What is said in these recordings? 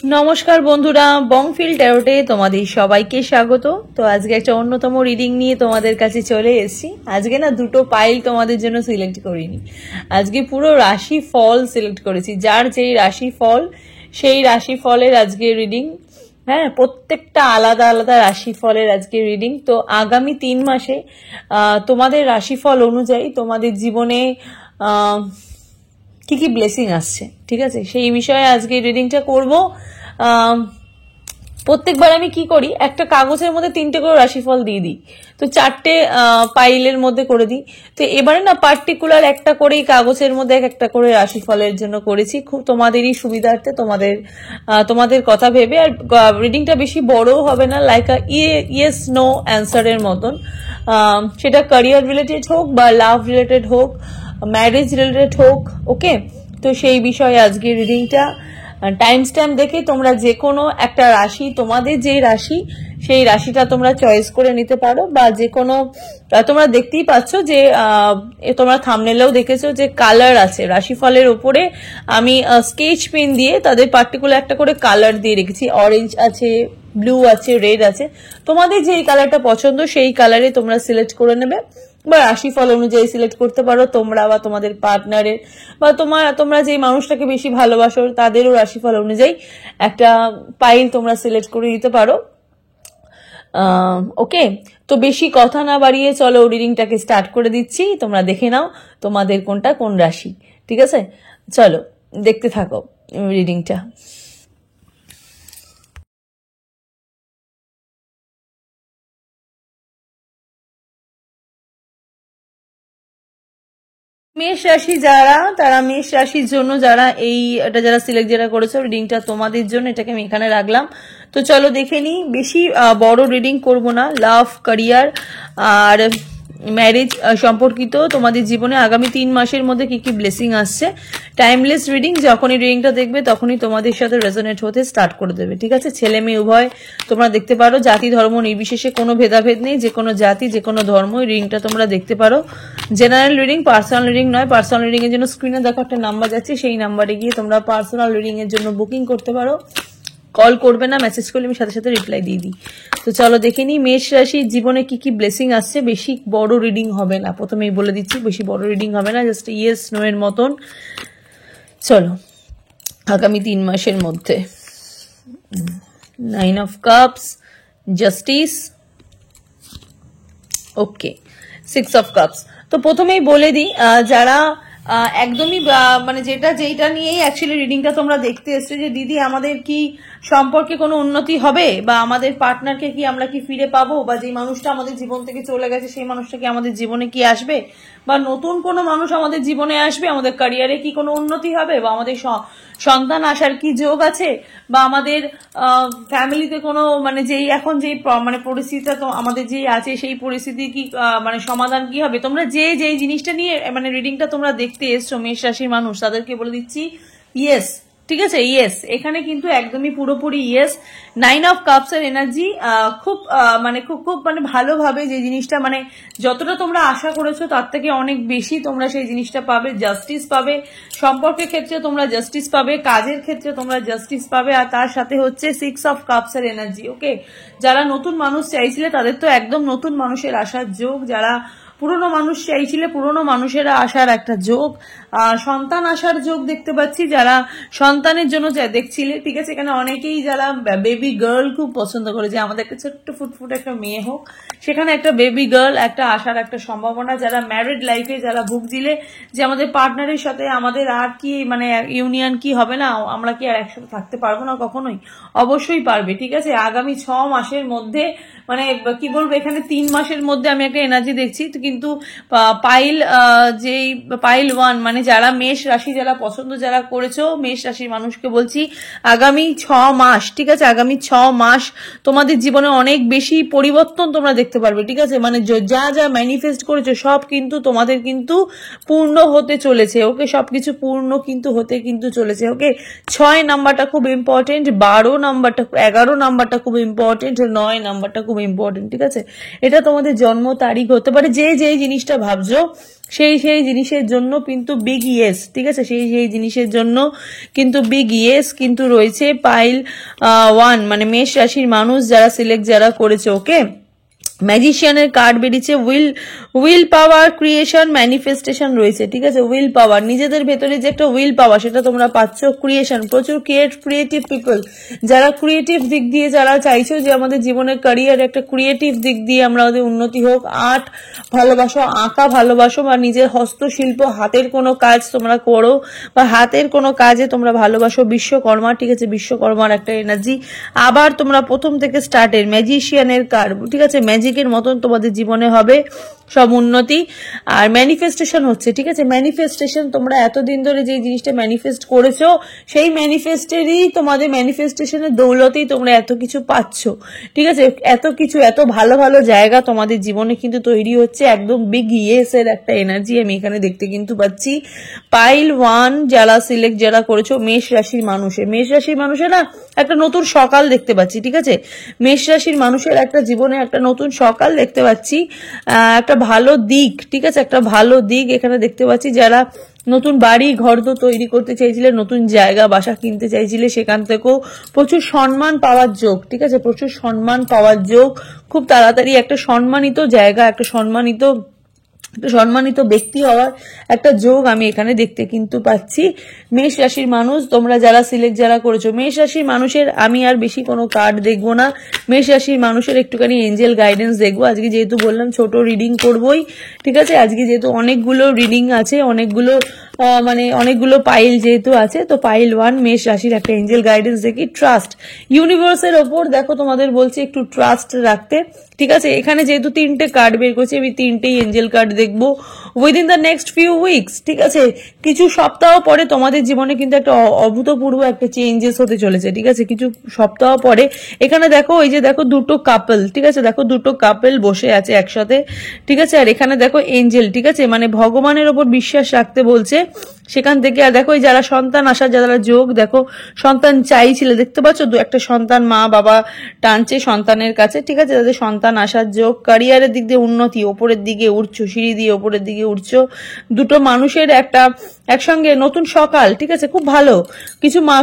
নমস্কার বন্ধুরা, বংফিল ট্যারোটে তোমাদের সবাইকে স্বাগত। তো আজকে একটা অন্যতম রিডিং নিয়ে তোমাদের কাছে চলে এসেছি। আজকে না দুটো পাইল তোমাদের জন্য সিলেক্ট করিনি, আজকে পুরো রাশি ফল সিলেক্ট করেছি। যার যেই রাশি ফল সেই রাশি ফলের আজকে রিডিং। হ্যাঁ, প্রত্যেকটা আলাদা আলাদা রাশি ফলের আজকে রিডিং। তো আগামী 3 মাসে তোমাদের রাশিফল অনুযায়ী তোমাদের জীবনে কি কি ব্লেসিং আসছে, ঠিক আছে, সেই বিষয়ে আজকে রিডিংটা করব। প্রত্যেকবার আমি কি করি, একটা কাগজের মধ্যে 3টে করে রাশিফল দিয়ে দিই, তো 4টে পাইলের মধ্যে করে দিই। তো এবারে না পার্টিকুলার একটা করেই কাগজের মধ্যে একটা করে রাশিফলের জন্য করেছি, খুব তোমাদেরই সুবিধার্থে, তোমাদের কথা ভেবে। আর রিডিংটা বেশি বড়ও হবে না, লাইক ইয়েস নো অ্যান্সারের মতন। সেটা ক্যারিয়ার রিলেটেড হোক বা লাভ রিলেটেড হোক, ম্যারেজ রিলেটেড হোক, ওকে। তো সেই বিষয়ে আজকে রিডিংটা। টাইম স্ট্যাম্প দেখে তোমরা যে কোনো একটা রাশি, তোমাদের যে রাশি সেই রাশিটা তোমরা চয়েস করে নিতে পারো, বা যে কোনো, তোমরা দেখতেই পাচ্ছ যে তোমরা থাম্বনেলেও দেখেছো যে কালার আছে রাশিফলের উপরে। আমি স্কেচ পেন দিয়ে তাদের পার্টিকুলার একটা করে কালার দিয়ে রেখেছি। অরেঞ্জ আছে, ব্লু আছে, রেড আছে। তোমাদের যে কালারটা পছন্দ সেই কালারে তোমরা সিলেক্ট করে নেবে, বা রাশিফল অনুযায়ী সিলেক্ট করতে পারো তোমরা, বা তোমাদের পার্টনারের, বা তোমরা যে মানুষটাকে বেশি ভালোবাসো তাদেরও রাশিফল অনুযায়ী একটা পাইল তোমরা সিলেক্ট করে দিতে পারো। ওকে, তো বেশি কথা না বাড়িয়ে চলো রিডিংটাকে স্টার্ট করে দিচ্ছি। তোমরা দেখে নাও তোমাদের কোনটা কোন রাশি, ঠিক আছে? চলো দেখতে থাকো রিডিংটা। মেষ রাশি যারা, তারা মেষ রাশির জন্য যারা যারা সিলেক্ট করেছো, রিডিংটা তোমাদের জন্য, এটাকে আমি এখানে রাখলাম। তো চলো দেখে নিই, বেশি বড় রিডিং করব না। লাভ, ক্যারিয়ার আর ম্যারেজ সম্পর্কিত তোমাদের জীবনে আগামী 3 মাসের মধ্যে কি কি ব্লেসিং আসছে। টাইমলেস রিডিং, যখনই রিডিংটা দেখবে তখনই তোমাদের সাথে রেজোনেট হতে স্টার্ট করে দেবে, ঠিক আছে? ছেলে মেয়ে উভয় তোমরা দেখতে পারো, জাতি ধর্ম নির্বিশেষে কোনো ভেদাভেদ নেই, যে কোনো জাতি যে কোনো ধর্ম রিডিংটা তোমরা দেখতে পারো। জেনারেল রিডিং, পার্সোনাল রিডিং নয়। পার্সোনাল রিডিং এর জন্য স্ক্রিনে দেখো একটা নাম্বার যাচ্ছে, সেই নাম্বারে গিয়ে তোমরা পার্সোনাল রিডিং এর জন্য বুকিং করতে পারো। কল করবে না, মেসেজ করলে আমি সাথে সাথে রিপ্লাই দিয়ে দিই। তো চলো দেখে নিই মেষ রাশির জীবনে কি কি ব্লেসিং আসছে। বেশি বড় রিডিং হবে না, প্রথমেই বলে দিচ্ছি, বেশি বড় রিডিং হবে না, জাস্ট ইয়েস নো এর মতন। চলো আগামী 3 মাসের মধ্যে। 9 of cups, justice, okay, 6 of cups. তো প্রথমেই বলে দিই, যারা একদমই মানে যেটা নিয়েই অ্যাকচুয়ালি রিডিংটা তোমরা দেখতে এসছো, যে দিদি আমাদের কি সম্পর্কে কোনো উন্নতি হবে, বা আমাদের পার্টনারকে কি আমরা কি ফিরে পাবো, বা যে মানুষটা আমাদের জীবন থেকে চলে গেছে সেই মানুষটা কি আমাদের জীবনে কি আসবে, বা নতুন কোনো মানুষ আমাদের জীবনে আসবে, আমাদের ক্যারিয়ারে কি কোনো উন্নতি হবে, বা আমাদের সন্তান আসার কি যোগ আছে, বা আমাদের ফ্যামিলিতে কোনো মানে এখন যেই মানে পরিস্থিতিটা তো আমাদের যেই আছে সেই পরিস্থিতি কি মানে সমাধান কি হবে। তোমরা যেই জিনিসটা নিয়ে মানে রিডিংটা তোমরা দেখতে এসছো মেষ রাশির মানুষ, তাদেরকে বলে দিচ্ছি ইয়েস, ঠিক আছে? ইয়েস, এখানে কিন্তু একদমই পুরোপুরি ইয়েস। 9 অফ কাপস এর এনার্জি খুব খুব ভালোভাবে যে জিনিসটা মানে যতটা তোমরা আশা করেছো তার থেকে অনেক বেশি তোমরা সেই জিনিসটা পাবে। জাস্টিস পাবে, সম্পর্কের ক্ষেত্রে তোমরা জাস্টিস পাবে, কাজের ক্ষেত্রে তোমরা জাস্টিস পাবে, আর তার সাথে হচ্ছে 6 অফ কাপস এর এনার্জি। ওকে, যারা নতুন মানুষ চাইছিলে তাদের তো একদম নতুন মানুষের আসার যোগ, যারা পুরনো মানুষ চাইছিলে পুরনো মানুষেরা আসার একটা যোগ, সন্তান আসার যোগ দেখতে পাচ্ছি, যারা সন্তানের জন্য দেখছিলে, ঠিক আছে? এখানে অনেকেই যারা বেবি গার্ল খুব পছন্দ করে, যে আমাদের একটা ছোট্ট ফুটফুট একটা মেয়ে হোক, সেখানে একটা বেবি গার্ল একটা আসার একটা সম্ভাবনা। যারা ম্যারিড লাইফে যারা ভুগছিলে যে আমাদের পার্টনারের সাথে আমাদের আর কি মানে ইউনিয়ন কি হবে না, আমরা কি আর একসাথে থাকতে পারবো না, কখনোই অবশ্যই পারবে, ঠিক আছে? আগামী 6 মাসের মধ্যে মানে কি বলবো, এখানে 3 মাসের মধ্যে আমি একটা এনার্জি দেখছি। কিন্তু পাইল 1 মানে যারা মেষ রাশি যারা পছন্দ যারা করেছো মেষ রাশির মানুষকে বলছি আগামী 6 মাস, ঠিক আছে? আগামী 6 মাস তোমাদের জীবনে অনেক বেশি পরিবর্তন তোমরা দেখতে পারবে, ঠিক আছে? মানে যা যা ম্যানিফেস্ট করেছো সব কিন্তু তোমাদের কিন্তু পূর্ণ হতে চলেছে। ওকে, সবকিছু পূর্ণ কিন্তু হতে কিন্তু চলেছে। ওকে, 6 নাম্বারটা খুব ইম্পর্টেন্ট, 12 নাম্বারটা, 11 নাম্বারটা খুব ইম্পর্টেন্ট, 9 নাম্বারটা খুব ইম্পর্টেন্ট, ঠিক আছে? এটা তোমাদের জন্ম তারিখ হতে পারে, যে যেই জিনিসটা ভাবছো সেই জিনিসের জন্য কিন্তু বিগ ইয়েস, ঠিক আছে, সেই জিনিসের জন্য কিন্তু বিগ ইয়েস কিন্তু রয়েছে পাইল 1 মানে মেষ রাশির মানুষ যারা সিলেক্ট যারা করেছে। ওকে, ম্যাজিশিয়ানের কার্ড বেরিয়েছে, উইল পাওয়ার, ক্রিয়েশন, ম্যানিফেস্টেশন রয়েছে, ঠিক আছে। উইল পাওয়ার, নিজেদের ভেতরে যে একটা উইল পাওয়ার সেটা তোমরা পাচ্ছ। ক্রিয়েশন, প্রচুর ক্রিয়েটিভ পিপল, যারা ক্রিয়েটিভ দিক দিয়ে যারা চাইছো যে আমাদের জীবনের ক্যারিয়ার একটা ক্রিয়েটিভ দিক দিয়ে আমাদের উন্নতি হোক। আর্ট ভালোবাসো, আঁকা ভালোবাসো, বা নিজের হস্তশিল্প হাতের কোনো কাজ তোমরা করো, বা হাতের কোনো কাজে তোমরা ভালোবাসো। বিশ্বকর্মা, ঠিক আছে, বিশ্বকর্মার একটা এনার্জি। আবার তোমরা প্রথম থেকে স্টার্টের ম্যাজিশিয়ানের কার্ড, ঠিক আছে, ম্যাজিকের মতন তোমাদের জীবনে হবে সব উন্নতি। আর ম্যানিফেস্টেশন হচ্ছে, ঠিক আছে, ম্যানিফেস্টেশন তোমরা এতদিন ধরে যে জিনিসটা ম্যানিফেস্ট করেছো সেই ম্যানিফেস্টেরই তোমাদের ম্যানিফেস্টেশনের দৌলতেই তোমরা এত কিছু পাচ্ছ, ঠিক আছে। এত কিছু, এত ভালো ভালো জায়গা তোমাদের জীবনে কিন্তু তৈরি হচ্ছে। একদম বিগ ইয়েস এর একটা এনার্জি আমি এখানে দেখতে কিন্তু পাচ্ছি। পাইল 1 যারা সিলেক্ট যারা করেছো মেষ রাশির মানুষের না একটা নতুন সকাল দেখতে পাচ্ছি, ঠিক আছে। মেষ রাশির মানুষের একটা জীবনে একটা নতুন সকাল দেখতে পাচ্ছি, একটা ভালো দিক, ঠিক আছে, একটা ভালো দিক এখানে দেখতে পাচ্ছি। যারা নতুন বাড়ি ঘর তো তৈরি করতে চাইছিলে, নতুন জায়গা বাসা কিনতে চাইছিলে, সেখান থেকেও প্রচুর সম্মান পাওয়ার যোগ, ঠিক আছে, প্রচুর সম্মান পাওয়ার যোগ। খুব তাড়াতাড়ি একটা সম্মানিত জায়গা, একটা সম্মানিত ব্যক্তি হওয়ার একটা যোগ আমি এখানে দেখতে কিন্তু পাচ্ছি। মেষ রাশির মানুষ তোমরা যারা সিলেক্ট যারা করেছো, মেষ রাশির মানুষের আমি আর বেশি কোনো কার্ড দেখবো না। মেষ রাশির মানুষের একটুখানি এঞ্জেল গাইডেন্স দেখবো আজকে, যেহেতু বললাম ছোট রিডিং করবোই, ঠিক আছে। আজকে যেহেতু অনেকগুলো রিডিং আছে, অনেকগুলো পাইল যেহেতু আছে, তো পাইল 1 মেষ রাশির একটা এঞ্জেল গাইডেন্স দেখি। ট্রাস্ট, ইউনিভার্সের ওপর দেখো তোমাদের বলছে একটু ট্রাস্ট রাখতে, ঠিক আছে। এখানে যেহেতু 3টে কার্ড বের করছি, আমি 3টেই এঞ্জেল কার্ড দেখবো। Within the next few weeks, ঠিক আছে, কিছু সপ্তাহ পরে তোমাদের জীবনে কিন্তু একটা অভূতপূর্ব একটা চেঞ্জেস হতে চলেছে, ঠিক আছে। কিছু সপ্তাহ পরে এখানে দেখো, এই যে দেখো দুটো কাপল, ঠিক আছে, দেখো দুটো কাপল বসে আছে একসাথে, ঠিক আছে। আর এখানে দেখো এঞ্জেল, ঠিক আছে, মানে ভগবানের ওপর বিশ্বাস রাখতে বলছে সেখান থেকে। আর দেখো যারা সন্তান আসার যারা যোগ, দেখো সন্তান চাইছিলে, দেখতে পাচ্ছ একটা সন্তান মা বাবা টানছে সন্তানের কাছে, ঠিক আছে, যাদের সন্তান আসার যোগ। ক্যারিয়ারের দিক দিয়ে উন্নতি, ওপরের দিকে উঠছো, সিঁড়ি দিয়ে ওপরের দিকে উঠছো। দুটো মানুষের একটা একসঙ্গে নতুন সকাল, ঠিক আছে, খুব ভালো।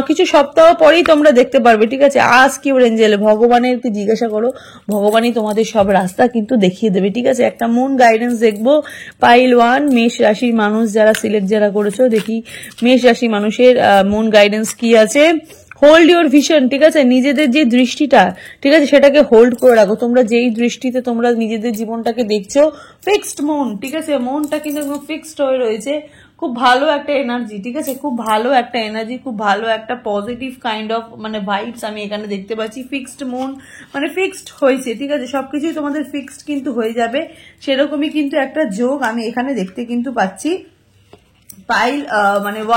কিছু সপ্তাহ পরেই তোমরা দেখতে পারবে, ঠিক আছে। আস্ক ইউর এঞ্জেল, ভগবানেরকে জিজ্ঞাসা করো, ভগবানই তোমাদের সব রাস্তা কিন্তু দেখিয়ে দেবে, ঠিক আছে। একটা মুন গাইডেন্স দেখবো পাইল 1 মেষ রাশির মানুষ যারা সিলেক্ট যারা করেছো। দেখি মেষ রাশি মানুষের মুন গাইডেন্স কি আছে। হোল্ড ইউর ভিশন, ঠিক আছে, নিজেদের যে দৃষ্টিটা, ঠিক আছে, সেটাকে হোল্ড করে রাখো। তোমরা যেই দৃষ্টিতে তোমরা নিজেদের জীবনটাকে দেখছো, ফিক্সড মন, ঠিক আছে, মনটা কিন্তু একদম ফিক্সড হয়ে রয়েছে। খুব ভালো একটা এনার্জি, ঠিক আছে, খুব ভালো একটা এনার্জি, খুব ভালো একটা পজিটিভ কাইন্ড অফ ভাইবস আমি এখানে দেখতে পাচ্ছি। ফিক্সড মন মানে ফিক্সড হয়েছে, ঠিক আছে, সবকিছুই তোমাদের ফিক্সড কিন্তু হয়ে যাবে, সেরকমই কিন্তু একটা যোগ আমি এখানে দেখতে কিন্তু পাচ্ছি। পাইল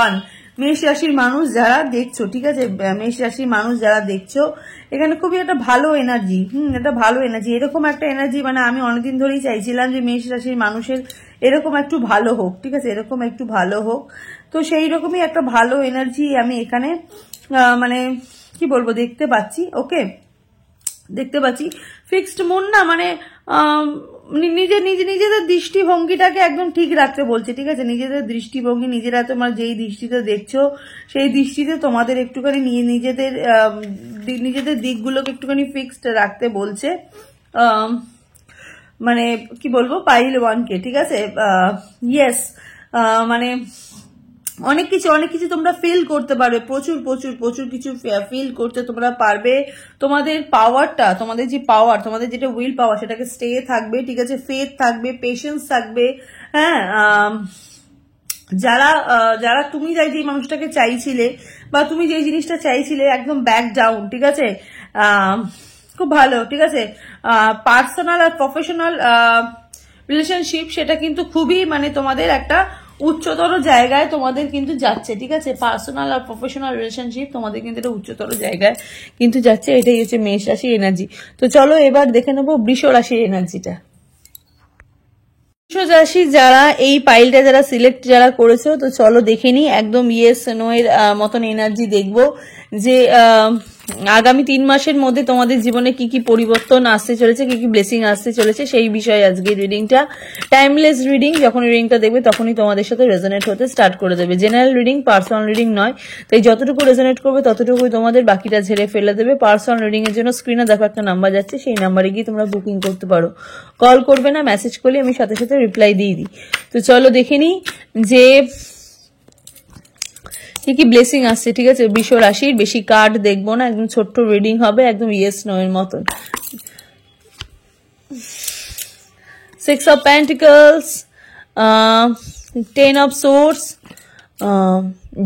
1 মেষ রাশির মানুষ যারা দেখছো, ঠিক আছে, মেষ রাশির মানুষ যারা দেখছো, এখানে খুবই একটা ভালো এনার্জি, একটা ভালো এনার্জি। এরকম একটা এনার্জি আমি অনেকদিন ধরেই চাইছিলাম যে মেষ রাশির মানুষের এরকম একটু ভালো হোক, ঠিক আছে, এরকম একটু ভালো হোক। তো সেই রকমই একটা ভালো এনার্জি আমি এখানে কি বলবো দেখতে পাচ্ছি। ওকে, দেখতে পাচ্ছি ফিক্সড মন না, নিজেদের দৃষ্টিভঙ্গিটাকে একদম ঠিক রাখতে বলছে, ঠিক আছে। নিজেদের দৃষ্টিভঙ্গি, নিজেরা তোমার যেই দৃষ্টিতে দেখছো সেই দৃষ্টিতে তোমাদের একটুখানি নিজেদের দিকগুলোকে একটুখানি ফিক্সড রাখতে বলছে। কি বলবো পাইল 1কে, ঠিক আছে। ইয়েস, অনেক কিছু তোমরা ফিল করতে পারবে, প্রচুর কিছু ফিল করতে তোমরা পারবে। তোমাদের পাওয়ারটা, তোমাদের যে পাওয়ার, তোমাদের যেটা উইল পাওয়ার, সেটাকে স্টে থাকবে, ঠিক আছে, ফেথ থাকবে, পেশেন্স থাকবে। হ্যাঁ, যারা তুমি যে মানুষটাকে চাইছিলে বা তুমি যে জিনিসটা চাইছিলে, একদম ব্যাক ডাউন, ঠিক আছে, খুব ভালো, ঠিক আছে। পার্সোনাল আর প্রফেশনাল রিলেশনশিপ সেটা কিন্তু খুবই তোমাদের একটা উচ্চতর জায়গায় তোমাদের কিন্তু যাচ্ছে, ঠিক আছে। পার্সোনাল আর প্রফেশনাল রিলেশনশিপ তোমাদের কিন্তু এটা উচ্চতর জায়গায় কিন্তু যাচ্ছে। এটাই হচ্ছে মেষ রাশির এনার্জি। তো চলো এবার দেখে নেবো বৃষ রাশির এনার্জিটা। বৃষ রাশি যারা এই পাইলটা যারা সিলেক্ট যারা করেছো, তো চলো দেখে নি। একদম ইয়েস নো এর মতন এনার্জি দেখবো যে আগামী 3 মাসের মধ্যে তোমাদের জীবনে কি কি পরিবর্তন আসতে চলেছে, কি কি ব্লেসিং আসতে চলেছে, সেই বিষয়ে আজকে রিডিংটা। টাইমলেস রিডিং, যখন রিডিংটা দেখবে তখনই তোমাদের সাথে রেজোনেট হতে স্টার্ট করে দেবে। জেনারেল রিডিং, পার্সোনাল রিডিং নয়, তাই যতটুকু রেজোনেট করবে ততটুকুই তোমাদের, বাকিটা ঝেড়ে ফেলে দেবে। পার্সোনাল রিডিং এর জন্য স্ক্রিনে দেখো একটা নাম্বার যাচ্ছে, সেই নাম্বারে গিয়ে তোমরা বুকিং করতে পারো। কল করবে না, মেসেজ করলে আমি সাথে সাথে রিপ্লাই দিয়ে দিই। তো চলো দেখে নিই যে কি কি ব্লেসিং আসছে, ঠিক আছে। বৃষ রাশির বেশি কার্ড দেখবো না, একদম ছোট্ট রিডিং হবে, একদম ইয়েস নো এর মতন। 6 of Pentacles, 10 of Swords,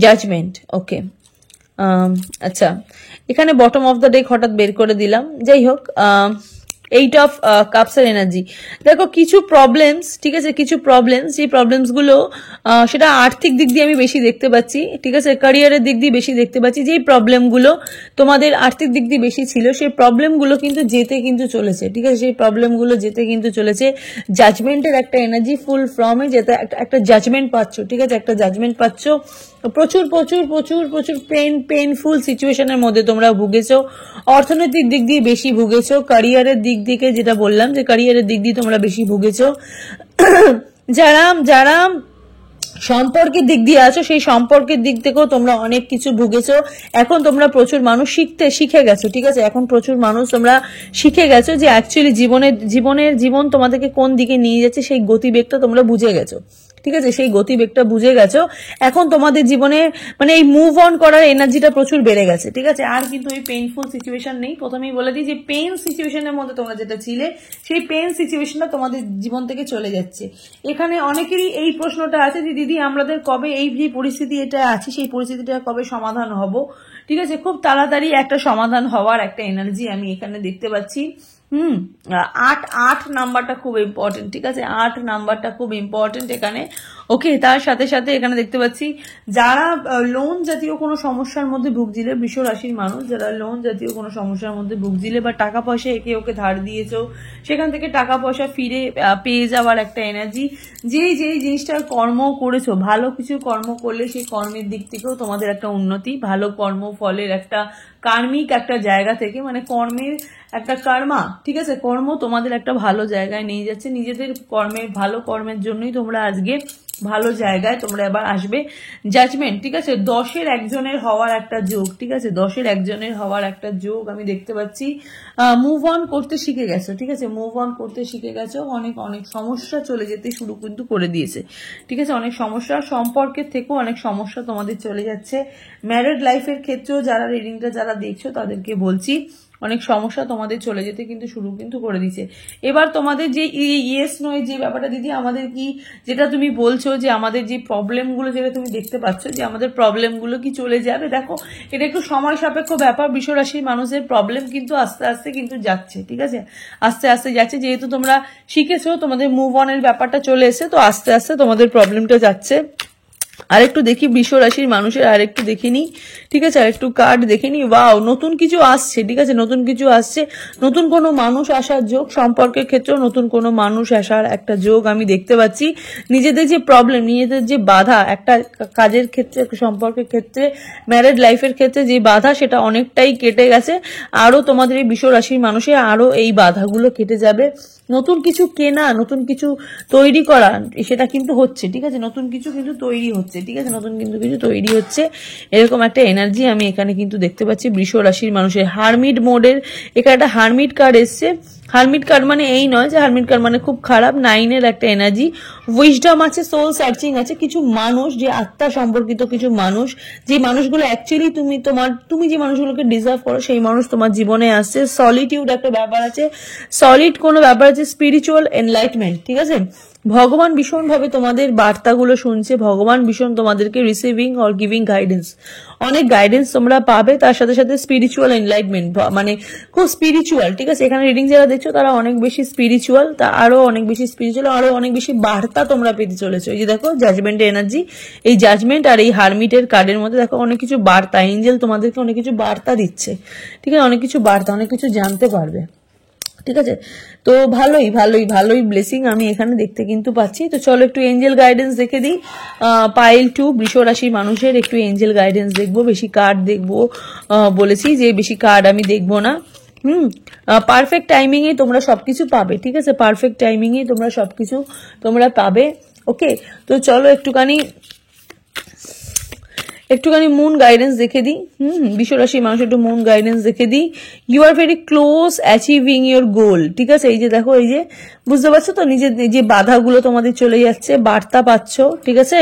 Judgment, ওকে। আচ্ছা, এখানে বটম অফ দ্য ডেক হঠাৎ বের করে দিলাম, যাই হোক। 8 of Cups এর এনার্জি, দেখো কিছু প্রবলেমস, ঠিক আছে, কিছু প্রবলেমস, যে প্রবলেমস গুলো সেটা আর্থিক দিক দিয়ে আমি বেশি দেখতে পাচ্ছি, ঠিক আছে, ক্যারিয়ারের দিক দিয়ে বেশি দেখতে পাচ্ছি। যেই প্রবলেমগুলো তোমাদের আর্থিক দিক দিয়ে বেশি ছিল, সেই প্রবলেমগুলো কিন্তু যেতে কিন্তু চলেছে, ঠিক আছে, সেই প্রবলেমগুলো যেতে কিন্তু চলেছে। জাজমেন্টের একটা এনার্জি ফুল ফর্মে যেতে একটা জাজমেন্ট পাচ্ছ, ঠিক আছে, একটা জাজমেন্ট পাচ্ছ। প্রচুর প্রচুর প্রচুর প্রচুর পেইনফুল সিচুয়েশনের মধ্যে তোমরা ভুগেছো, অর্থনৈতিক দিক দিয়ে বেশি ভুগেছো, ক্যারিয়ারের দিক থেকে যেটা বললাম যে ক্যারিয়ারের দিক দিয়ে তোমরা বেশি ভুগেছো। যারা যারা সম্পর্কের দিক দিয়ে আছো, সেই সম্পর্কের দিক থেকেও তোমরা অনেক কিছু ভুগেছো। এখন তোমরা প্রচুর মানুষ শিখে গেছো, ঠিক আছে, এখন প্রচুর মানুষ তোমরা শিখে গেছো যে অ্যাকচুয়ালি জীবন তোমাদেরকে কোন দিকে নিয়ে যাচ্ছে, সেই গতিবেগটা তোমরা বুঝে গেছো, ঠিক আছে, সেই গতিবেগটা বুঝে গেছো। এখন তোমাদের জীবনে মানে এই মুভ অন করার এনার্জিটা প্রচুর বেড়ে গেছে, ঠিক আছে, আর কিন্তু ওই পেইনফুল সিচুয়েশন নেই। প্রথমেই বলে দিই যে পেইন সিচুয়েশনের মধ্যে তোমরা যেটা ছিলে, সেই পেইন সিচুয়েশনটা তোমাদের জীবন থেকে চলে যাচ্ছে। এখানে অনেকেরই এই প্রশ্নটা আছে যে দিদি আমাদের কবে এই যে পরিস্থিতি এটা আছে, সেই পরিস্থিতিটা কবে সমাধান হব, ঠিক আছে, খুব তাড়াতাড়ি একটা সমাধান হওয়ার একটা এনার্জি আমি এখানে দেখতে পাচ্ছি। 8 নাম্বারটা খুব ইম্পর্টেন্ট, ঠিক আছে, 8 নাম্বারটা খুব ইম্পর্টেন্ট এখানে, ওকে। তার সাথে সাথে এখানে দেখতে পাচ্ছি যারা লোন জাতীয় কোনো সমস্যার মধ্যে ভুগছিলে, বৃষ রাশির মানুষ যারা লোন জাতীয় কোনো সমস্যার মধ্যে ভুগছিলে বা টাকা পয়সা একে ওকে ধার দিয়েছো, সেখান থেকে টাকা পয়সা ফিরে পেয়ে যাওয়ার একটা এনার্জি। যেই জিনিসটার কর্ম করেছো, ভালো কিছু কর্ম করলে সেই কর্মের দিক থেকেও তোমাদের একটা উন্নতি, ভালো কর্ম ফলের একটা কার্মিক একটা জায়গা থেকে, মানে কর্মের একটা কর্মা, ঠিক আছে, কর্ম তোমাদের একটা ভালো জায়গায় নিয়ে যাচ্ছে। নিজেদের কর্মের ভালো কর্মের জন্যই তোমরা আজকে ভালো জায়গায় তোমরা এবার আসবে। জাজমেন্ট, ঠিক আছে, 10-এর একজনের হওয়ার একটা যোগ, ঠিক আছে, 10-এর একজনের হওয়ার একটা যোগ আমি দেখতে পাচ্ছি। মুভ অন করতে শিখে গেছো, ঠিক আছে, মুভ অন করতে শিখে গেছো। অনেক সমস্যা চলে যেতে শুরু কিন্তু করে দিয়েছে, ঠিক আছে, অনেক সমস্যা, সম্পর্কের থেকেও অনেক সমস্যা তোমাদের চলে যাচ্ছে। ম্যারিড লাইফের ক্ষেত্রেও যারা রিডিংটা যারা দেখছো তাদেরকে বলছি অনেক সমস্যা তোমাদের চলে যেতে কিন্তু শুরু কিন্তু করে দিচ্ছে। এবার তোমাদের যে ইয়েস নয় যে ব্যাপারটা দিদি আমাদের কি, যেটা তুমি বলছো যে আমাদের যে প্রবলেমগুলো যেটা তুমি দেখতে পাচ্ছ যে আমাদের প্রবলেমগুলো কি চলে যাবে, দেখো এটা একটু সময় সাপেক্ষ ব্যাপার। বৃষ রাশির মানুষের প্রবলেম কিন্তু আস্তে আস্তে কিন্তু যাচ্ছে, ঠিক আছে, আস্তে আস্তে যাচ্ছে। যেহেতু তোমরা শিখেছো, তোমাদের মুভ অনের ব্যাপারটা চলে এসে, তো আস্তে আস্তে তোমাদের প্রবলেমটা যাচ্ছে। আরেকটু দেখি বৃষ রাশির মানুষের, আরেকটু দেখে নি, ঠিক আছে, আরেকটু কার্ড দেখে নি। ওয়াও, নতুন কিছু আসছে, ঠিক আছে, নতুন কিছু আসছে, নতুন কোনো মানুষ আসার যোগ, সম্পর্কের ক্ষেত্রেও নতুন কোনো মানুষ আসার একটা যোগ আমি দেখতে পাচ্ছি। নিজেদের যে প্রবলেম, নিজেদের যে বাধা, একটা কাজের ক্ষেত্রে, একটা সম্পর্কের ক্ষেত্রে, ম্যারিড লাইফের ক্ষেত্রে যে বাধা, সেটা অনেকটাই কেটে গেছে। আরো তোমাদের এই বৃষ রাশির মানুষের আরো এই বাধাগুলো কেটে যাবে। নতুন কিছু কেনা, নতুন কিছু তৈরি করা, সেটা কিন্তু হচ্ছে, ঠিক আছে, নতুন কিছু কিন্তু তৈরি হচ্ছে, ঠিক আছে, নতুন কিন্তু কিছু তৈরি হচ্ছে, এরকম একটা এনার্জি আমি এখানে কিন্তু দেখতে পাচ্ছি বৃষ রাশির মানুষের। হারমিট মোডের এখানে একটা হারমিট কার্ড এসছে। হারমিট কার্ড মানে এই নয় যে হারমিট কার্ড মানে খুব খারাপ, 9-এর একটা এনার্জি। উইজডম আছে, সোল সার্চিং আছে, কিছু মানুষ যে আত্মা সম্পর্কিত কিছু মানুষ, যে মানুষগুলো অ্যাকচুয়ালি তুমি যে মানুষগুলোকে ডিজার্ভ করো, সেই মানুষ তোমার জীবনে আসছে। সলিটিউড একটা ব্যাপার আছে, সলিড কোনো ব্যাপার আছে, স্পিরিচুয়াল এনলাইটমেন্ট, ঠিক আছে, ভগবান ভীষণভাবে তোমাদের বার্তাগুলো শুনছে, ভগবান ভীষণ তোমাদেরকে রিসিভিং অর গিভিং গাইডেন্স, অনেক গাইডেন্স তোমরা পাবে। তার সাথে সাথে স্পিরিচুয়াল এনলাইটমেন্ট, মানে খুব স্পিরিচুয়াল, ঠিক আছে, এখানে রিডিং যারা দেখছো তারা অনেক বেশি স্পিরিচুয়াল, তা আরো অনেক বেশি স্পিরিচুয়াল, আরো অনেক বেশি বার্তা তোমরা পেতে চলেছো। এই যে দেখো জাজমেন্টের এনার্জি, এই জাজমেন্ট আর এই হারমিটের কার্ডের মধ্যে দেখো অনেক কিছু বার্তা, এঞ্জেল তোমাদেরকে অনেক কিছু বার্তা দিচ্ছে, ঠিক আছে, অনেক কিছু বার্তা, অনেক কিছু জানতে পারবে। ঠিক আছে। তো ভালোই ভালোই ভালোই ব্লেসিং আমি এখানে দেখতে কিন্তু পাচ্ছি। তো চলো একটু এঞ্জেল গাইডেন্স দেখে দিই। পাইল 2 বৃষ রাশির মানুষের একটু এঞ্জেল গাইডেন্স দেখবো, বেশি কার্ড দেখবো বলেছি যে বেশি কার্ড আমি দেখবো না। পারফেক্ট টাইমিং এ তোমরা সবকিছু পাবে, ঠিক আছে, পারফেক্ট টাইমিং এ তোমরা সবকিছু তোমরা পাবে। ওকে, তো চলো একটুখানি মুন গাইডেন্স দেখে দিই। বৃষ রাশির মানুষ একটু মুন গাইডেন্স দেখে দিই। You are very close achieving your goal, ঠিক আছে। এই যে দেখো, এই যে বুঝতে পারছো তো, নিজের যে বাধাগুলো তোমাদের চলে যাচ্ছে, বার্তা পাচ্ছ, ঠিক আছে।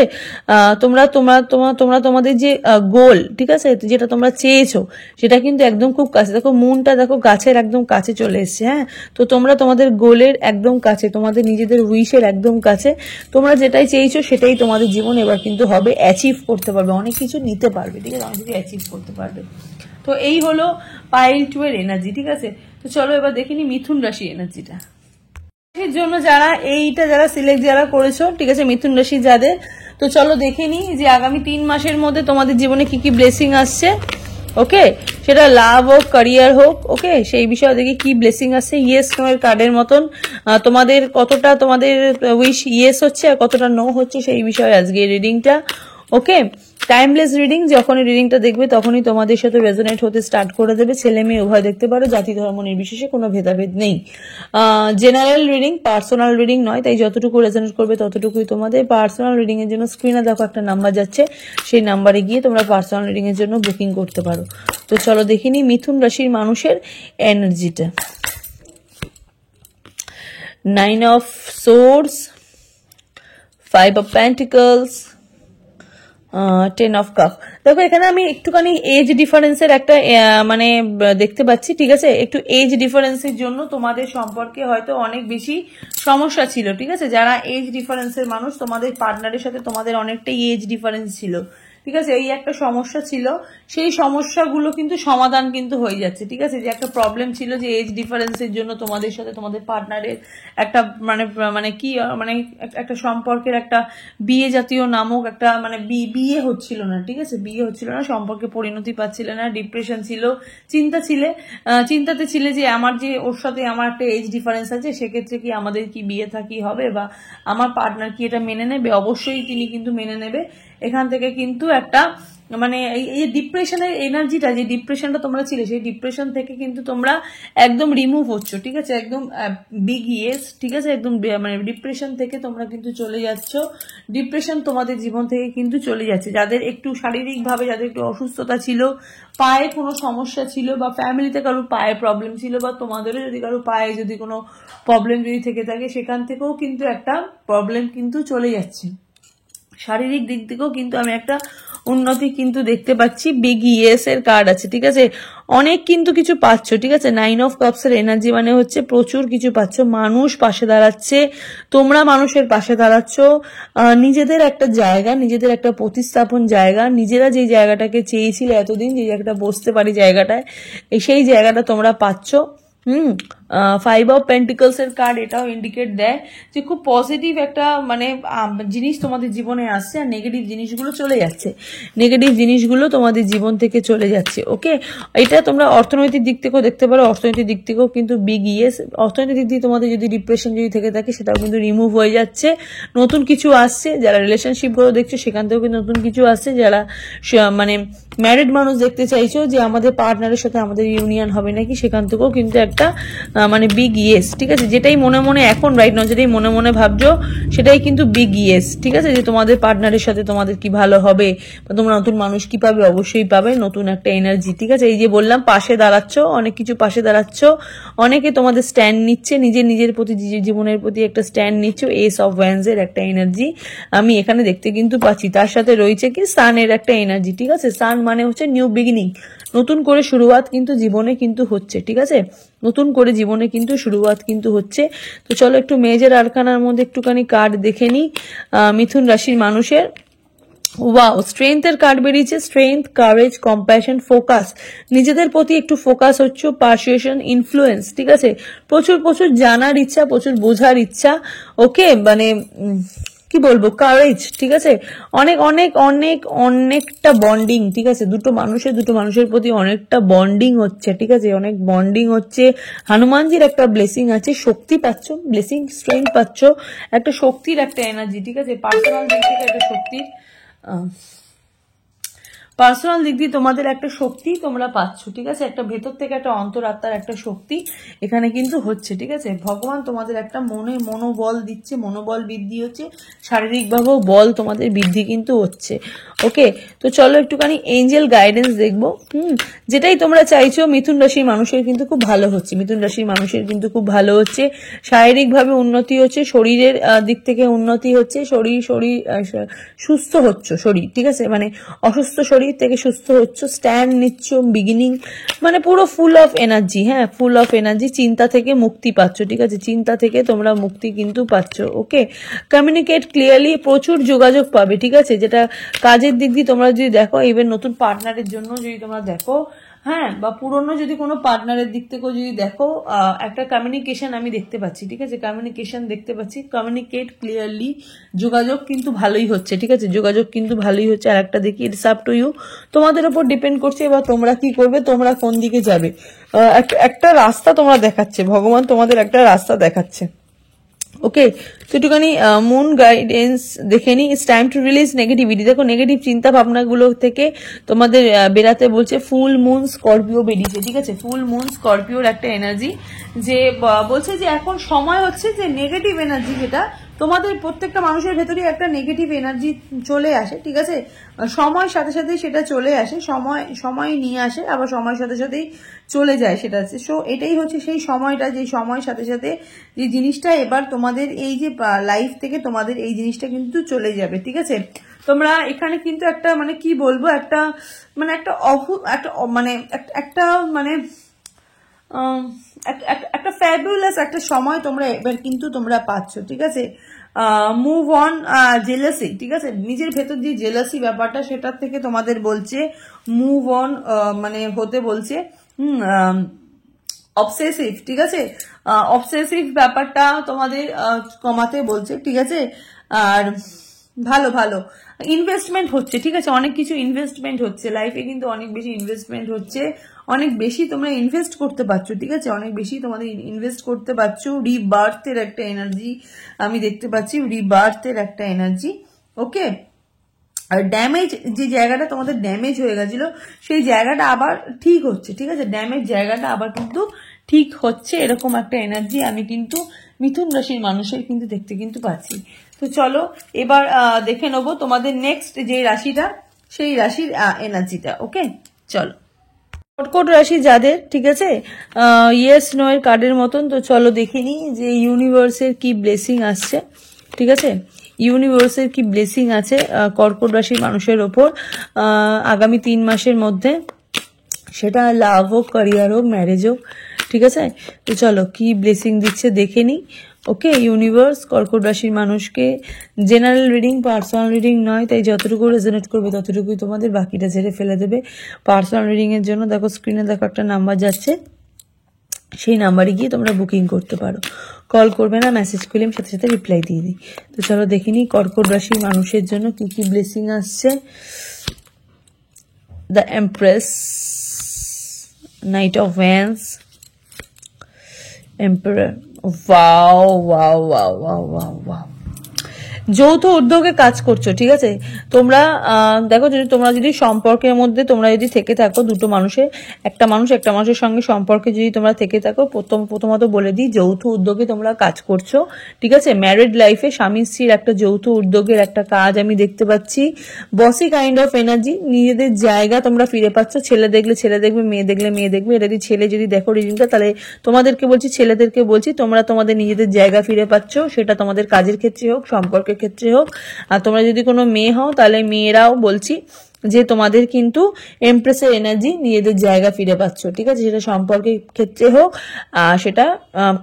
তোমরা তোমরা তোমরা তোমাদের যে গোল, ঠিক আছে, যেটা তোমরা চেয়েছো সেটা কিন্তু একদম খুব কাছে। দেখো মুনটা দেখো গাছের একদম কাছে চলে এসছে। হ্যাঁ, তো তোমরা তোমাদের গোলের একদম কাছে, তোমাদের নিজেদের উইশের একদম কাছে। তোমরা যেটাই চেয়েছো সেটাই তোমাদের জীবন এবার কিন্তু হবে, অ্যাচিভ করতে পারবে, অনেক কিছু নিতে পারবে, ঠিক আছে, অনেক কিছু অ্যাচিভ করতে পারবে। তো এই হলো পাইল 2 এর এনার্জি, ঠিক আছে। তো চলো এবার দেখিনি মিথুন রাশি এনার্জিটা এর জন্য যারা সিলেক্ট যারা করেছো, ঠিক আছে, মিথুন রাশি যাদের। তো চলো দেখে নি যে আগামী 3 মাসের মধ্যে তোমাদের জীবনে কি কি ব্লেসিং আসছে। ওকে, সেটা লাভ হোক, ক্যারিয়ার হোক, ওকে, সেই বিষয়ে দেখি কি ব্লেসিং আসছে। ইয়েস নো এর কার্ডের মতন তোমাদের কতটা তোমাদের উইশ ইয়েস হচ্ছে আর কতটা নো হচ্ছে সেই বিষয়ে আজকে রিডিংটা। ওকে, টাইমলেস রিডিং, যখনই রিডিংটা দেখবে তখনই তোমাদের সাথে রেজোনেট হতে স্টার্ট করে দেবে। ছেলে মেয়ে উভয় দেখতে পারো, জাতি ধর্ম নির্বিশেষে, কোনো ভেদাভেদ নেই। জেনারেল রিডিং, পার্সোনাল রিডিং নয়, তাই যতটুকু রেজোনেট করবে ততটুকুই তোমাদের। পার্সোনাল রিডিং এর জন্য স্ক্রিনে দেখো একটা নাম্বার যাচ্ছে, সেই নাম্বারে গিয়ে তোমরা পার্সোনাল রিডিং এর জন্য বুকিং করতে পারো। তো চলো দেখিনি মিথুন রাশির মানুষের এনার্জিটা। 9 of swords, 5 of pentacles, 10 of cup. দেখো এখানে আমি একটুখানি এজ ডিফারেন্সের একটা মানে দেখতে পাচ্ছি, ঠিক আছে। একটু এজ ডিফারেন্সের জন্য তোমাদের সম্পর্কে হয়তো অনেক বেশি সমস্যা ছিল, ঠিক আছে। যারা এজ ডিফারেন্সের মানুষ, তোমাদের পার্টনারের সাথে তোমাদের অনেকটাই এজ ডিফারেন্স ছিল, ঠিক আছে। এই একটা সমস্যা ছিল, সেই সমস্যাগুলো কিন্তু সমাধান কিন্তু হয়ে যাচ্ছে, ঠিক আছে। যে একটা প্রবলেম ছিল যে এজ ডিফারেন্সের জন্য তোমাদের সাথে তোমাদের পার্টনারের একটা মানে কি মানে একটা সম্পর্কের একটা বিয়ে জাতীয় নামক একটা মানে বিয়ে হচ্ছিল না, ঠিক আছে, বিয়ে হচ্ছিল না, সম্পর্কে পরিণতি পাচ্ছিল না, ডিপ্রেশন ছিল, চিন্তাতে ছিলে যে আমার যে ওর সাথে আমার একটা এজ ডিফারেন্স আছে, সেক্ষেত্রে কি আমাদের কি বিয়ে থাকি হবে, বা আমার পার্টনার কি এটা মেনে নেবে। অবশ্যই তিনি কিন্তু মেনে নেবে। এখান থেকে কিন্তু একটা মানে এই ডিপ্রেশনের এনার্জিটা, যে ডিপ্রেশনটা তোমরা ছিলে, সেই ডিপ্রেশন থেকে কিন্তু তোমরা একদম রিমুভ হচ্ছ, ঠিক আছে, একদম বিগ ইয়েস, ঠিক আছে, একদম মানে ডিপ্রেশন থেকে তোমরা কিন্তু চলে যাচ্ছ। ডিপ্রেশন তোমাদের জীবন থেকে কিন্তু চলে যাচ্ছে। যাদের একটু শারীরিকভাবে যাদের একটু অসুস্থতা ছিল, পায়ে কোনো সমস্যা ছিল, বা ফ্যামিলিতে কারোর পায়ে প্রবলেম ছিল, বা তোমাদেরও যদি কারো পায়ে যদি কোনো প্রবলেম যদি থেকে থাকে, সেখান থেকেও কিন্তু একটা প্রবলেম কিন্তু চলে যাচ্ছে। শারীরিক দিক থেকেও কিন্তু আমি একটা উন্নতি কিন্তু দেখতে পাচ্ছি। বিগ ইয়েস এর কার্ড আছে, ঠিক আছে, অনেক কিন্তু কিছু পাচ্ছ, ঠিক আছে। 9 অফ কাপস এর এনার্জি মানে হচ্ছে প্রচুর কিছু পাচ্ছ, মানুষ পাশে দাঁড়াচ্ছে, তোমরা মানুষের পাশে দাঁড়াচ্ছ, নিজেদের একটা জায়গা, নিজেদের একটা প্রতিস্থাপন জায়গা, নিজেরা যে জায়গাটাকে চেয়েছিলে এতদিন, যে একটা বসতে পারি জায়গাটায়, সেই জায়গাটা তোমরা পাচ্ছ। 5 অফ পেন্টিকলস এর কার্ড এটাও ইন্ডিকেট দেয় যে খুব পজিটিভ একটা মানে জিনিস তোমাদের জীবনে আসছে, আর নেগেটিভ জিনিসগুলো চলে যাচ্ছে, নেগেটিভ জিনিসগুলো তোমাদের জীবন থেকে চলে যাচ্ছে। ওকে, এটা তোমরা অর্থনৈতিক দিক থেকেও দেখতে পারো, অর্থনৈতিক দিক থেকেও কিন্তু বিগ ইয়েস। অর্থনৈতিক দিক দিয়ে তোমাদের যদি ডিপ্রেশন যদি থেকে থাকে, সেটাও কিন্তু রিমুভ হয়ে যাচ্ছে, নতুন কিছু আসছে। যারা রিলেশনশিপ গুলো দেখছো, সেখান থেকেও কিন্তু নতুন কিছু আসছে। যারা মানে ম্যারিড মানুষ দেখতে চাইছো যে আমাদের পার্টনারের সাথে আমাদের ইউনিয়ন হবে নাকি, সেখান থেকেও কিন্তু একটা মানে বিগ ইয়েস, ঠিক আছে। যেটাই মনে মনে এখন রাইট নাও যেটাই মনে মনে ভাবছো, সেটাই কিন্তু বিগ ইয়েস, ঠিক আছে। যে তোমাদের পার্টনারের সাথে তোমাদের কি ভালো হবে, বা তোমরা নতুন মানুষ কি পাবে, অবশ্যই পাবে নতুন একটা এনার্জি, ঠিক আছে। এই যে বললাম পাশে দাঁড়াচ্ছ, অনেক কিছু পাশে দাঁড়াচ্ছ, অনেকে তোমাদের স্ট্যান্ড নিচ্ছে, নিজের প্রতি জীবনের প্রতি একটা স্ট্যান্ড নিচ্ছ। এস অফ ওয়ান্স এর একটা এনার্জি আমি এখানে দেখতে কিন্তু পাচ্ছি। তার সাথে রয়েছে কি সানের একটা এনার্জি, ঠিক আছে। সান মানে হচ্ছে নিউ বিগিনিং, নতুন করে শুরুয়াত কিন্তু জীবনে কিন্তু হচ্ছে, ঠিক আছে, নতুন করে জীবনে কিন্তু শুরুয়াত কিন্তু হচ্ছে। তো চলো একটু মেজর আরকানার মধ্যে একটুখানি কার্ড দেখে নিই মিথুন রাশির মানুষের। ওয়াও, স্ট্রেংথের কার্ড বেরিয়েছে, স্ট্রেংথ, কারেজ, কম্প্যাশন, ফোকাস, নিজেদের প্রতি একটু ফোকাস হচ্ছে, পারসুয়েশন, ইনফ্লুয়েন্স, ঠিক আছে, প্রচুর জানার ইচ্ছা, প্রচুর বোঝার ইচ্ছা। ওকে, মানে কি বলবো, কারেজ, ঠিক আছে, অনেক অনেক অনেক অনেকটা বন্ডিং, ঠিক আছে, দুটো মানুষের প্রতি অনেকটা বন্ডিং হচ্ছে, ঠিক আছে, অনেক বন্ডিং হচ্ছে। হনুমানজির একটা ব্লেসিং আছে, শক্তি পাচ্ছ, ব্লেসিং স্ট্রেংথ পাচ্ছ, একটা শক্তির একটা এনার্জি, ঠিক আছে, পার্সোনাল দিক থেকে একটা শক্তির পার্সোনাল দিক দিয়ে তোমাদের একটা শক্তি তোমরা পাচ্ছ, ঠিক আছে, একটা ভেতর থেকে একটা অন্তরাত্মার একটা শক্তি এখানে কিন্তু হচ্ছে, ঠিক আছে। ভগবান তোমাদের একটা মনোবল দিচ্ছে, মনোবল বৃদ্ধি হচ্ছে, শারীরিকভাবেও বল তোমাদের বৃদ্ধি কিন্তু হচ্ছে। ওকে, তো চলো একটুখানি এঞ্জেল গাইডেন্স দেখবো। যেটাই তোমরা চাইছো মিথুন রাশির মানুষের কিন্তু খুব ভালো হচ্ছে, মিথুন রাশির মানুষের কিন্তু খুব ভালো হচ্ছে, শারীরিকভাবে উন্নতি হচ্ছে, শরীরের দিক থেকে উন্নতি হচ্ছে, শরীর সুস্থ হচ্ছে, শরীর, ঠিক আছে, মানে অসুস্থ শরীর থেকে সুস্থ হচ্ছে, স্ট্যান্ড নিচ্ছ, বিগিনিং, মানে পুরো ফুল অফ এনার্জি, হ্যাঁ, ফুল অফ এনার্জি, চিন্তা থেকে মুক্তি পাচ্ছ, ঠিক আছে, চিন্তা থেকে তোমরা মুক্তি কিন্তু পাচ্ছ। ওকে, কমিউনিকেট ক্লিয়ারলি, প্রচুর যোগাযোগ পাবে, ঠিক আছে, যেটা কাজের দিক দিয়ে তোমরা যদি দেখো, ইভেন নতুন পার্টনারের জন্য যদি তোমরা দেখো, হ্যাঁ, বা পুরনো যদি কোনো পার্টনারের দিক থেকেও যদি দেখো, একটা কমিউনিকেশন আমি দেখতে পাচ্ছি, ঠিক আছে, কমিউনিকেশন দেখতে পাচ্ছি, কমিউনিকেট ক্লিয়ারলি, যোগাযোগ কিন্তু ভালোই হচ্ছে, ঠিক আছে, যোগাযোগ কিন্তু ভালোই হচ্ছে। আর একটা দেখি, ইটস আপ টু ইউ, তোমাদের উপর ডিপেন্ড করছে এবার তোমরা কি করবে, তোমরা কোন দিকে যাবে, একটা রাস্তা তোমরা দেখাচ্ছে, ভগবান তোমাদের একটা রাস্তা দেখাচ্ছে। ওকে, তো একটুখানি মুন গাইডেন্স দেখে নি। It's time to release negativity. দেখো, নেগেটিভ চিন্তা ভাবনাগুলো থেকে তোমাদের বেরাতে বলছে। ফুল মুন স্করপিও বেরিয়েছে, ঠিক আছে, ফুল মুন স্করপিওর একটা এনার্জি, যে বলছে যে এখন সময় হচ্ছে যে নেগেটিভ এনার্জি, যেটা তোমাদের প্রত্যেকটা মানুষের ভেতরে একটা নেগেটিভ এনার্জি চলে আসে, ঠিক আছে, সময়ের সাথে সাথে সেটা চলে আসে, সময় নিয়ে আসে, আবার সময়ের সাথে সাথেই চলে যায় সেটা। সো এটাই হচ্ছে সেই সময়টা, যে সময়ের সাথে সাথে যে জিনিসটা এবার তোমাদের এই যে লাইফ থেকে তোমাদের এই জিনিসটা কিন্তু চলে যাবে, ঠিক আছে। তোমরা এখানে কিন্তু একটা মানে কি বলবো, একটা মানে একটা একটা ফ্যাবুলাস একটা সময় তোমরা এবার কিন্তু তোমরা পাচ্ছ, ঠিক আছে। মুভ অন জেলাসি, ঠিক আছে, নিজের ভেতর যে জেলাসি ব্যাপারটা সেটার থেকে তোমাদের বলছে মুভ অন, মানে হতে বলছে। অবসেসিভ, ঠিক আছে, অবসেসিভ ব্যাপারটা তোমাদের কমাতে বলছে, ঠিক আছে। আর ভালো ভালো ইনভেস্টমেন্ট হচ্ছে, ঠিক আছে, অনেক কিছু ইনভেস্টমেন্ট হচ্ছে লাইফে, কিন্তু অনেক বেশি ইনভেস্টমেন্ট হচ্ছে, অনেক বেশি তোমরা ইনভেস্ট করতে পারছো, ঠিক আছে, অনেক বেশি তোমাদের ইনভেস্ট করতে পারছো। রিবার্থের একটা এনার্জি আমি দেখতে পাচ্ছি, রিবার্থের একটা এনার্জি। ওকে, আর ড্যামেজ যে জায়গাটা তোমাদের ড্যামেজ হয়ে গেছিল সেই জায়গাটা আবার ঠিক হচ্ছে, ঠিক আছে, ড্যামেজ জায়গাটা আবার কিন্তু ঠিক হচ্ছে, এরকম একটা এনার্জি আমি কিন্তু মিথুন রাশির মানুষের কিন্তু দেখতে কিন্তু পাচ্ছি। তো চলো এবার দেখে নেবো তোমাদের নেক্সট যে রাশিটা, সেই রাশির এনার্জিটা। ওকে, চলো কর্কট রাশি যাদের, ঠিক আছে, ইয়েস নো এর কার্ডের মতন। তো চলো দেখে নিই যে ইউনিভার্সের কি ব্লেসিং আসছে, ঠিক আছে, ইউনিভার্সের কি ব্লেসিং আছে কর্কট রাশির মানুষের ওপর আগামী 3 মাসের মধ্যে, সেটা লাভ হোক, ক্যারিয়ার হোক, ম্যারেজ হোক, ঠিক আছে। তো চলো কি ব্লেসিং দিচ্ছে দেখে নিই। ওকে, ইউনিভার্স কর্কট রাশির মানুষকে, জেনারেল রিডিং, পার্সোনাল রিডিং নয়, তাই যতটুকু রেজোনেট করবে ততটুকুই তোমাদের, বাকিটা ঝেড়ে ফেলে দেবে। পার্সোনাল রিডিং এর জন্য দেখো স্ক্রিনে দেখো একটা নাম্বার যাচ্ছে, সেই নাম্বারে গিয়ে তোমরা বুকিং করতে পারো, কল করবে না, মেসেজ করলে সাথে সাথে রিপ্লাই দিয়ে দিই। তো চলো দেখে নিই কর্কট রাশির মানুষের জন্য কি কি ব্লেসিং আসছে। The empress, night of wands, emperor, wow wow wow wow wow wow, যৌথ উদ্যোগে কাজ করছো, ঠিক আছে, তোমরা দেখো, তোমরা যদি সম্পর্কের মধ্যে তোমরা যদি থেকে থাকো, দুটো মানুষের, একটা মানুষের সঙ্গে সম্পর্কে যদি তোমরা থেকে থাকো, প্রথমত বলে দিই, যৌথ উদ্যোগে তোমরা কাজ করছো, ঠিক আছে, ম্যারিড লাইফে স্বামী স্ত্রীর একটা যৌথ উদ্যোগের একটা কাজ আমি দেখতে পাচ্ছি। বসি কাইন্ড অফ এনার্জি, নিজেদের জায়গা তোমরা ফিরে পাচ্ছ, ছেলে দেখলে ছেলে দেখবে, মেয়ে দেখলে মেয়ে দেখবে। এটা যদি ছেলে যদি দেখো রিডিংটা, তাহলে তোমাদেরকে বলছি, ছেলেদেরকে বলছি, তোমরা তোমাদের নিজেদের জায়গা ফিরে পাচ্ছ, সেটা তোমাদের কাজের ক্ষেত্রে হোক, সম্পর্কের ক্ষেত্রে হোক। আর তোমরা যদি কোনো মেয়ে হও, তাহলে মেয়েরাও বলছি যে তোমাদের কিন্তু এমপ্রেসের এনার্জি, নিজেদের জায়গা ফিরে পাচ্ছ, ঠিক আছে, সেটা সম্পর্কের ক্ষেত্রে হোক, সেটা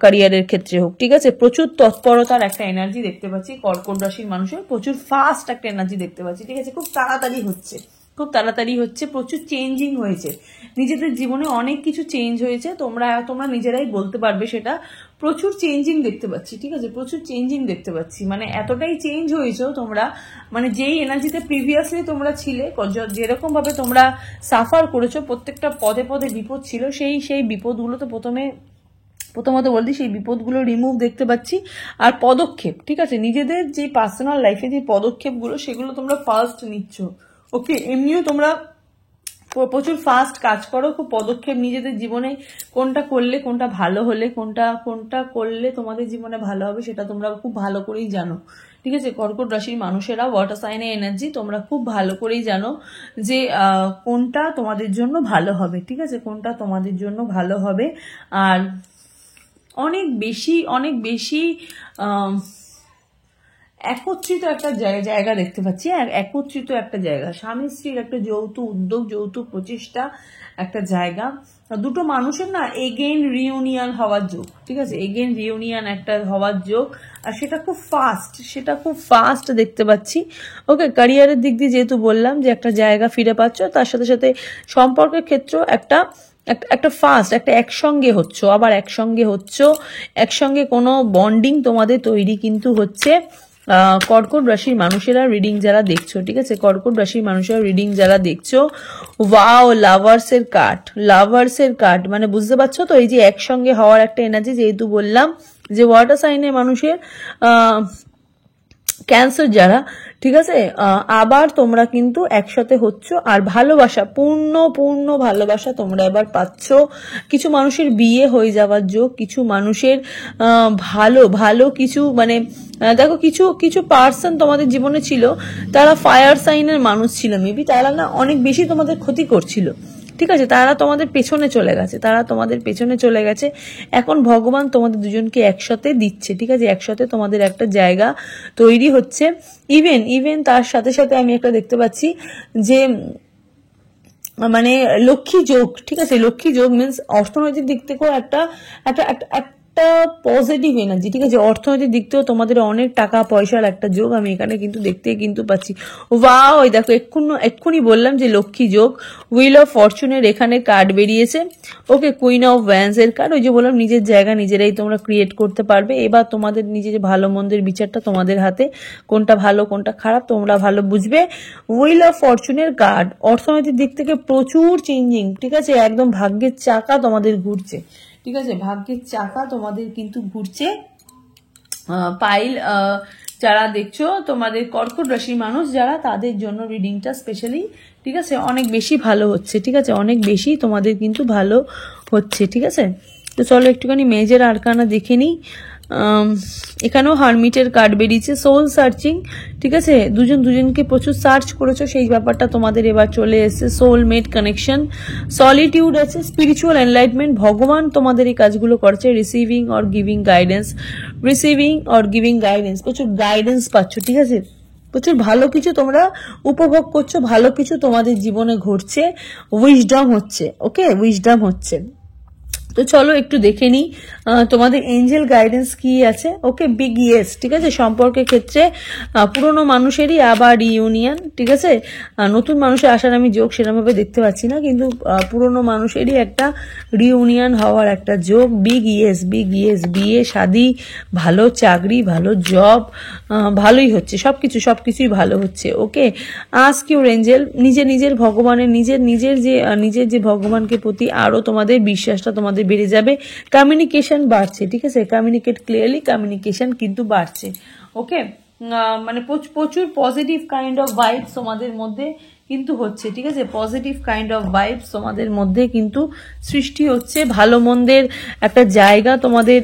ক্যারিয়ারের ক্ষেত্রে হোক, ঠিক আছে। প্রচুর তৎপরতার একটা এনার্জি দেখতে পাচ্ছি কর্কট রাশির মানুষের, প্রচুর ফাস্ট একটা এনার্জি দেখতে পাচ্ছি, ঠিক আছে, খুব তাড়াতাড়ি হচ্ছে, খুব তাড়াতাড়ি হচ্ছে, প্রচুর চেঞ্জিং হয়েছে নিজেদের জীবনে, অনেক কিছু চেঞ্জ হয়েছে, তোমরা নিজেরাই বলতে পারবে সেটা। প্রচুর চেঞ্জিং দেখতে পাচ্ছি, ঠিক আছে, প্রচুর চেঞ্জিং দেখতে পাচ্ছি, মানে এতটাই চেঞ্জ হয়েছে তোমরা, মানে যেই এনার্জিতে প্রিভিয়াসলি তোমরা ছিলে, যেরকম ভাবে তোমরা সাফার করেছো, প্রত্যেকটা পদে পদে বিপদ ছিল, সেই বিপদগুলো তো প্রথমত বলছি, সেই বিপদগুলো রিমুভ দেখতে পাচ্ছি। আর পদক্ষেপ, ঠিক আছে, নিজেদের যে পার্সোনাল লাইফে যে পদক্ষেপগুলো সেগুলো তোমরা ফার্স্ট নিচ্ছ। ওকে, এমনিও তোমরা প্রচুর ফাস্ট কাজ করো, খুব পদক্ষেপ নিজেদের জীবনে, কোনটা করলে কোনটা ভালো হলে, কোনটা করলে তোমাদের জীবনে ভালো হবে সেটা তোমরা খুব ভালো করেই জানো, ঠিক আছে। কর্কট রাশির মানুষেরা, ওয়াটার সাইনের এনার্জি, তোমরা খুব ভালো করেই জানো যে কোনটা তোমাদের জন্য ভালো হবে, ঠিক আছে, কোনটা তোমাদের জন্য ভালো হবে। আর অনেক বেশি একত্রিত একটা জায়গা দেখতে পাচ্ছি, একত্রিত একটা জায়গা, স্বামী স্ত্রীর একটা যৌথ উদ্যোগ, যৌথ প্রচেষ্টা একটা জায়গা, দুটো মানুষের না এগেইন রিউনিয়ন হওয়ার যোগ, ঠিক আছে, এগেইন রিউনিয়ন একটা হওয়ার যোগ, আর সেটা খুব ফাস্ট দেখতে পাচ্ছি। ওকে, ক্যারিয়ারের দিক দিয়ে যেহেতু বললাম যে একটা জায়গা ফিরে পাচ্ছ, তার সাথে সাথে সম্পর্কের ক্ষেত্র একটা ফাস্ট, একটা একসঙ্গে হচ্ছ, আবার একসঙ্গে কোনো বন্ডিং তোমাদের তৈরি কিন্তু হচ্ছে। কর্কট রাশির মানুষেরা রিডিং যারা দেখছো, ঠিক আছে, কর্কট রাশির মানুষেরা রিডিং যারা দেখছো, ওয়াও, লাভার্সের কার্ড, মানে বুঝতে পারছো তো, এই যে একসঙ্গে হওয়ার একটা এনার্জি, যেহেতু বললাম যে ওয়াটার সাইনের মানুষের ক্যান্সার যারা, ঠিক আছে, আবার তোমরা কিন্তু একসাথে হচ্ছ, আর ভালোবাসা, পূর্ণ ভালোবাসা তোমরা এবার পাচ্ছ। কিছু মানুষের বিয়ে হয়ে যাওয়ার যোগ, কিছু মানুষের ভালো কিছু, মানে দেখো কিছু পার্সন তোমাদের জীবনে ছিল, তারা ফায়ার সাইনের মানুষ ছিল, মেবি তারা না অনেক বেশি তোমাদের ক্ষতি করছিল, ঠিক আছে, তারা তোমাদের পেছনে চলে গেছে, এখন ভগবান তোমাদের দুজনকে একসাথে দিচ্ছে, ঠিক আছে, একসাথে তোমাদের একটা জায়গা তৈরি হচ্ছে। ইভেন তার সাথে সাথে আমি একটা দেখতে পাচ্ছি যে মানে লক্ষ্মী যোগ, ঠিক আছে, লক্ষ্মী যোগ মিনস অর্থনৈতিক দিক থেকেও একটা পজিটিভ এনার্জি, ঠিক আছে, অর্থনৈতিক দিক থেকেও তোমাদের অনেক টাকা পয়সার একটা যোগ আমি এখানে দেখতে পাচ্ছি। ওয়াও, ওই দেখো, এক্ষুনি বললাম যে লক্ষ্মী যোগ, হুইল অফ ফরচুনের এখানে কার্ড বেরিয়েছে। ওকে, কুইন অফ ওয়ান্স এর কার্ড, ওই যে বললাম নিজের জায়গা নিজেরাই তোমরা ক্রিয়েট করতে পারবে। এবার তোমাদের নিজের ভালো মন্দের বিচারটা তোমাদের হাতে, কোনটা ভালো কোনটা খারাপ তোমরা ভালো বুঝবে। হুইল অফ ফরচুনের কার্ড, অর্থনৈতিক দিক থেকে প্রচুর চেঞ্জিং, ঠিক আছে, একদম ভাগ্যের চাকা তোমাদের ঘুরছে, ঠিক আছে, ভাগ্যের চাকা তোমাদের কিন্তু ঘুরছে। পাইল যারা দেখছো, তোমাদের কর্কট রাশির মানুষ যারা, তাদের জন্য রিডিংটা স্পেশালি, ঠিক আছে, অনেক বেশি ভালো হচ্ছে, ঠিক আছে, অনেক বেশি তোমাদের কিন্তু ভালো হচ্ছে, ঠিক আছে। তো চলো একটুখানি মেজর আরকানা দেখে নিই। এখানেও হারমিটের কার্ড বেরিয়েছে, সোল সার্চিং, ঠিক আছে, দুজনকে প্রচুর সার্চ করেছো, সেই ব্যাপারটা তোমাদের এবার চলে এসেছে। সোলমেট কানেকশন, সলিটিউড আছে, স্পিরিচুয়াল এনলাইটমেন্ট, ভগবান তোমাদের এই কাজগুলো করছে। রিসিভিং অর গিভিং গাইডেন্স, প্রচুর গাইডেন্স পাচ্ছ, ঠিক আছে, প্রচুর ভালো কিছু তোমরা উপভোগ করছো, ভালো কিছু তোমাদের জীবনে ঘটছে, উইজডম হচ্ছে। ওকে, উইজডম হচ্ছে। তো চলো একটু দেখে নিই তোমাদের এঞ্জেল গাইডেন্স কি আছে। ওকে, বিগ ইয়েস, ঠিক আছে, সম্পর্কের ক্ষেত্রে পুরনো মানুষেরই আবার রিইউনিয়ন, ঠিক আছে, নতুন মানুষের আসার আমি যোগ সেরকমভাবে দেখতে পাচ্ছি না, কিন্তু পুরনো মানুষেরই একটা রিইউনিয়ন হওয়ার একটা যোগ। বিগ ইয়েস, বিয়ে শাদী, ভালো চাকরি, ভালো জব, ভালোই হচ্ছে, সবকিছুই ভালো হচ্ছে। ওকে, আস্ক ইউর এঞ্জেল, নিজের ভগবানের নিজের যে ভগবানকে প্রতি আরো তোমাদের বিশ্বাসটা তোমাদের বেড়ে যাবে। কমিউনিকেশন বাড়ছে, ঠিক আছে, কমিউনিকেট ক্লিয়ারলি, কমিউনিকেশন কিন্তু বাড়ছে। ওকে, মানে প্রচুর পজিটিভ কাইন্ড অফ ভাইবস তোমাদের মধ্যে কিন্তু হচ্ছে, ঠিক আছে, পজিটিভ কাইন্ড অফ ভাইবস তোমাদের মধ্যে কিন্তু সৃষ্টি হচ্ছে, ভালো মন্দের একটা জায়গা তোমাদের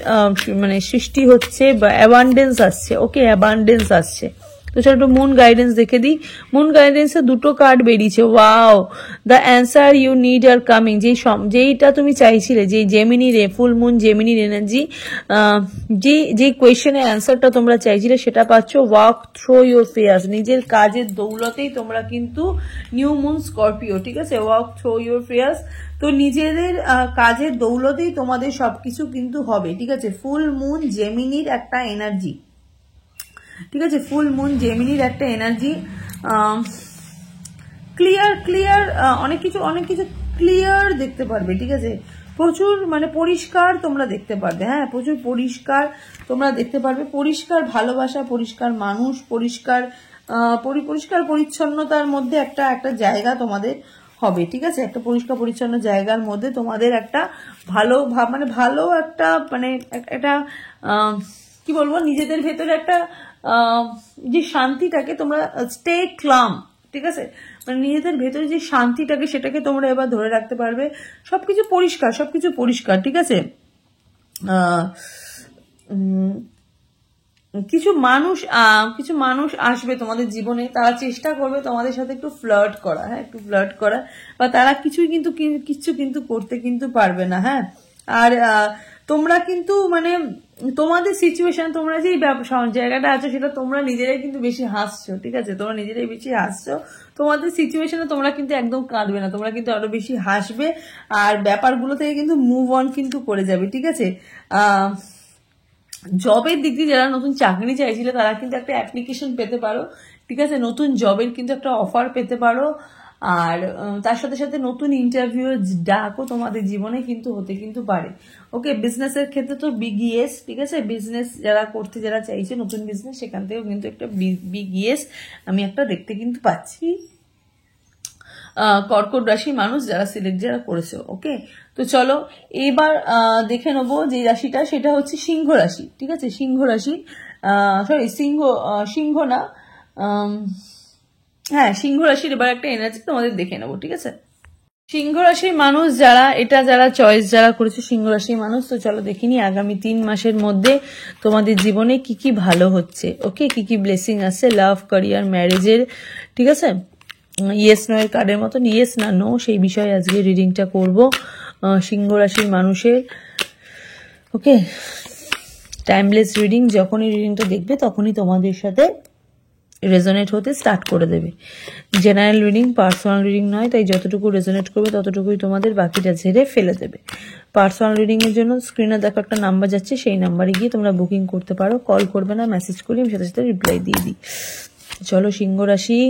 মানে সৃষ্টি হচ্ছে, অ্যাবান্ডেন্স আসছে। ওকে, অ্যাবান্ডেন্স আসছে। তো চলো একটু মুন গাইডেন্স দেখে দিই। মুন গাইডেন্সে দুটো কার্ড বেরিয়েছে। Wow, the answer you need are coming, যেইটা তুমি চাইছিলে, যে জেমিনির ফুল মুন জেমিনির এনার্জি, যে কোয়েশ্চেনের অ্যান্সারটা তোমরা চাইছিলে সেটা পাচ্ছ। ওয়াক থ্রো ইউর ফেয়ার্স, নিজের কাজের দৌলতেই তোমরা কিন্তু নিউ মুন স্করপিও, ঠিক আছে, ওয়াক থ্রো ইউর ফেয়ার্স, তো নিজেদের কাজের দৌলতেই তোমাদের সবকিছু কিন্তু হবে, ঠিক আছে। ফুল মুন জেমিনির একটা এনার্জি, ঠিক আছে, ফুল মুন জেমিনির একটা এনার্জি, ক্লিয়ার ক্লিয়ার অনেক কিছু ক্লিয়ার দেখতে পারবে, ঠিক আছে, প্রচুর মানে পরিষ্কার তোমরা দেখতে পারবে, হ্যাঁ প্রচুর পরিষ্কার তোমরা দেখতে পারবে, পরিষ্কার ভালোবাসা, পরিষ্কার মানুষ, পরিষ্কার পরিষ্কার পরিচ্ছন্নতার মধ্যে একটা জায়গা তোমাদের হবে, ঠিক আছে, একটা পরিষ্কার পরিচ্ছন্ন জায়গার মধ্যে তোমাদের একটা ভালো মানে ভালো একটা মানে একটা কি বলবো, নিজেদের ভেতরে একটা যে শান্তিটাকে তোমরা স্টে ক্লাম, ঠিক আছে, মানে নিজেদের ভেতরে যে শান্তিটাকে সেটাকে তোমরা এবার ধরে রাখতে পারবে, সবকিছু পরিষ্কার, ঠিক আছে। কিছু মানুষ আসবে তোমাদের জীবনে, তারা চেষ্টা করবে তোমাদের সাথে একটু ফ্লার্ট করা, হ্যাঁ একটু ফ্লার্ট করা, বা তারা কিচ্ছু কিন্তু করতে কিন্তু পারবে না, হ্যাঁ। আর তোমরা কিন্তু মানে তোমাদের সিচুয়েশন, তোমরা যে জায়গাটা আছো সেটা তোমরা নিজেরাই কিন্তু বেশি হাসছো, ঠিক আছে, তোমরা নিজেরাই বেশি হাসছো, তোমাদের সিচুয়েশনে তোমরা কিন্তু একদম কাঁদবে না, তোমরা কিন্তু আরো বেশি হাসবে, আর ব্যাপারগুলো থেকে কিন্তু মুভ অন কিন্তু করে যাবে, ঠিক আছে। জবের দিক দিয়ে যারা নতুন চাকরি চাইছিলে তারা কিন্তু একটা অ্যাপ্লিকেশন পেতে পারো, ঠিক আছে, নতুন জবের কিন্তু একটা অফার পেতে পারো, আর তার সাথে সাথে নতুন ইন্টারভিউ ডাকও তোমাদের জীবনে কিন্তু হতে কিন্তু পারে। ওকে, বিজনেসের ক্ষেত্রে তো বিগ ইয়েস, ঠিক আছে, বিজনেস যারা চাইছে নতুন বিজনেস, সেখান থেকেও কিন্তু একটা বিগ ইয়েস আমি একটা দেখতে কিন্তু পাচ্ছি। কর্কট রাশি মানুষ যারা করেছে, ওকে। তো চলো এবার দেখে নেবো যে রাশিটা, সেটা হচ্ছে সিংহ রাশি, ঠিক আছে, সিংহ রাশি, সরি সিংহ না, হ্যাঁ সিংহ রাশির এবার একটা এনার্জি তোমাদের দেখে নেবো, ঠিক আছে। সিংহ রাশির মানুষ যারা চয়েস করেছে সিংহ রাশির মানুষ, তো চলো দেখিনি আগামী 3 মাসের মধ্যে তোমাদের জীবনে কি কি ভালো হচ্ছে, ওকে, কি কি ব্লেসিং আছে লাভ, ক্যারিয়ার, ম্যারেজের, ঠিক আছে। ইয়েস নো এর কার্ডের মতন ইয়েস না নো সেই বিষয়ে আজকে রিডিংটা করব সিংহ রাশির মানুষের, ওকে। টাইমলেস রিডিং, যখনই রিডিংটা দেখবে তখনই তোমাদের সাথে রেজোনেট হতে স্টার্ট করে দেবে। জেনারেল রিডিং, পার্সোনাল রিডিং নয়, তাই যতটুকু রেজোনেট করবে ততটুকুই তোমাদের, বাকিটা ঝেড়ে ফেলে দেবে। পার্সোনাল রিডিং এর জন্য স্ক্রিনে দেখো একটা নাম্বার যাচ্ছে, সেই নাম্বারে গিয়ে তোমরা বুকিং করতে পারো, কল করবে না, মেসেজ করি, আমি সাথে সাথে রিপ্লাই দিয়ে দিই। চলো সিংহ রাশি,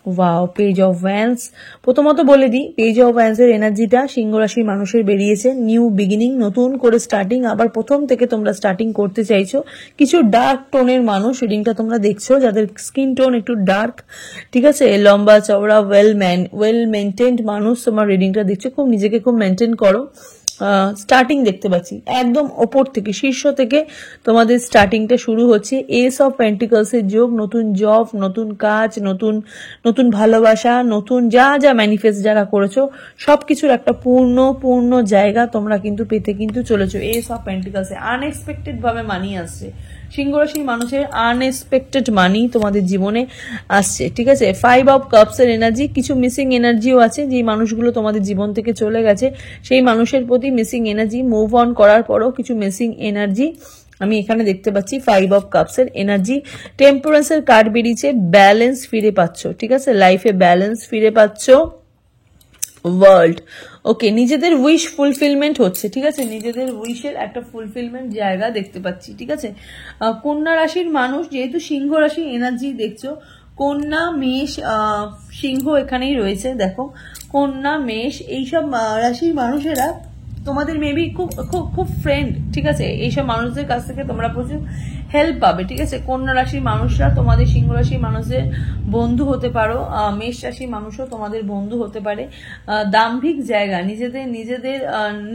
ওয়াও, পেজ অফ ওয়ান্স। প্রথমত বলে দিই, পেজ অফ ওয়ান্স এর এনার্জিটা সিংহ রাশির মানুষের বেরিয়েছে, নিউ বিগিনিং, নতুন করে স্টার্টিং, আবার প্রথম থেকে তোমরা স্টার্টিং করতে চাইছো। কিছু ডার্ক টোনের মানুষ রিডিংটা তোমরা দেখছো, যাদের স্কিন টোন একটু ডার্ক, ঠিক আছে, লম্বা চওড়া ওয়েল মেনটেন্ড মানুষ তোমার রিডিংটা দেখছো, খুব নিজেকে খুব মেনটেন করো। স্টার্টিং দেখতে পাচ্ছি একদম ওপর থেকে, শীর্ষ থেকে তোমাদের স্টার্টিংটা শুরু হচ্ছে। এস অফ পেন্টিকলস এর যোগ, নতুন জব, নতুন কাজ, নতুন ভালোবাসা, নতুন যা ম্যানিফেস্ট যারা করেছো সবকিছুর একটা পূর্ণ জায়গা তোমরা কিন্তু পেতে কিন্তু চলেছো। S of pentacles A unexpected ভাবে মানি আসছে, সিংহ রাশির মানুষের আনএক্সপেক্টেড মানি তোমাদের জীবনে আসছে, ঠিক আছে। 5 অফ কাপস এর এনার্জি, কিছু মিসিং এনার্জিও আছে, যে মানুষগুলো তোমাদের জীবন থেকে চলে গেছে সেই মানুষের প্রতি মিসিং এনার্জি, মুভ অন করার পরও কিছু মিসিং এনার্জি আমি এখানে দেখতে পাচ্ছি। 5 অফ কাপস এর এনার্জি, টেম্পারেন্স এর কার্ড বেরিয়েছে, ব্যালেন্স ফিরে পাচ্ছ, ঠিক আছে, লাইফে ব্যালেন্স ফিরে পাচ্ছ। ওয়ার্ল্ড, ওকে, নিজেদের উইশ ফুলফিলমেন্ট হচ্ছে, ঠিক আছে, নিজেদের উইশের একটা ফুলফিলমেন্ট জায়গা দেখতে পাচ্ছি, ঠিক আছে। কন্যা রাশির মানুষ, যেহেতু সিংহ রাশি এনার্জি দেখছো, কন্যা, মেষ, সিংহ এখানেই রয়েছে, দেখো কন্যা, মেষ, এইসব রাশির মানুষেরা তোমাদের মেবি খুব খুব খুব ফ্রেন্ড, ঠিক আছে, এইসব মানুষদের কাছ থেকে তোমরা প্রচুর হেল্প পাবে, ঠিক আছে। কন্যা রাশির মানুষরা তোমাদের সিংহ রাশির মানুষদের বন্ধু হতে পারো, মেষ রাশির মানুষও তোমাদের বন্ধু হতে পারে। দাম্ভিক জায়গা,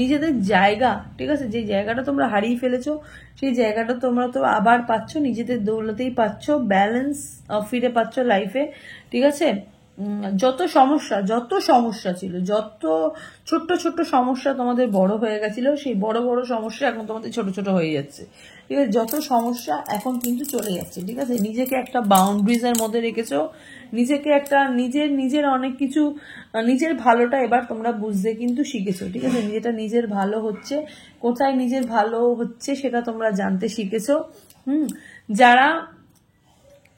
নিজেদের জায়গা, ঠিক আছে, যে জায়গাটা তোমরা হারিয়ে ফেলেছো সেই জায়গাটা তোমরা তো আবার পাচ্ছ, নিজেদের দৌলতেই পাচ্ছ, ব্যালেন্স ফিরে পাচ্ছ লাইফে, ঠিক আছে। যত সমস্যা ছিল, যত ছোট্ট সমস্যা তোমাদের বড় হয়ে গেছিল, সেই বড় সমস্যা এখন তোমাদের ছোট হয়ে যাচ্ছে, ঠিক আছে। যত সমস্যা এখন কিন্তু চলে যাচ্ছে, ঠিক আছে। নিজেকে একটা বাউন্ডারিজ এর মধ্যে রেখেছো, নিজেকে একটা নিজের অনেক কিছু, নিজের ভালোটা এবার তোমরা বুঝতে কিন্তু শিখেছো, ঠিক আছে। নিজের ভালো হচ্ছে, কোথায় নিজের ভালো হচ্ছে সেটা তোমরা জানতে শিখেছো। যারা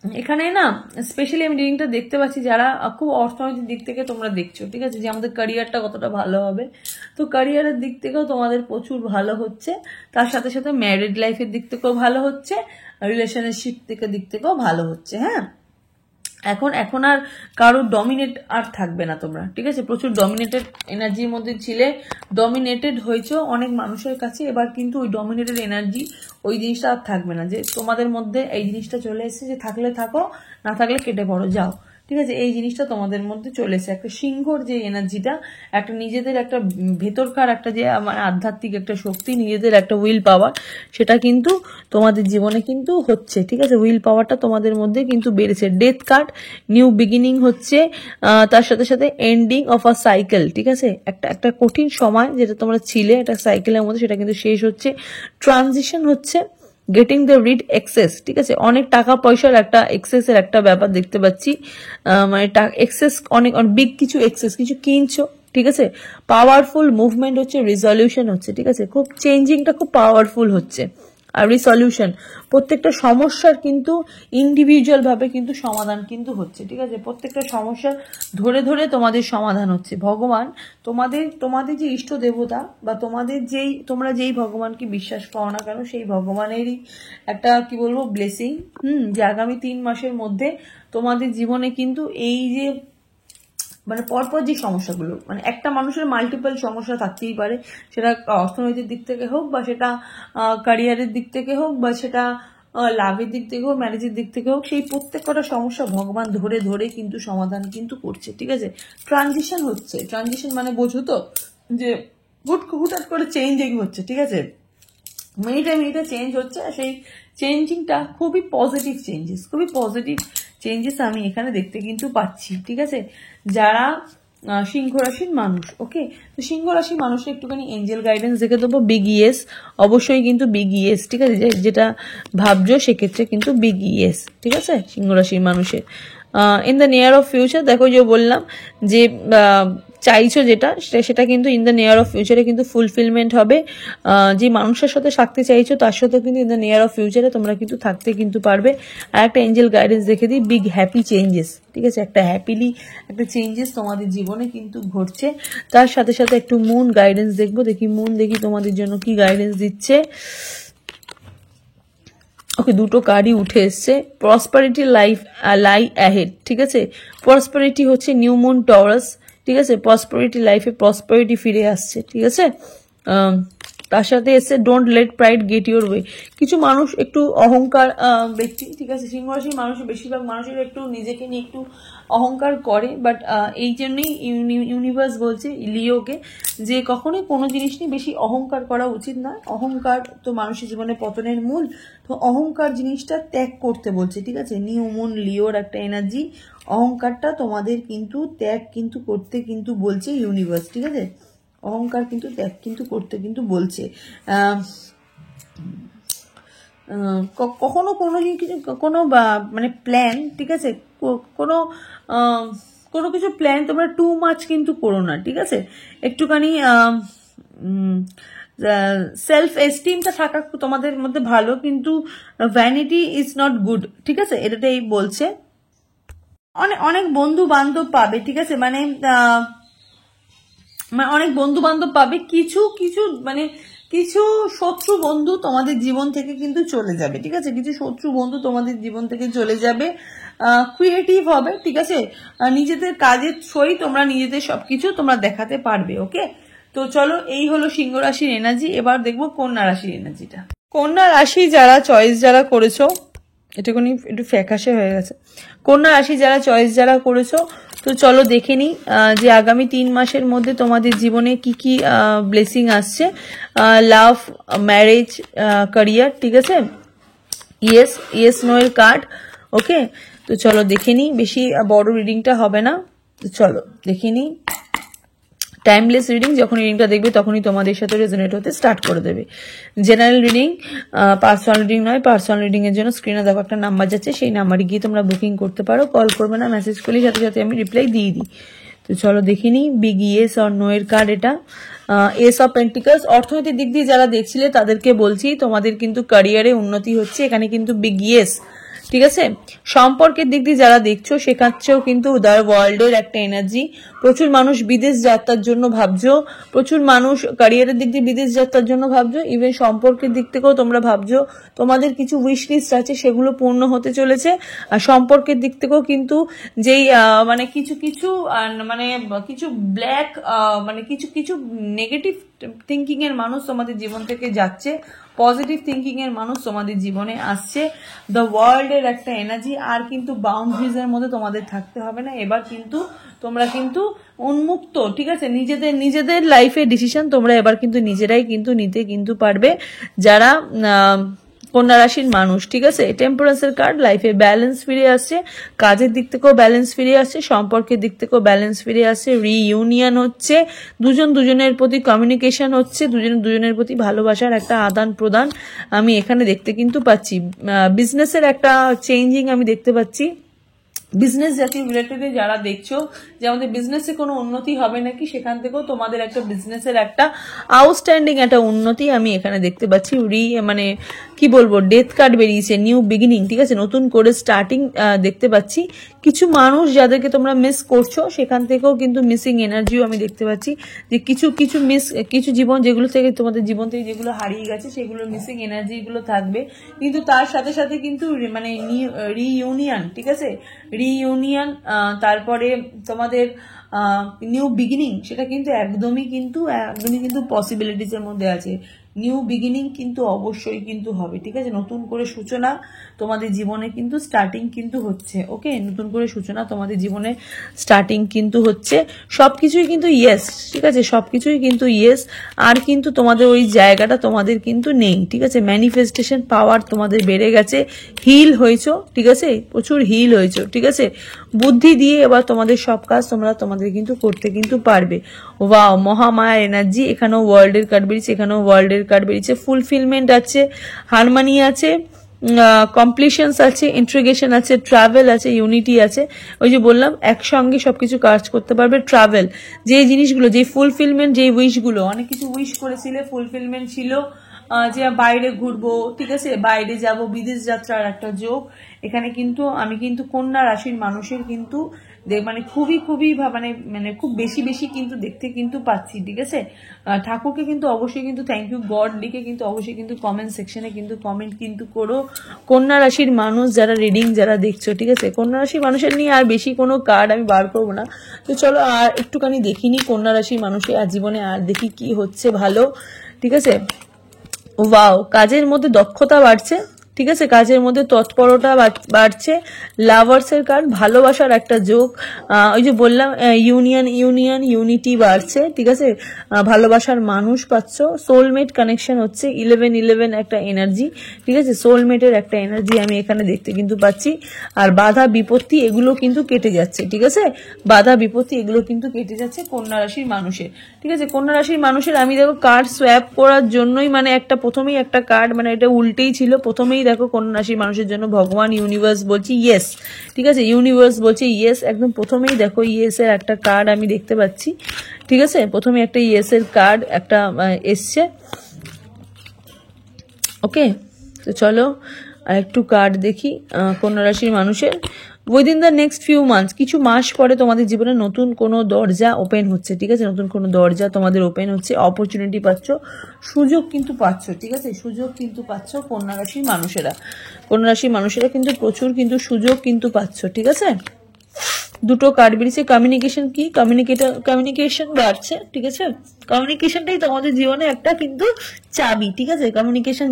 এখানে না স্পেশালি আমি রিডিংটা দেখতে পাচ্ছি, যারা খুব অর্থনৈতিক দিক থেকে তোমরা দেখছো, ঠিক আছে, যে আমাদের ক্যারিয়ারটা কতটা ভালো হবে, তো ক্যারিয়ারের দিক থেকেও তোমাদের প্রচুর ভালো হচ্ছে, তার সাথে সাথে ম্যারিড লাইফের দিক থেকেও ভালো হচ্ছে, রিলেশনশিপ দিক থেকেও ভালো হচ্ছে, হ্যাঁ। এখন আর কারো ডমিনেট আর থাকবে না তোমরা, ঠিক আছে? প্রচুর ডমিনেটেড এনার্জির মধ্যে ছিলে, ডমিনেটেড হয়েছো অনেক মানুষের কাছে, এবার কিন্তু ওই ডমিনেটেড এনার্জি ওই জিনিসটা আর থাকবে না, যে তোমাদের মধ্যে এই জিনিসটা চলে এসেছে যে থাকলে থাকো, না থাকলে কেটে পড়ো, যাও, ঠিক আছে? এই জিনিসটা তোমাদের মধ্যে চলে এসেছে, একটা সিংহর যে এনার্জিটা, একটা নিজেদের একটা ভেতরকার একটা যে মানে আধ্যাত্মিক একটা শক্তি, নিজেদের একটা উইল পাওয়ার, সেটা কিন্তু তোমাদের জীবনে কিন্তু হচ্ছে, ঠিক আছে? উইল পাওয়ারটা তোমাদের মধ্যে কিন্তু বেড়েছে। ডেথ কার্ড, নিউ বিগিনিং হচ্ছে, তার সাথে সাথে এন্ডিং অফ আ সাইকেল, ঠিক আছে? একটা কঠিন সময় যেটা তোমরা ছিলে একটা সাইকেলের মধ্যে, সেটা কিন্তু শেষ হচ্ছে। ট্রানজিশন হচ্ছে, গেটিং দ্য রিড এক্সেস, ঠিক আছে? অনেক টাকা পয়সার একটা এক্সেসের একটা ব্যাপার দেখতে পাচ্ছি, মানে এক্সেস, অনেক বিগ কিছু এক্সেস কিছু কিনছো, ঠিক আছে? পাওয়ারফুল মুভমেন্ট হচ্ছে, রিজলিউশন হচ্ছে, ঠিক আছে? খুব চেঞ্জিংটা খুব পাওয়ারফুল হচ্ছে। আর রিসলিউশন, প্রত্যেকটা সমস্যার কিন্তু ইন্ডিভিজুয়াল ভাবে কিন্তু সমাধান কিন্তু হচ্ছে, ঠিক আছে? প্রত্যেকটা সমস্যা ধরে ধরে তোমাদের সমাধান হচ্ছে। ভগবান তোমাদের যে ইষ্ট দেবতা বা তোমরা যেই ভগবানকে বিশ্বাস করো না কেন, সেই ভগবানেরই একটা কি বলবো ব্লেসিং, যে আগামী 3 মাসের মধ্যে তোমাদের জীবনে কিন্তু এই যে মানে পরপর যে সমস্যাগুলো, মানে একটা মানুষের মাল্টিপল সমস্যা থাকতেই পারে, সেটা অর্থনৈতিক দিক থেকে হোক, বা সেটা ক্যারিয়ারের দিক থেকে হোক, বা সেটা লাভের দিক থেকে হোক, ম্যারেজের দিক থেকে হোক, সেই প্রত্যেক কটা সমস্যা ভগবান ধরে ধরে কিন্তু সমাধান কিন্তু করছে, ঠিক আছে? ট্রানজিশন হচ্ছে, ট্রানজিশন মানে বোঝো তো, যে হুটহাট করে চেঞ্জিং হচ্ছে, ঠিক আছে? মিনিটে চেঞ্জ হচ্ছে, আর সেই চেঞ্জিংটা খুবই পজিটিভ চেঞ্জেস, খুবই পজিটিভ চেঞ্জেস আমি এখানে দেখতে কিন্তু পাচ্ছি, ঠিক আছে? যারা সিংহ রাশির মানুষ, ওকে, তো সিংহ রাশির মানুষের একটুখানি এঞ্জেল গাইডেন্স দেখে দেবো, বিগ ইয়েস, অবশ্যই কিন্তু বিগ ইয়েস, ঠিক আছে? যেটা ভাবছো সেক্ষেত্রে কিন্তু বিগ ইয়েস, ঠিক আছে? সিংহ রাশির মানুষের in the near of future, দেখো যে বললাম যে চাইছো যেটা, সেটা কিন্তু ইন দ্য নিয়ার অফ ফিউচারে কিন্তু ফুলফিলমেন্ট হবে। যে মানুষের সাথে থাকতে চাইছো তার সাথে কিন্তু ইন দ্য নিয়ার অফ ফিউচারে তোমরা কিন্তু থাকতে কিন্তু পারবে। আর একটা এঞ্জেল গাইডেন্স দেখে দিই, বিগ হ্যাপি চেঞ্জেস, ঠিক আছে? একটা হ্যাপিলি একটা চেঞ্জেস তোমাদের জীবনে কিন্তু ঘটছে। তার সাথে সাথে একটু মুন গাইডেন্স দেখবো, দেখি তোমাদের জন্য কি গাইডেন্স দিচ্ছে। ওকে, দুটো কার্ডই উঠে এসছে। প্রসপারিটি লাই অ্যাহেড, ঠিক আছে? প্রসপারিটি হচ্ছে নিউ মুন টরাস, ঠিক আছে? প্রসপারিটি লাইফে প্রসপারিটি ফিরে আসছে, ঠিক আছে? তার সাথে এসছে don't let pride get your way. কিছু মানুষ একটু অহংকার ব্যক্তি, ঠিক আছে? সিংহ রাশির মানুষ, বেশিরভাগ মানুষের একটু নিজেকে নিয়ে একটু অহংকার করে, বাট এই জন্যই ইউনিভার্স বলছে লিওকে যে কখনোই কোনো জিনিস নিয়ে বেশি অহংকার করা উচিত না। অহংকার তো মানুষের জীবনে পতনের মূল, তো অহংকার জিনিসটা ত্যাগ করতে বলছে, ঠিক আছে? নিউ মুন লিওর একটা এনার্জি, অহংকারটা তোমাদের কিন্তু ত্যাগ কিন্তু করতে কিন্তু বলছে ইউনিভার্স, ঠিক আছে? অহংকার কিন্তু ত্যাগ কিন্তু করতে কিন্তু বলছে। কখনো কোনো কিছু কোনো মানে প্ল্যান, ঠিক আছে? কোনো কোনো কিছু প্ল্যান তোমরা টু মাচ কিন্তু করো না, ঠিক আছে? একটুখানি সেলফ এস্টিমটা থাকা তোমাদের মধ্যে ভালো, কিন্তু ভ্যানিটি ইজ নট গুড, ঠিক আছে? এটাই বলছে। অনেক বন্ধু বান্ধব পাবে, ঠিক আছে? মানে অনেক বন্ধু বান্ধব পাবে, কিছু কিছু মানে কিছু শত্রু বন্ধু তোমাদের জীবন থেকে কিন্তু চলে যাবে, ঠিক আছে? কিছু শত্রু বন্ধু তোমাদের জীবন থেকে চলে যাবে। ক্রিয়েটিভ হবে, ঠিক আছে? নিজেদের কাজের থ্রুই তোমরা নিজেদের সবকিছু তোমরা দেখাতে পারবে, ওকে? তো চলো, এই হলো সিংহ রাশির এনার্জি। এবার দেখবো কন্যা রাশির এনার্জিটা। কন্যা রাশি যারা চয়েস যারা করেছো, এটুকুনি একটু ফ্যাকাশে হয়ে গেছে। কন্যা রাশি যারা চয়েস যারা করেছো, তো চলো দেখে নিই যে আগামী 3 মাসের মধ্যে তোমাদের জীবনে কি কি ব্লেসিং আসছে। লাভ, ম্যারেজ, ক্যারিয়ার, ঠিক আছে? ইয়েস নো এর কার্ড, ওকে? তো চলো দেখে নিই, বেশি বড় রিডিংটা হবে না, তো চলো দেখে নিই। টাইমলেস রিডিং, যখন রিডিংটা দেখবে তখনই তোমাদের সাথে রেজোনেট হতে স্টার্ট করে দেবে। জেনারেল রিডিং, পার্সোনাল রিডিং নয়। পার্সোনাল রিডিং এর জন্য স্ক্রিনে দেখো একটা নাম্বার যাচ্ছে, সেই নাম্বারে গিয়ে তোমরা বুকিং করতে পারো। কল করবে না, মেসেজ করলে সাথে সাথে আমি রিপ্লাই দিয়ে দিই। তো চলো দেখে নিই বিগ ইয়েস অর নো এর কার্ড এটা। এস অফ পেন্টিকলস, অর্থনৈতিক দিক দিয়ে যারা দেখছিলে তাদেরকে বলছি তোমাদের কিন্তু ক্যারিয়ারে উন্নতি হচ্ছে, এখানে কিন্তু বিগ ইয়েস, ঠিক আছে। সম্পর্কের দিক দিয়ে যারা দেখছো সেখানেও কিন্তু দ্য ওয়ার্ল্ডের একটা এনার্জি, প্রচুর মানুষ বিদেশ যাত্রার জন্য ভাবছো, প্রচুর মানুষ ক্যারিয়ারের দিক দিয়ে বিদেশ যাত্রার জন্য ভাবছো, ইভেন সম্পর্কের দিক থেকেও তোমরা ভাবছো, তোমাদের কিছু উইশ লিস্ট আছে সেগুলো পূর্ণ হতে চলেছে। আর সম্পর্কের দিক থেকেও কিন্তু যেই মানে কিছু কিছু মানে কিছু ব্ল্যাক মানে কিছু কিছু নেগেটিভ থিঙ্কিং এর মানুষ তোমাদের জীবন থেকে যাচ্ছে, পজিটিভ থিঙ্কিং এর মানুষ তোমাদের জীবনে আসছে। দ্য ওয়ার্ল্ড এর একটা এনার্জি, আর কিন্তু বাউন্ডারিজ এর মধ্যে তোমাদের থাকতে হবে না। এবার কিন্তু তোমরা কিন্তু উন্মুক্ত, ঠিক আছে, নিজেদের লাইফের ডিসিশন তোমরা এবার কিন্তু নিজেরাই কিন্তু নিতে কিন্তু পারবে। যারা কন্যা রাশির মানুষ, ঠিক আছে, টেম্পারেন্সের কার্ড, লাইফে ব্যালেন্স ফিরে আসছে, কাজের দিক থেকেও ব্যালেন্স ফিরে আসছে, সম্পর্কের দিক থেকেও ব্যালেন্স ফিরে আসছে, রিইউনিয়ন হচ্ছে, দুজনের প্রতি কমিউনিকেশন হচ্ছে, দুজনের প্রতি ভালোবাসার একটা আদান প্রদান আমি এখানে দেখতে কিন্তু পাচ্ছি। বিজনেসের একটা চেঞ্জিং আমি দেখতে পাচ্ছি। বিজনেস জাতীয় রিলেটেড যারা দেখছো যে আমাদের বিজনেসে কোনো উন্নতি হবে নাকি, সেখান থেকেও তোমাদের একটা বিজনেসের একটা আউটস্ট্যান্ডিং একটা উন্নতি আমি এখানে দেখতে পাচ্ছি। মানে কি বলবো, ডেথ কার্ড বেরিয়েছে, নিউ বিগিনিং, ঠিক আছে, নতুন করে স্টার্টিং দেখতে পাচ্ছি। কিছু মানুষ যাদেরকে তোমরা মিস করছো সেখান থেকেও কিন্তু মিসিং এনার্জিও আমি দেখতে পাচ্ছি, যে কিছু জীবন যেগুলো থেকে তোমাদের জীবন থেকে যেগুলো হারিয়ে গেছে সেগুলোর মিসিং এনার্জিগুলো থাকবে। কিন্তু তার সাথে সাথে কিন্তু মানে রিইউনিয়ন, ঠিক আছে, রিইউনিয়ন, তারপরে তোমাদের নিউ বিগিনিং, সেটা কিন্তু একদমই কিন্তু পসিবিলিটিস এর মধ্যে আছে। নিউ বিগিনিং কিন্তু অবশ্যই কিন্তু হবে, ঠিক আছে, নতুন করে সূচনা তোমাদের জীবনে কিন্তু স্টার্টিং কিন্তু হচ্ছে। ওকে, নতুন করে সূচনা তোমাদের জীবনে স্টার্টিং কিন্তু হচ্ছে, সবকিছুই কিন্তু ইয়েস, ঠিক আছে, সবকিছুই কিন্তু ইয়েস। আর কিন্তু তোমাদের ওই জায়গাটা তোমাদের কিন্তু নেই, ঠিক আছে, ম্যানিফেস্টেশন পাওয়ার তোমাদের বেড়ে গেছে, হিল হয়েছো, ঠিক আছে, প্রচুর হিল হয়েছো, ঠিক আছে, বুদ্ধি দিয়ে এবার তোমাদের সব কাজ তোমাদের কিন্তু করতে কিন্তু পারবে। ওয়াও, মহামায়ার এনার্জি, এখানেও ওয়ার্ল্ডের কার্ড বেরিয়েছে, এখানেও ওয়ার্ল্ডের কার্ড বেরিয়েছে, ফুলফিলমেন্ট আছে, হারমানি আছে, কমপ্লিশনস আছে, ইন্ট্রিগেশন আছে, ট্রাভেল আছে, ইউনিটি আছে। ওই যে বললাম একসঙ্গে সবকিছু কাজ করতে পারবে। ট্রাভেল, যে জিনিসগুলো, যে ফুলফিলমেন্ট, যে উইশগুলো, অনেক কিছু উইশ করেছিলে, ফুলফিলমেন্ট ছিল, যে বাইরে ঘুরবো, ঠিক আছে, বাইরে যাব, বিদেশ যাত্রার একটা যোগ এখানে কিন্তু আমি কিন্তু কন্যা রাশির মানুষের কিন্তু মানে খুবই মানে খুব বেশি কিন্তু দেখতে কিন্তু পাচ্ছি, ঠিক আছে। ঠাকুরকে কিন্তু অবশ্যই কিন্তু থ্যাংক ইউ গড লিখে কিন্তু অবশ্যই কিন্তু কমেন্ট সেকশনে কিন্তু কমেন্ট কিন্তু করো। কন্যা রাশির মানুষ যারা রিডিং যারা দেখছো, ঠিক আছে, কন্যা রাশির মানুষের নিয়ে আর বেশি কোনো কার্ড আমি বার করবো না, তো চলো আর একটুখানি দেখিনি কন্যা রাশির মানুষের আর জীবনে, আর দেখি কি হচ্ছে ভালো, ঠিক আছে। ওয়াও, কাজের মধ্যে দক্ষতা বাড়ছে, ঠিক আছে, কাজের মধ্যে তৎপরতা বাড়ছে, লাভার্সের কার্ড, ভালোবাসার একটা যোগ, ওই যে বললাম ইউনিটি বাড়ছে, ঠিক আছে, ভালোবাসার মানুষ পাচ্ছ, সোলমেট কানেকশন হচ্ছে, 11 একটা এনার্জি, ঠিক আছে, সোলমেটের একটা এনার্জি আমি এখানে দেখতে কিন্তু পাচ্ছি। আর বাধা বিপত্তি এগুলো কিন্তু কেটে যাচ্ছে, ঠিক আছে, বাধা বিপত্তি এগুলো কিন্তু কেটে যাচ্ছে কন্যা রাশির মানুষের, ঠিক আছে। কন্যা রাশির মানুষের আমি দেখো কার্ড সোয়াপ করার জন্যই মানে প্রথমেই একটা কার্ড মানে এটা উল্টেই ছিল, প্রথমেই দেখো কন্যা রাশির মানুষের জন্য ভগবান ইউনিভার্স বলছি ইয়েস, ঠিক আছে, ইউনিভার্স বলছে ইয়েস, একদম প্রথমেই দেখো ইয়েস এর একটা কার্ড আমি দেখতে পাচ্ছি, ঠিক আছে, প্রথমে একটা ইয়েস এর কার্ড একটা এসছে। ওকে, তো চলো আর একটু কার্ড দেখি কন্যা রাশির মানুষের। Within the next few months, কিছু মাস পরে তোমাদের জীবনে নতুন কোনো দরজা ওপেন হচ্ছে, ঠিক আছে, নতুন কোনো দরজা তোমাদের ওপেন হচ্ছে, অপরচুনিটি পাচ্ছ, সুযোগ কিন্তু পাচ্ছ, ঠিক আছে, সুযোগ কিন্তু পাচ্ছ কন্যা রাশির মানুষেরা, কন্যা রাশির মানুষেরা কিন্তু প্রচুর কিন্তু সুযোগ কিন্তু পাচ্ছ, ঠিক আছে। দুটো কার্ড বেরিয়েছে, কমিউনিকেশন কি, কমিউনিকেশন বাড়ছে, ঠিক আছে, কমিউনিকেশনটাই তোমাদের জীবনে একটা কিন্তু চাবি, ঠিক আছে,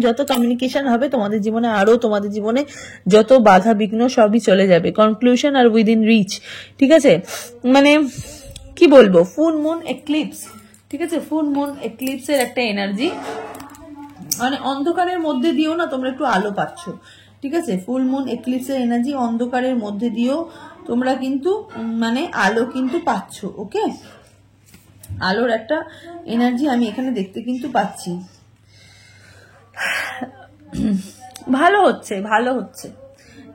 যত কমিউনিকেশন হবে তোমাদের জীবনে আরো তোমাদের জীবনে যত বাধা বিঘ্ন সবই চলে যাবে। কনক্লুশন আর উইদিন রিচ, ঠিক আছে, মানে কি বলবো, ফুল মুন এক্লিপস, ঠিক আছে, ফুল মুন এক্লিপসের একটা এনার্জি, মানে অন্ধকারের মধ্যে দিয়েও না তোমরা একটু আলো পাচ্ছ, ঠিক আছে, ফুল মুন এক্লিপসের এনার্জি, অন্ধকারের মধ্যে দিয়েও তোমরা কিন্তু মানে আলো কিন্তু পাচ্ছ। ওকে, আলোর একটা এনার্জি আমি এখানে দেখতে কিন্তু পাচ্ছি, ভালো হচ্ছে,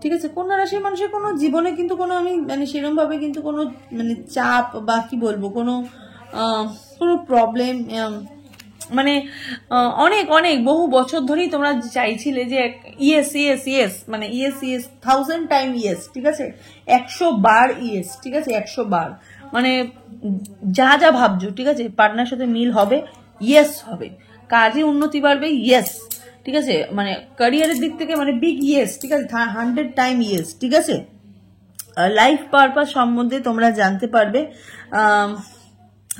ঠিক আছে। কন্যা রাশির মানুষের কোনো জীবনে কিন্তু কোনো আমি মানে সেরকম ভাবে কিন্তু কোনো মানে চাপ বা কি বলবো কোনো প্রবলেম মানে অনেক অনেক বহু বছর ধরেই তোমরা চাইছিলে যে ইয়েস ইয়েস ইয়েস, মানে ইয়েস ইয়েস 1000 টাইম ইয়েস, ঠিক আছে, 100 বার ইয়েস, ঠিক আছে, 100 বার, মানে যা যা ভাবছো, ঠিক আছে, পার্টনার সাথে মিল হবে, ইয়েস হবে, কাজে উন্নতি বাড়বে, ইয়েস, ঠিক আছে, মানে ক্যারিয়ারের দিক থেকে মানে বিগ ইয়েস, ঠিক আছে, 100 টাইম ইয়েস, ঠিক আছে। লাইফ পারপাস সম্বন্ধে তোমরা জানতে পারবে,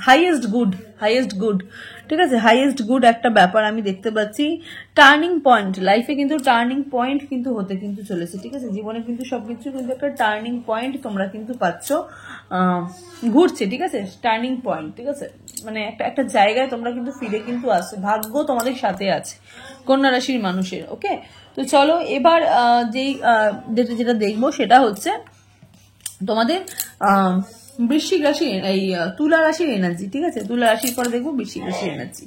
হাইয়েস্ট গুড, ঠিক আছে, হাইয়েস্ট গুড একটা ব্যাপার আমি দেখতে পাচ্ছি। টার্নিং পয়েন্ট লাইফে কিন্তু টার্নিং পয়েন্ট কিন্তু হতে কিন্তু চলেছে, ঠিক আছে, জীবনে কিন্তু সবকিছু কিন্তু একটা টার্নিং পয়েন্ট তোমরা কিন্তু পাচ্ছ, ঘুরছে, ঠিক আছে, টার্নিং পয়েন্ট, ঠিক আছে, মানে একটা জায়গায় তোমরা কিন্তু ফিরে কিন্তু আসছো, ভাগ্য তোমাদের সাথে আছে কন্যা রাশির মানুষের। ওকে, তো চলো এবার যেই যেটা দেখবো সেটা হচ্ছে তোমাদের বৃশ্চিক রাশি, এই তুলা রাশির এনার্জি, ঠিক আছে, তুলা রাশির পরে দেখবো বৃশ্চিক রাশির এনার্জি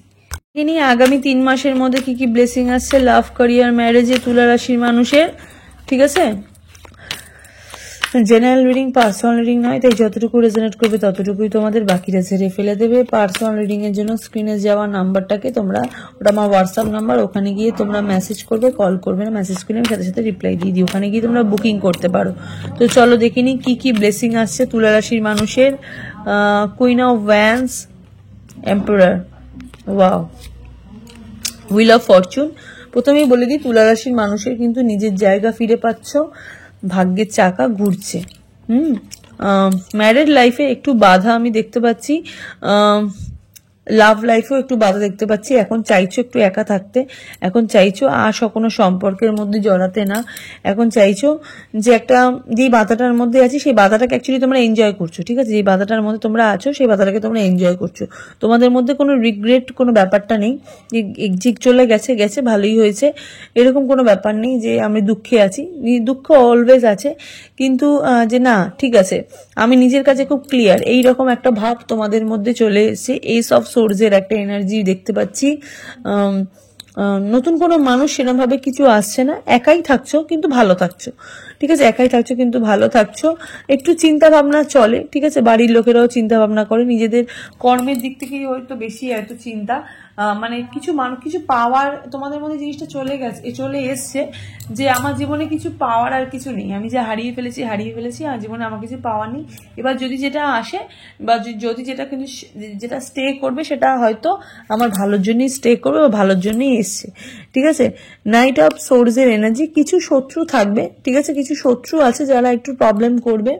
নিয়ে আগামী 3 মাসের মধ্যে কি কি ব্লেসিং আসছে লাভ, ক্যারিয়ার, ম্যারেজে তুলা রাশির মানুষের, ঠিক আছে। জেনারেল রিডিং, পার্সোনাল রিডিং নয়, তাই যতটুকু রেজোনেট করবে ততটুকুই তোমাদের, বাকিটা ছেড়ে ফেলে দেবে। পার্সোনাল রিডিং এর জন্য স্ক্রিনে যাওয়া নাম্বারটাকে তোমরা, ওটা আমার হোয়াটসঅ্যাপ নাম্বার, ওখানে গিয়ে তোমরা মেসেজ করবে, কল করবে না, মেসেজ করলে আমি সাথে সাথে রিপ্লাই দিয়ে দিই, ওখানে গিয়ে তোমরা বুকিং করতে পারো। তো চলো দেখিনি কি কি ব্লেসিং আসছে তুলা রাশির মানুষের। Queen of wands, emperor, wow, wheel of Fortune. প্রথমেই বলে দিই তুলা রাশির মানুষের কিন্তু নিজের জায়গা ফিরে পাচ্ছ, ভাগ্যের চাকা ঘুরছে। ম্যারিড লাইফে একটু বাধা আমি দেখতে পাচ্ছি, লাভ লাইফেও একটু বাধা দেখতে পাচ্ছি। এখন চাইছো একটু একা থাকতে, এখন চাইছো আর কোনো সম্পর্কের মধ্যে জড়াতে না, এখন চাইছো যে একটা যে বাধাটার মধ্যে আছি সেই বাধাটাকে অ্যাকচুয়ালি তোমরা এনজয় করছো, ঠিক আছে, যে বাধাটার মধ্যে তোমরা আছো সেই বাধাটাকে তোমরা এনজয় করছো, তোমাদের মধ্যে কোনো রিগ্রেট কোনো ব্যাপারটা নেই, যে চলে গেছে গেছে ভালোই হয়েছে এরকম কোনো ব্যাপার নেই, যে আমি দুঃখে আছি, দুঃখ অলওয়েজ আছে, কিন্তু যে না ঠিক আছে আমি নিজের কাছে খুব ক্লিয়ার, এইরকম একটা ভাব তোমাদের মধ্যে চলে এসেছে। এই সব সোর্সের একটা এনার্জি দেখতে পাচ্ছি। নতুন কোনো মানুষ সেরকম ভাবে কিছু আসছে না, একাই থাকছো কিন্তু ভালো থাকছো, ঠিক আছে, একাই থাকছো কিন্তু ভালো থাকছো। একটু চিন্তা ভাবনা চলে, ঠিক আছে, বাড়ির লোকেরাও চিন্তা ভাবনা করে, নিজেদের কর্মের দিক থেকেই হয়তো বেশি এত চিন্তা, মানে কিছু পাওয়ার তোমাদের মধ্যে জিনিসটা চলে এসছে, যে আমার জীবনে কিছু পাওয়ার আর কিছু নেই, আমি যা হারিয়ে ফেলেছি আর জীবনে আমার কিছু পাওয়ার নেই। এবার যদি যেটা আসে বা যদি যেটা কিন্তু যেটা স্টে করবে সেটা হয়তো আমার ভালোর জন্যই স্টে করবে বা ভালোর জন্যই এসছে, ঠিক আছে। নাইট অফ সোর্সের এনার্জি, কিছু শত্রু থাকবে, ঠিক আছে, কিছু শত্রু আছে যারা একটু প্রবলেম করবে,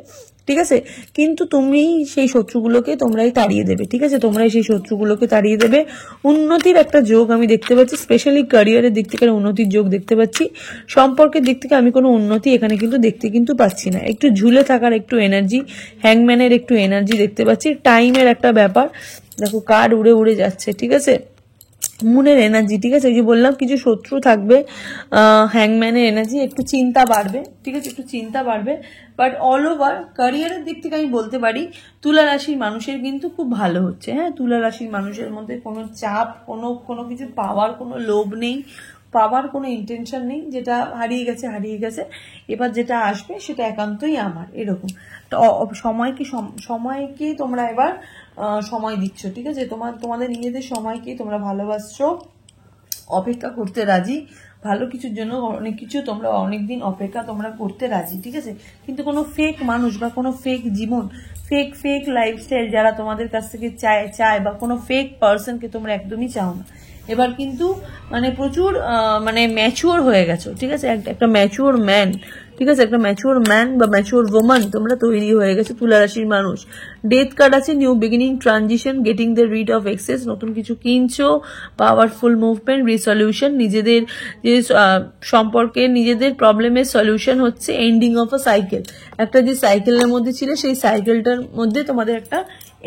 ঠিক আছে, কিন্তু তুমি সেই শত্রুগুলোকে তোমরাই তাড়িয়ে দেবে, ঠিক আছে, তোমরাই সেই শত্রুগুলোকে তাড়িয়ে দেবে। উন্নতির একটা যোগ আমি দেখতে পাচ্ছি, স্পেশালি ক্যারিয়ারের দিক থেকে উন্নতির যোগ দেখতে পাচ্ছি। সম্পর্কের দিক থেকে আমি কোনো উন্নতি এখানে কিন্তু দেখতে কিন্তু পাচ্ছি না, একটু ঝুলে থাকার একটু এনার্জি, হ্যাংম্যানের একটু এনার্জি দেখতে পাচ্ছি। টাইমের একটা ব্যাপার, দেখো কার্ড উড়ে উড়ে যাচ্ছে, ঠিক আছে, মুনের এনার্জি, ঠিক আছে, এই যে বললাম কিছু শত্রু থাকবে, হ্যাংম্যানের এনার্জি, একটু চিন্তা বাড়বে, ঠিক আছে, একটু চিন্তা বাড়বে, বাট অল ওভার ক্যারিয়ারের দিক থেকে আমি বলতে পারি তুলা রাশির মানুষের কিন্তু খুব ভালো হচ্ছে। হ্যাঁ, তুলা রাশির মানুষের মধ্যে কোনো চাপ, কোনো কিছু পাওয়ার কোনো লোভ নেই, পাওয়ার কোনো ইন্টেনশন নেই, যেটা হারিয়ে গেছে, এবার যেটা আসবে সেটা একান্তই আমার, এরকম সময়কে তোমরা এবার সময় দিচ্ছ, ঠিক আছে, তোমাদের নিজেদের সময়কে তোমরা ভালোবাসছো, অপেক্ষা করতে রাজি, ভালো কিছুর জন্য অনেক কিছু তোমরা অনেকদিন অপেক্ষা তোমরা করতে রাজি, ঠিক আছে, কিন্তু কোনো ফেক মানুষ বা কোনো ফেক জীবন, ফেক লাইফস্টাইল যারা তোমাদের কাছ থেকে চায় বা কোনো ফেক পার্সনকে তোমরা একদমই চাও না। এবার কিন্তু মানে প্রচুর মানে ম্যাচিওর হয়ে গেছো, ঠিক আছে, একটা ম্যাচিওর ম্যান, ঠিক আছে, একটা ম্যাচিওর ম্যান বা ম্যাচিওর ওম্যান তোমরা তৈরি হয়ে গেছে তুলা রাশির মানুষ। ডেথ কার্ড আছে, new beginning, transition, getting the rid of excess, নতুন কিছু কিনছো, পাওয়ারফুল মুভমেন্ট, রিসলিউশন, নিজেদের যে সম্পর্কে নিজেদের প্রবলেমের সলিউশন হচ্ছে, এন্ডিং অফ আ সাইকেল, একটা যে সাইকেলের মধ্যে ছিল সেই সাইকেলটার মধ্যে তোমাদের একটা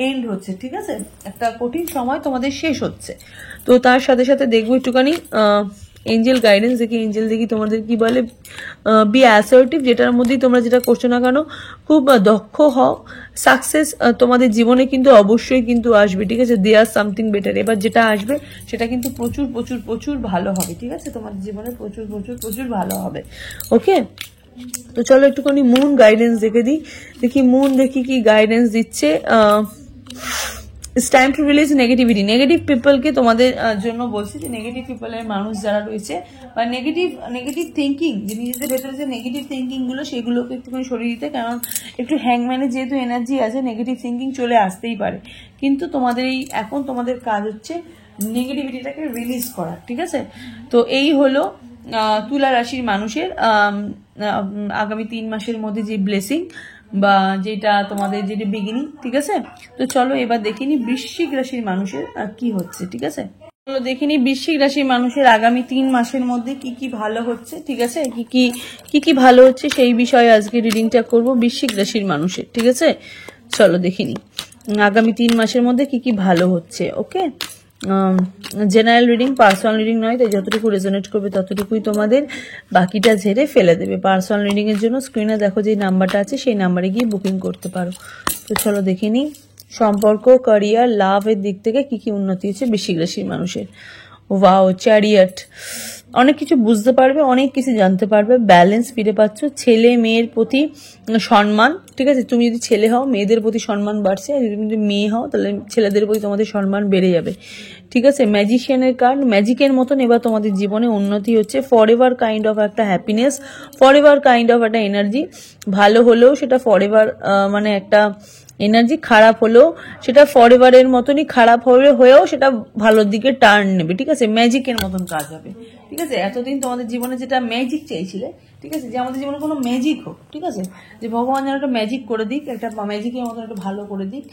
এন্ড হচ্ছে, ঠিক আছে, একটা কঠিন সময় তোমাদের শেষ হচ্ছে। তো তার সাথে সাথে দেখবো একটুখানি এঞ্জেল গাইডেন্স দেখি, এঞ্জেল দেখি তোমাদের কি বলে। বি অ্যাসার্টিভ, যেটার মধ্যেই তোমরা যেটা করছো না কেন খুব দক্ষ হও, সাকসেস তোমাদের জীবনে কিন্তু অবশ্যই কিন্তু আসবে, ঠিক আছে, দেয়ার সামথিং বেটার, এবার যেটা আসবে সেটা কিন্তু প্রচুর প্রচুর প্রচুর ভালো হবে, ঠিক আছে, তোমাদের জীবনে প্রচুর প্রচুর প্রচুর ভালো হবে। ওকে, তো চলো একটুখানি মুন গাইডেন্স দেখি মুন দেখি কি গাইডেন্স দিচ্ছে। It's time to release negativity. Negative পিপলকে তোমাদের জন্য বলছি যে নেগেটিভ পিপলের মানুষ যারা রয়েছে বা নেগেটিভ থিঙ্কিং, যে নিজেদের ভেতরে যে নেগেটিভ থিঙ্কিং গুলো সেগুলোকে একটুখানি সরিয়ে দিতে, কারণ একটু হ্যাংম্যানের যেহেতু এনার্জি আছে নেগেটিভ থিঙ্কিং চলে আসতেই পারে, কিন্তু তোমাদের এখন তোমাদের কাজ হচ্ছে নেগেটিভিটিটাকে রিলিজ করা, ঠিক আছে? তো এই হলো তুলা রাশির মানুষের আগামী 3 মাসের মধ্যে যে ব্লেসিং বা যেটা তোমাদের যেটা বিগিনিং, ঠিক আছে? তো চলো এবার দেখিনি বৃশ্চিক রাশির মানুষের কি হচ্ছে, ঠিক আছে? চলো দেখিনি বৃশ্চিক রাশির মানুষের আগামী 3 মাসের মধ্যে কি কি ভালো হচ্ছে, ঠিক আছে? কি ভালো হচ্ছে সেই বিষয়ে আজকে রিডিংটা করব বৃশ্চিক রাশির মানুষের, ঠিক আছে? চলো দেখিনি আগামী 3 মাসের মধ্যে কি ভালো হচ্ছে। ওকে, জেনারেল রিডিং, পার্সোনাল রিডিং নয়, তাই যতটুকু রেজোনেট করবে ততটুকুই তোমাদের, বাকিটা ঝেড়ে ফেলে দেবে। পার্সোনাল রিডিং এর জন্য স্ক্রিনে দেখো যে নাম্বারটা আছে সেই নাম্বারে গিয়ে বুকিং করতে পারো। তো চলো দেখে নিই সম্পর্ক, ক্যারিয়ার, লাভ এর দিক থেকে কি উন্নতি হচ্ছে বৃশ্চিক রাশির মানুষের। ওয়াও, চ্যারিয়ট, অনেক কিছু বুঝতে পারবে, অনেক কিছু জানতে পারবে, ব্যালেন্স ফিরে পাচ্ছ, ছেলে মেয়ের প্রতি সম্মান, ঠিক আছে? তুমি যদি ছেলে হও মেয়েদের প্রতি সম্মান বাড়ছে, আর যদি তুমি মেয়ে হও তাহলে ছেলেদের প্রতি তোমাদের সম্মান বেড়ে যাবে, ঠিক আছে? ম্যাজিশিয়ানের কার্ড, ম্যাজিকের মতন এবার তোমাদের জীবনে উন্নতি হচ্ছে, ফর এভার কাইন্ড অফ একটা happiness, for ever kind of একটা এনার্জি, ভালো হলেও সেটা ফর এভার মানে একটা এনার্জি, খারাপ হলেও সেটা ফর এভারের মতনই, খারাপ হয়েও সেটা ভালোর দিকে টার্ন নেবে, ঠিক আছে? ম্যাজিকের মতন কাজ হবে, ঠিক আছে? এতদিন তোমাদের জীবনে যেটা ম্যাজিক চাইছিলে, ঠিক আছে, যে আমাদের জীবনে কোনো ম্যাজিক হোক, ঠিক আছে, যে ভগবান যেন একটা ম্যাজিক করে দিক, একটা ম্যাজিকের মতন একটা ভালো করে দিক,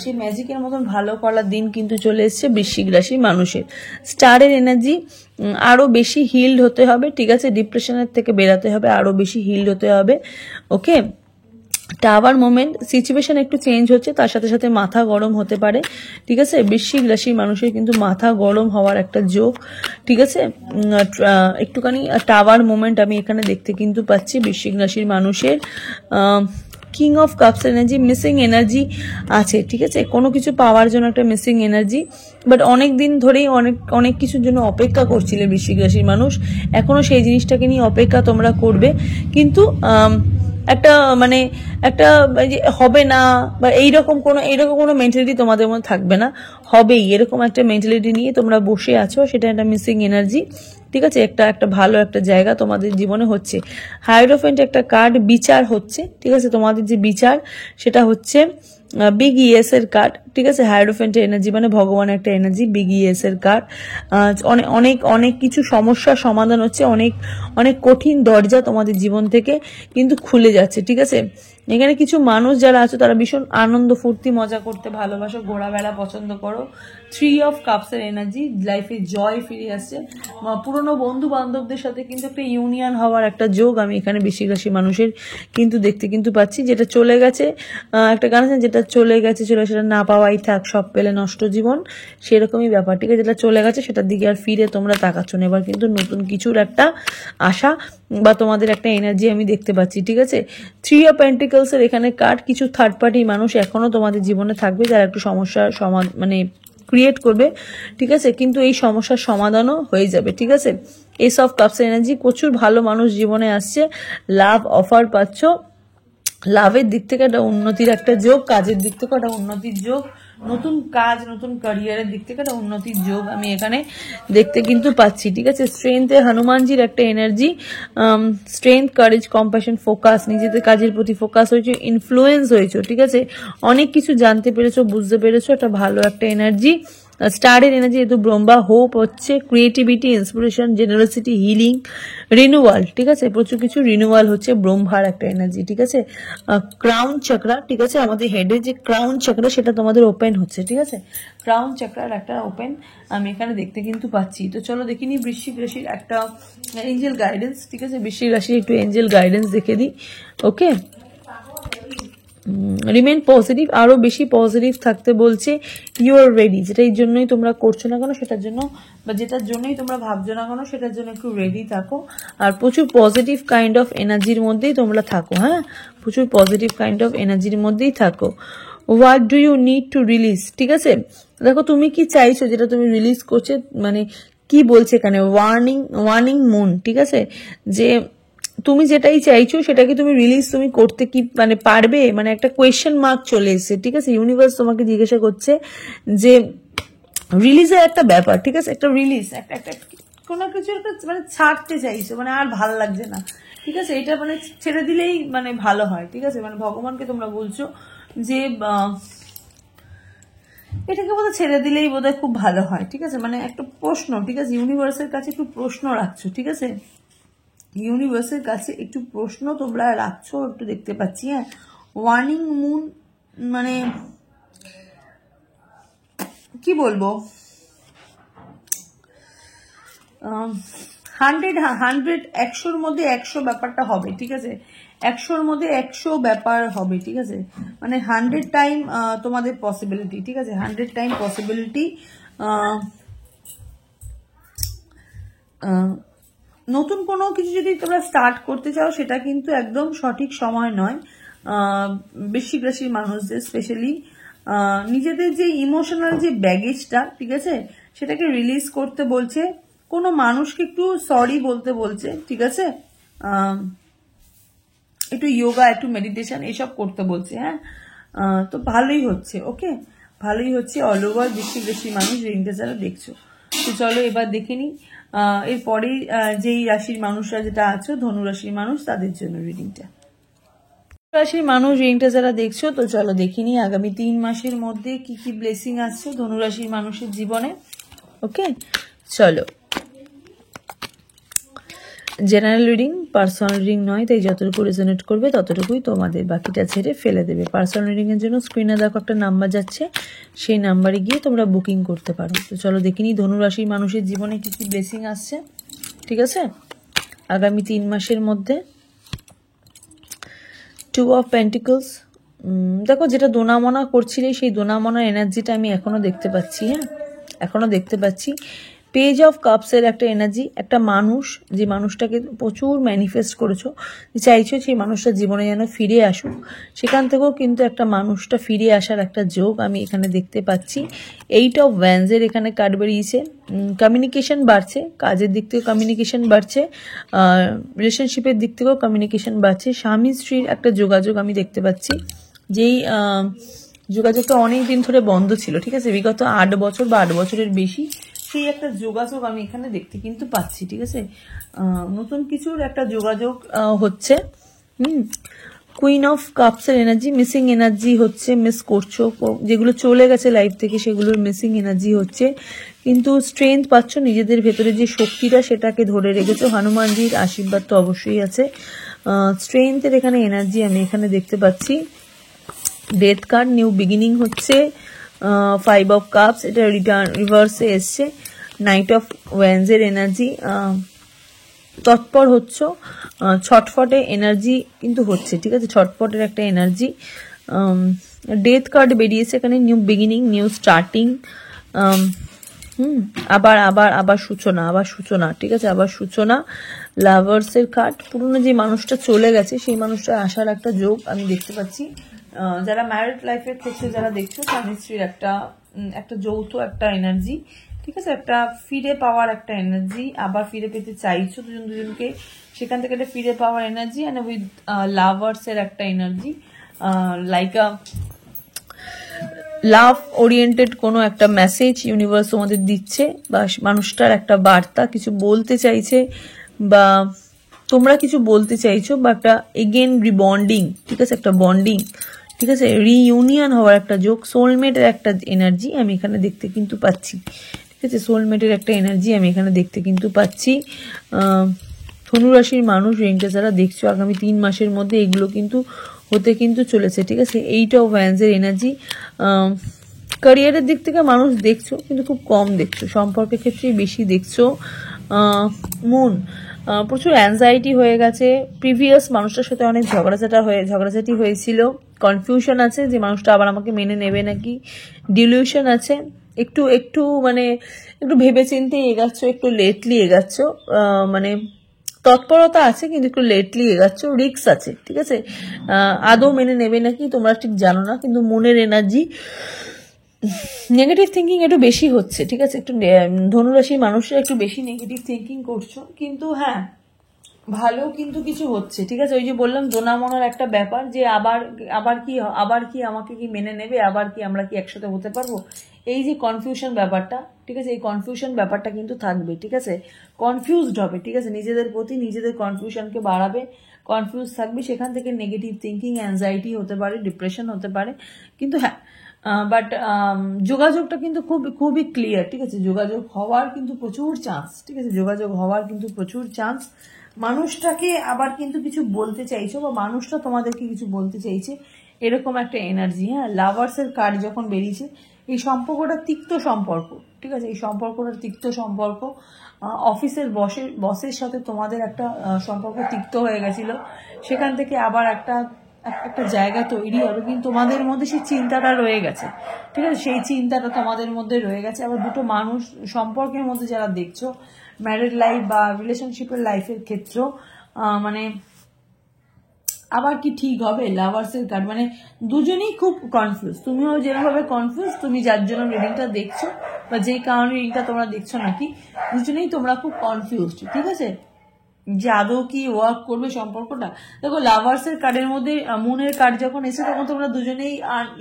সেই ম্যাজিকের মতন ভালো করার দিন কিন্তু চলে এসছে বৃশ্চিক রাশির মানুষের। স্টারের এনার্জি, আরো বেশি হিল্ড হতে হবে, ঠিক আছে? ডিপ্রেশনের থেকে বেরাতে হবে, আরো বেশি হিল্ড হতে হবে। ওকে, টাওয়ার মোমেন্ট, সিচুয়েশন একটু চেঞ্জ হচ্ছে, তার সাথে সাথে মাথা গরম হতে পারে, ঠিক আছে? বৃশ্চিক রাশির মানুষের কিন্তু মাথা গরম হওয়ার একটা যোগ, ঠিক আছে? একটুখানি টাওয়ার মোমেন্ট আমি এখানে দেখতে কিন্তু পাচ্ছি বৃশ্চিক রাশির মানুষের। King of cups energy, missing energy আছে, ঠিক আছে? কোনো কিছু পাওয়ার জন্য একটা মিসিং এনার্জি, বাট অনেক দিন ধরেই অনেক কিছুর জন্য অপেক্ষা করছিলে বৃশ্চিক রাশির মানুষ, এখনো সেই জিনিসটাকে নিয়ে অপেক্ষা তোমরা করবে, কিন্তু একটা মানে একটা হবে না বা এইরকম কোনো মেন্টালিটি তোমাদের মধ্যে থাকবে না, হবেই এরকম একটা মেন্টালিটি নিয়ে তোমরা বসে আছো, সেটা একটা মিসিং এনার্জি, ঠিক আছে? একটা ভালো একটা জায়গা তোমাদের জীবনে হচ্ছে। হাইরোফেন্ট একটা কার্ড, বিচার হচ্ছে, ঠিক আছে? তোমাদের যে বিচার সেটা হচ্ছে বিগ ইএস এর কার্ড, ঠিক আছে? হাইরোফেন্টের এনার্জি মানে ভগবানের একটা এনার্জি, বিগ ইএস এর কার্ড। অনেক কিছু সমস্যার সমাধান হচ্ছে, অনেক কঠিন দরজা তোমাদের জীবন থেকে কিন্তু খুলে যাচ্ছে, ঠিক আছে? এখানে কিছু মানুষ যারা আছে তারা ভীষণ আনন্দ ফুর্তি মজা করতে ভালোবাসো, ঘোরাবেড়া পছন্দ করো। 3 অফ কাপস এর এনার্জি, লাইফে জয় ফিরে আসছে, পুরনো বন্ধু বান্ধবদের সাথে কিন্তু একটা ইউনিয়ন হওয়ার একটা যোগ আমি এখানে বৃশ্চিক রাশি মানুষের কিন্তু দেখতে কিন্তু পাচ্ছি। যেটা চলে গেছে, একটা গান আছে যেটা চলে গেছে সেটা না পাওয়াই থাক, সব পেলে নষ্ট জীবন, সেরকমই ব্যাপার, ঠিক আছে? যেটা চলে গেছে সেটার দিকে আর ফিরে তোমরা তাকাচ্ছ না, এবার কিন্তু নতুন কিছুর একটা আশা বা তোমাদের একটা এনার্জি আমি দেখতে পাচ্ছি, ঠিক আছে? 3 অফ পেন্টিকলস এর এখানে কার্ড, কিছু থার্ড পার্টি মানুষ এখনো তোমাদের জীবনে থাকবে যারা একটু সমস্যার মানে ক্রিয়েট করবে, ঠিক আছে? কিন্তু এই সমস্যার সমাধানও হয়ে যাবে, ঠিক আছে? এস অফ কাপস এনার্জি, প্রচুর ভালো মানুষ জীবনে আসছে, লাভ অফার পাচ্ছ, লাভের দিক থেকে একটা উন্নতির একটা যোগ, কাজের দিক থেকে একটা উন্নতির যোগ, নতুন কাজ নতুন ক্যারিয়ারের দিক থেকে একটা উন্নতির যোগ আমি এখানে দেখতে কিন্তু পাচ্ছি, ঠিক আছে? স্ট্রেংথে হনুমানজির একটা energy, strength, courage, compassion, focus, নিজেদের কাজের প্রতি ফোকাস হয়েছে, ইনফ্লুয়েন্স হয়েছে, ঠিক আছে? অনেক কিছু জানতে পেরেছো, বুঝতে পেরেছো, একটা ভালো একটা এনার্জি। স্টারের এনার্জি যেহেতু ব্রহ্মা, হোপ হচ্ছে, creativity, inspiration, generosity, healing, renewal, ঠিক আছে? প্রচুর কিছু রিনিউয়াল হচ্ছে, ব্রহ্মার একটা এনার্জি, ঠিক আছে? ক্রাউন চাকরা, ঠিক আছে? আমাদের হেডে যে ক্রাউন চাকরা সেটা তোমাদের ওপেন হচ্ছে, ঠিক আছে? ক্রাউন চাকরার একটা ওপেন আমি এখানে দেখতে কিন্তু পাচ্ছি। তো চলো দেখিনি বৃশ্চিক রাশির একটা এঞ্জেল গাইডেন্স, ঠিক আছে? বৃশ্চিক রাশির একটু এঞ্জেল গাইডেন্স দেখে দিই। ওকে, রিমেন পজিটিভ, আরো বেশি পজিটিভ থাকতে বলছে, ইউ আর রেডি, যেটা এই জন্যই তোমরা করছো না কেন সেটার জন্য, বা যেটার জন্যই তোমরা ভাবছো না কেন সেটার জন্য একটু রেডি থাকো, আর প্রচুর পজিটিভ কাইন্ড অফ এনার্জির মধ্যেই তোমরা থাকো, হ্যাঁ, প্রচুর পজিটিভ কাইন্ড অফ এনার্জির মধ্যেই থাকো। What do you need to release, ঠিক আছে? দেখো তুমি কি চাইছো যেটা তুমি রিলিজ করছে, মানে কি বলছে এখানে, ওয়ার্নিং মুন, ঠিক আছে? যে তুমি যেটাই চাইছো সেটাকে তুমি রিলিজ তুমি করতে কি মানে পারবে, মানে একটা কোয়েশ্চেন মার্ক চলে এসেছে, ঠিক আছে। ইউনিভার্স তোমাকে জিজ্ঞাসা করছে যে রিলিজের একটা ব্যাপার, ঠিক আছে, একটা রিলিজ, একটা একটা কোনো কিছু একটা মানে ছাড়তে চাইছো, মানে আর ভাল লাগছে না, ঠিক আছে, এটা মানে ছেড়ে দিলেই মানে ভালো হয়, ঠিক আছে। মানে ভগবানকে তোমরা বলছো যে এটাকে বোধহয় ছেড়ে দিলেই বোধহয় খুব ভালো হয়, ঠিক আছে। মানে একটা প্রশ্ন, ঠিক আছে, ইউনিভার্সের কাছে একটু প্রশ্ন রাখছো, ঠিক আছে, ইউনিভার্সের কাছে একটু প্রশ্ন তোমরা রাখছো, একটু দেখতে পাচ্ছি। হ্যাঁ, ওয়ার্নিং মুন, মানে কি বলবো, 100 মধ্যে 100 ব্যাপারটা হবে, ঠিক আছে, 100 মধ্যে 100 ব্যাপার হবে, ঠিক আছে। মানে 100 টাইম তোমাদের পসিবিলিটি, ঠিক আছে, 100 টাইম পসিবিলিটি। নতুন কোনো কিছু যদি তোমরা স্টার্ট করতে চাও সেটা কিন্তু একদম সঠিক সময় নয়। বৃশ্চিক রাশির মানুষদের স্পেশালি নিজেদের যে ইমোশনাল যে ব্যাগেজটা, ঠিক আছে, সেটাকে রিলিজ করতে বলছে, কোনো মানুষকে একটু সরি বলতে বলছে, ঠিক আছে, একটু যোগা, একটু মেডিটেশন এসব করতে বলছে। হ্যাঁ, তো ভালোই হচ্ছে, ওকে, ভালোই হচ্ছে। অল ওভার বৃশ্চিক রাশির মানুষ রিডিংটা যারা দেখছো, তো চলো এবার দেখে নিই এরপরেই যেই রাশির মানুষরা যেটা আছো, ধনু রাশির মানুষ, তাদের জন্য রিডিংটা। রাশির মানুষ রিডিংটা যারা দেখছো, তো চলো দেখিনি আগামী 3 মাসের মধ্যে কি কি ব্লেসিং আসছে ধনুরাশির মানুষের জীবনে। ওকে, চলো। জেনারেল রিডিং, পার্সোনাল রিডিং নয়, তাই যতটুকু রেজোনেট করবে ততটুকুই তোমাদের, বাকিটা ছেড়ে ফেলে দেবে। পার্সোনাল রিডিং এর জন্য স্ক্রিনে দেখো একটা নাম্বার যাচ্ছে, সেই নাম্বারে গিয়ে তোমরা বুকিং করতে পারো। তো চলো দেখিনি ধনুরাশির মানুষের জীবনে কি কি ব্লেসিং আসছে, ঠিক আছে, আগামী 3 মাসের মধ্যে। 2 অফ পেন্টিকলস, দেখো যেটা দোনামনা করছিলে সেই দোনামনার এনার্জিটা আমি এখনো দেখতে পাচ্ছি। হ্যাঁ, এখনো দেখতে পাচ্ছি। পেজ অফ কাপসের একটা এনার্জি, একটা মানুষ, যে মানুষটাকে প্রচুর ম্যানিফেস্ট করেছো, চাইছো সেই মানুষটা জীবনে যেন ফিরে আসুক, সেখান থেকেও কিন্তু একটা মানুষটা ফিরে আসার একটা যোগ আমি এখানে দেখতে পাচ্ছি। 8 অফ ওয়ান্ডসের এখানে কার্ড বেরিয়েছে। কমিউনিকেশন বাড়ছে, কাজের দিক থেকে কমিউনিকেশন বাড়ছে, রিলেশনশিপের দিক থেকেও কমিউনিকেশন বাড়ছে। স্বামী স্ত্রীর একটা যোগাযোগ আমি দেখতে পাচ্ছি, যেই যোগাযোগটা অনেক দিন ধরে বন্ধ ছিল, ঠিক আছে, বিগত 8 বছর বা 8 বছরের বেশি, সেই একটা যোগাযোগ আমি এখানে দেখতে কিন্তু পাচ্ছি, ঠিক আছে, নতুন কিছুর একটা যোগাযোগ হচ্ছে। কুইন অফ কাপসের এনার্জি, মিসিং এনার্জি হচ্ছে, মিস করছো, যেগুলো চলে গেছে লাইফ থেকে সেগুলোর মিসিং এনার্জি হচ্ছে, কিন্তু স্ট্রেংথ পাচ্ছ, নিজেদের ভেতরে যে শক্তিটা সেটাকে ধরে রেখেছো, হনুমানজির আশীর্বাদ তো অবশ্যই আছে। স্ট্রেংথের এখানে এনার্জি আমি এখানে দেখতে পাচ্ছি। ডেথ কার্ড, নিউ বিগিনিং হচ্ছে। 5 অফ কাপস, এটা রিভার্সে এসছে। নাইট অফ ওয়ান্ডসের এনার্জি, তৎপর হচ্ছ, ছটফটে এনার্জি কিন্তু হচ্ছে, ঠিক আছে, ছটফটের একটা এনার্জি। ডেথ কার্ড বেরিয়েছে এখানে, নিউ বিগিনিং, নিউ স্টার্টিং, আবার আবার আবার সূচনা, আবার সূচনা, ঠিক আছে, আবার সূচনা। লাভার্সের কার্ড, পুরনো যে মানুষটা চলে গেছে সেই মানুষটা আসার একটা যোগ আমি দেখতে পাচ্ছি। যারা ম্যারিড লাইফের ক্ষেত্রে যারা দেখছো, স্বামী স্ত্রীর একটা যৌথ একটা এনার্জি, ঠিক আছে, একটা ফিরে পাওয়ার একটা এনার্জি, আবার ফিরে পেতে চাইছো দুজন দুজনকে, সেখান থেকে একটা ফিরে পাওয়ার এনার্জি, অ্যান্ড উইথ লাভার্সের একটা এনার্জি, লাইক আ লাভ ওরিয়েন্টেড কোনো একটা মেসেজ ইউনিভার্স তোমাদের দিচ্ছে, বা মানুষটার একটা বার্তা কিছু বলতে চাইছে, বা তোমরা কিছু বলতে চাইছো, বা একটা এগেন রিবন্ডিং, ঠিক আছে, একটা বন্ডিং, ঠিক আছে, রিইউনিয়ন হওয়ার একটা যোগ। সোলমেটের একটা এনার্জি আমি এখানে দেখতে কিন্তু পাচ্ছি, ঠিক আছে, সোলমেটের একটা এনার্জি আমি এখানে দেখতে কিন্তু পাচ্ছি। ধনুরাশির মানুষ রিডিংটা যারা দেখছো, আগামী 3 মাসের মধ্যে এগুলো কিন্তু হতে কিন্তু চলেছে, ঠিক আছে। 8 অফ ওয়ান্ডসের এনার্জি, ক্যারিয়ারের দিক থেকে মানুষ দেখছো কিন্তু খুব কম দেখছো, সম্পর্কের ক্ষেত্রেই বেশি দেখছো। মুন, প্রচুর অ্যাংজাইটি হয়ে গেছে, প্রিভিয়াস মানুষটার সাথে অনেক ঝগড়াঝাটি হয়েছিল, কনফিউশন আছে যে মানুষটা আবার আমাকে মেনে নেবে নাকি, ডিলিউশন আছে, একটু একটু মানে একটু ভেবেচিন্তে এগাচ্ছ, একটু লেটলি এগাচ্ছ, মানে তৎপরতা আছে কিন্তু একটু লেটলি এগাচ্ছ, রিস্ক আছে, ঠিক আছে, আদৌ মেনে নেবে নাকি তোমরা ঠিক জানো না, কিন্তু মনের এনার্জি নেগেটিভ থিঙ্কিং একটু বেশি হচ্ছে, ঠিক আছে, একটু ধনুরাশির মানুষরা একটু বেশি নেগেটিভ থিঙ্কিং করছো, কিন্তু হ্যাঁ ভালো কিন্তু কিছু হচ্ছে, ঠিক আছে। ওই যে বললাম দোনামনার একটা ব্যাপার, যে আবার কি আমাকে কি মেনে নেবে, আবার কি আমরা কি একসাথে হতে পারবো, এই যে কনফিউশন ব্যাপারটা, ঠিক আছে, এই কনফিউশন ব্যাপারটা কিন্তু থাকবে, ঠিক আছে। কনফিউজড হবে, ঠিক আছে, নিজেদের প্রতি নিজেদের কনফিউশনকে বাড়াবে, কনফিউজ থাকবে, সেখান থেকে নেগেটিভ থিঙ্কিং, অ্যাংজাইটি হতে পারে, ডিপ্রেশন হতে পারে। কিন্তু হ্যাঁ, বাট যোগাযোগটা কিন্তু খুবই ক্লিয়ার, ঠিক আছে। যোগাযোগ হওয়ার কিন্তু প্রচুর চান্স, ঠিক আছে, যোগাযোগ হওয়ার কিন্তু প্রচুর চান্স। মানুষটাকে আবার কিন্তু কিছু বলতে চাইছো, বা মানুষটা তোমাদেরকে কিছু বলতে চাইছে, এরকম একটা এনার্জি। হ্যাঁ, লাভার্সের কার্ড যখন বেরিয়েছে, এই সম্পর্কটা তিক্ত সম্পর্ক, ঠিক আছে, এই সম্পর্কটা তিক্ত সম্পর্ক। অফিসের বসের সাথে তোমাদের একটা সম্পর্ক তিক্ত হয়ে গেছিল, সেখান থেকে আবার একটা জায়গা তৈরি হবে, কিন্তু তোমাদের মধ্যে সেই চিন্তাটা রয়ে গেছে, ঠিক আছে, সেই চিন্তাটা তোমাদের মধ্যে রয়ে গেছে। আবার দুটো মানুষ সম্পর্কের মধ্যে যারা দেখছো, ম্যারিড লাইফ বা রিলেশনশিপের লাইফের ক্ষেত্র, মানে আবার কি ঠিক হবে, লাভার্সের কার্ড, মানে দুজনেই খুব কনফিউজ। তুমিও যেভাবে কনফিউজ, তুমি যার জন্য রিডিংটা দেখছো বা যেই কারণে রিডিংটা তোমরা দেখছো নাকি, দুজনেই তোমরা খুব কনফিউজড, ঠিক আছে, যে আদৌ কি ওয়ার্ক করবে সম্পর্কটা। দেখো, লাভার্সের কার্ডের মধ্যে মুনের কার্ড যখন এসে, তখন তোমরা দুজনেই